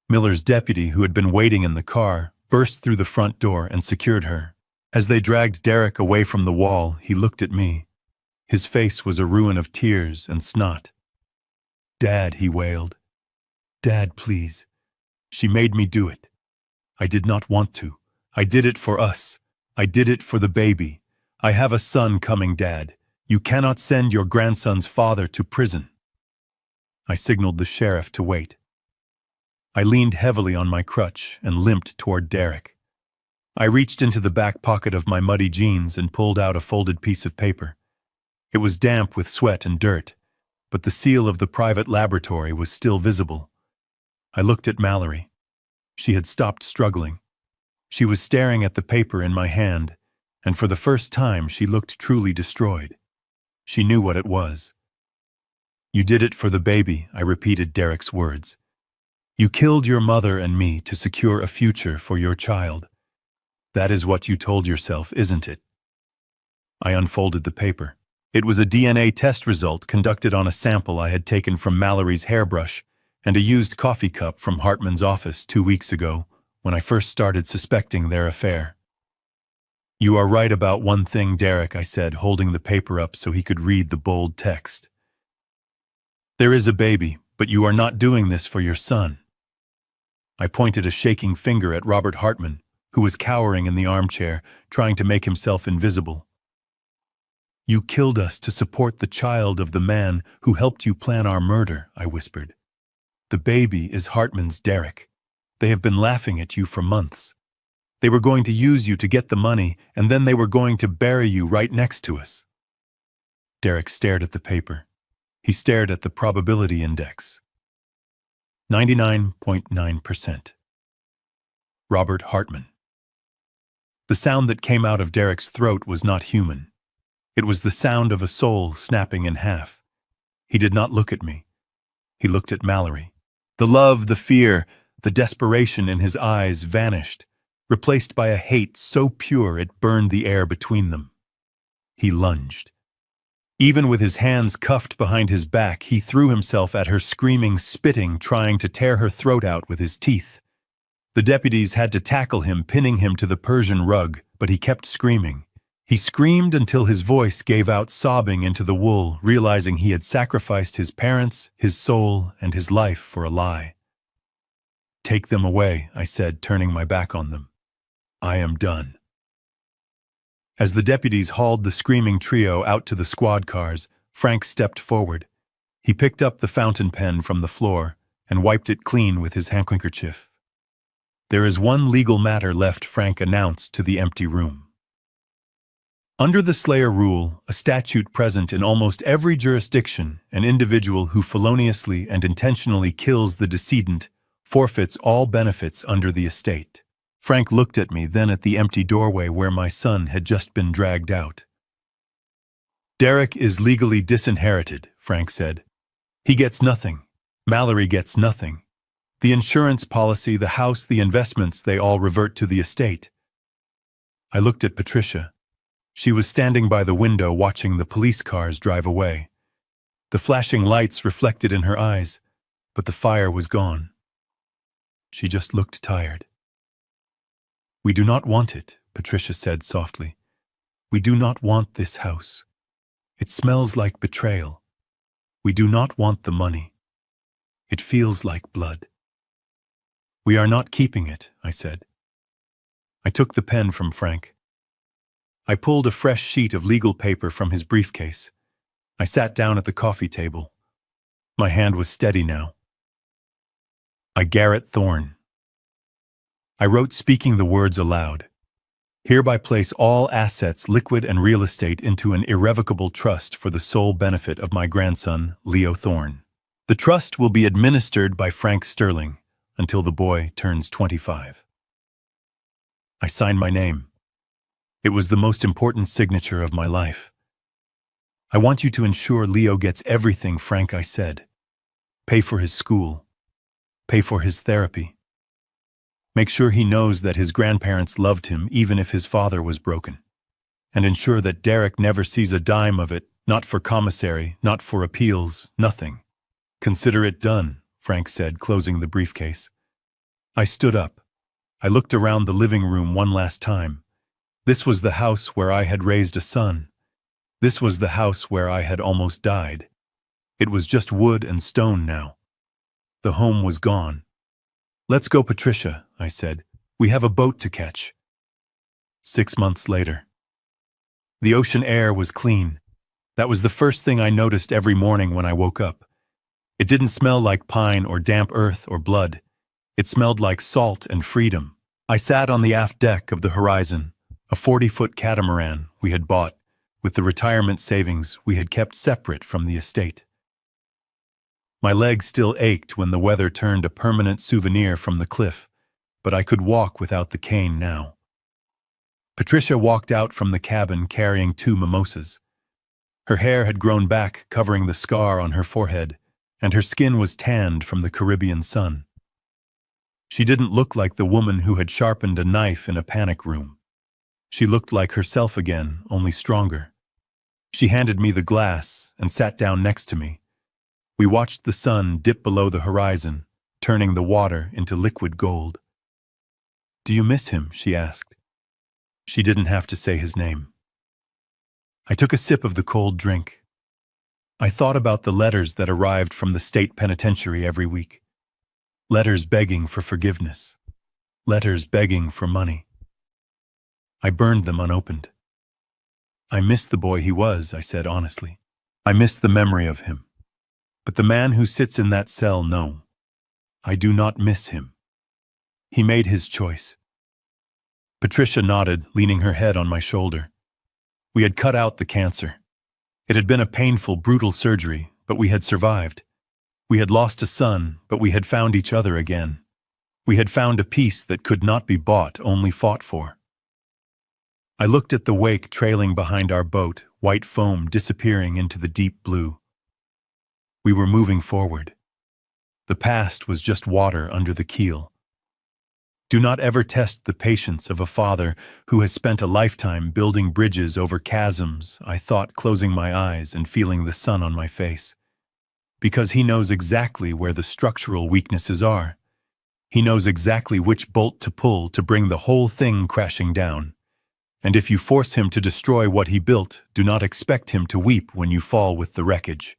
Miller's deputy, who had been waiting in the car, burst through the front door and secured her. As they dragged Derek away from the wall, he looked at me. His face was a ruin of tears and snot. "Dad," he wailed. "Dad, please. She made me do it. I did not want to. I did it for us. I did it for the baby. I have a son coming, Dad. You cannot send your grandson's father to prison." I signaled the sheriff to wait. I leaned heavily on my crutch and limped toward Derek. I reached into the back pocket of my muddy jeans and pulled out a folded piece of paper. It was damp with sweat and dirt, but the seal of the private laboratory was still visible. I looked at Mallory. She had stopped struggling. She was staring at the paper in my hand, and for the first time she looked truly destroyed. She knew what it was. "You did it for the baby," I repeated Derek's words. "You killed your mother and me to secure a future for your child. That is what you told yourself, isn't it?" I unfolded the paper. It was a DNA test result conducted on a sample I had taken from Mallory's hairbrush and a used coffee cup from Hartman's office 2 weeks ago, when I first started suspecting their affair. "You are right about one thing, Derek," I said, holding the paper up so he could read the bold text. "There is a baby, but you are not doing this for your son." I pointed a shaking finger at Robert Hartman, who was cowering in the armchair, trying to make himself invisible. "You killed us to support the child of the man who helped you plan our murder," I whispered. "The baby is Hartman's Derek. They have been laughing at you for months. They were going to use you to get the money, and then they were going to bury you right next to us." Derek stared at the paper. He stared at the probability index. 99.9%. Robert Hartman. The sound that came out of Derek's throat was not human. It was the sound of a soul snapping in half. He did not look at me. He looked at Mallory. The love, the fear, the desperation in his eyes vanished, replaced by a hate so pure it burned the air between them. He lunged. Even with his hands cuffed behind his back, he threw himself at her, screaming, spitting, trying to tear her throat out with his teeth. The deputies had to tackle him, pinning him to the Persian rug, but he kept screaming. He screamed until his voice gave out sobbing into the wool, realizing he had sacrificed his parents, his soul, and his life for a lie. "Take them away," I said, turning my back on them. "I am done." As the deputies hauled the screaming trio out to the squad cars, Frank stepped forward. He picked up the fountain pen from the floor and wiped it clean with his handkerchief. "There is one legal matter left," Frank announced to the empty room. Under the Slayer rule, a statute present in almost every jurisdiction, an individual who feloniously and intentionally kills the decedent forfeits all benefits under the estate. Frank looked at me, then at the empty doorway where my son had just been dragged out. "Derek is legally disinherited," Frank said. "He gets nothing. Mallory gets nothing. The insurance policy, the house, the investments, they all revert to the estate." I looked at Patricia. She was standing by the window watching the police cars drive away. The flashing lights reflected in her eyes, but the fire was gone. She just looked tired. "We do not want it," Patricia said softly. "We do not want this house. It smells like betrayal. We do not want the money. It feels like blood." "We are not keeping it," I said. I took the pen from Frank. I pulled a fresh sheet of legal paper from his briefcase. I sat down at the coffee table. My hand was steady now. "I, Garrett Thorne." I wrote, speaking the words aloud. "Hereby place all assets, liquid and real estate, into an irrevocable trust for the sole benefit of my grandson, Leo Thorne. The trust will be administered by Frank Sterling until the boy turns 25. I signed my name. It was the most important signature of my life. "I want you to ensure Leo gets everything, Frank," I said. "Pay for his school. Pay for his therapy. Make sure he knows that his grandparents loved him even if his father was broken. And ensure that Derek never sees a dime of it, not for commissary, not for appeals, nothing." "Consider it done," Frank said, closing the briefcase. I stood up. I looked around the living room one last time. This was the house where I had raised a son. This was the house where I had almost died. It was just wood and stone now. The home was gone. "Let's go, Patricia," I said. "We have a boat to catch." 6 months later. The ocean air was clean. That was the first thing I noticed every morning when I woke up. It didn't smell like pine or damp earth or blood. It smelled like salt and freedom. I sat on the aft deck of the Horizon, a 40-foot catamaran we had bought with the retirement savings we had kept separate from the estate. My legs still ached when the weather turned a permanent souvenir from the cliff, but I could walk without the cane now. Patricia walked out from the cabin carrying 2 mimosas. Her hair had grown back, covering the scar on her forehead, and her skin was tanned from the Caribbean sun. She didn't look like the woman who had sharpened a knife in a panic room. She looked like herself again, only stronger. She handed me the glass and sat down next to me. We watched the sun dip below the horizon, turning the water into liquid gold. "Do you miss him?" she asked. She didn't have to say his name. I took a sip of the cold drink. I thought about the letters that arrived from the state penitentiary every week. Letters begging for forgiveness. Letters begging for money. I burned them unopened. "I miss the boy he was," I said honestly. "I miss the memory of him. But the man who sits in that cell, no. I do not miss him. He made his choice." Patricia nodded, leaning her head on my shoulder. We had cut out the cancer. It had been a painful, brutal surgery, but we had survived. We had lost a son, but we had found each other again. We had found a peace that could not be bought, only fought for. I looked at the wake trailing behind our boat, white foam disappearing into the deep blue. We were moving forward. The past was just water under the keel. Do not ever test the patience of a father who has spent a lifetime building bridges over chasms, I thought, closing my eyes and feeling the sun on my face. Because he knows exactly where the structural weaknesses are. He knows exactly which bolt to pull to bring the whole thing crashing down. And if you force him to destroy what he built, do not expect him to weep when you fall with the wreckage.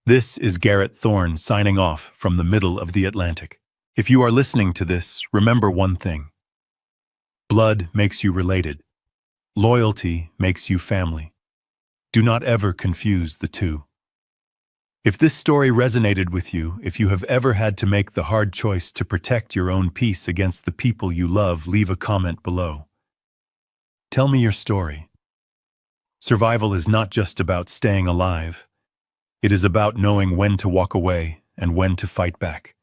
This is Garrett Thorne signing off from the middle of the Atlantic. If you are listening to this, remember one thing. Blood makes you related. Loyalty makes you family. Do not ever confuse the two. If this story resonated with you, if you have ever had to make the hard choice to protect your own peace against the people you love, leave a comment below. Tell me your story. Survival is not just about staying alive. It is about knowing when to walk away and when to fight back.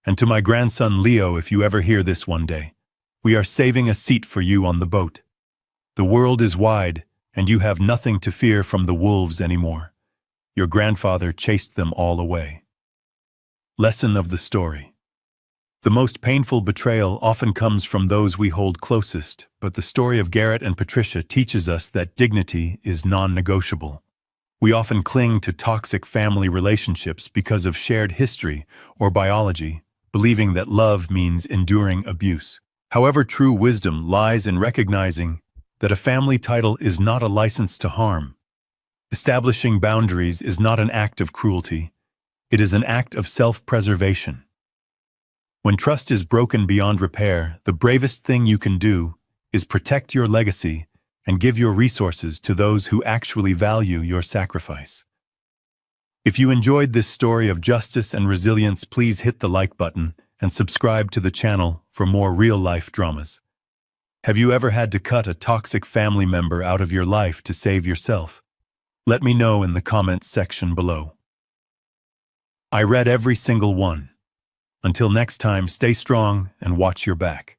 And to my grandson Leo, if you ever hear this one day, we are saving a seat for you on the boat. The world is wide, and you have nothing to fear from the wolves anymore. Your grandfather chased them all away. Lesson of the story. The most painful betrayal often comes from those we hold closest, but the story of Garrett and Patricia teaches us that dignity is non-negotiable. We often cling to toxic family relationships because of shared history or biology, believing that love means enduring abuse. However, true wisdom lies in recognizing that a family title is not a license to harm. Establishing boundaries is not an act of cruelty. It is an act of self-preservation. When trust is broken beyond repair, the bravest thing you can do is protect your legacy and give your resources to those who actually value your sacrifice. If you enjoyed this story of justice and resilience, please hit the like button and subscribe to the channel for more real-life dramas. Have you ever had to cut a toxic family member out of your life to save yourself? Let me know in the comments section below. I read every single one. Until next time, stay strong and watch your back.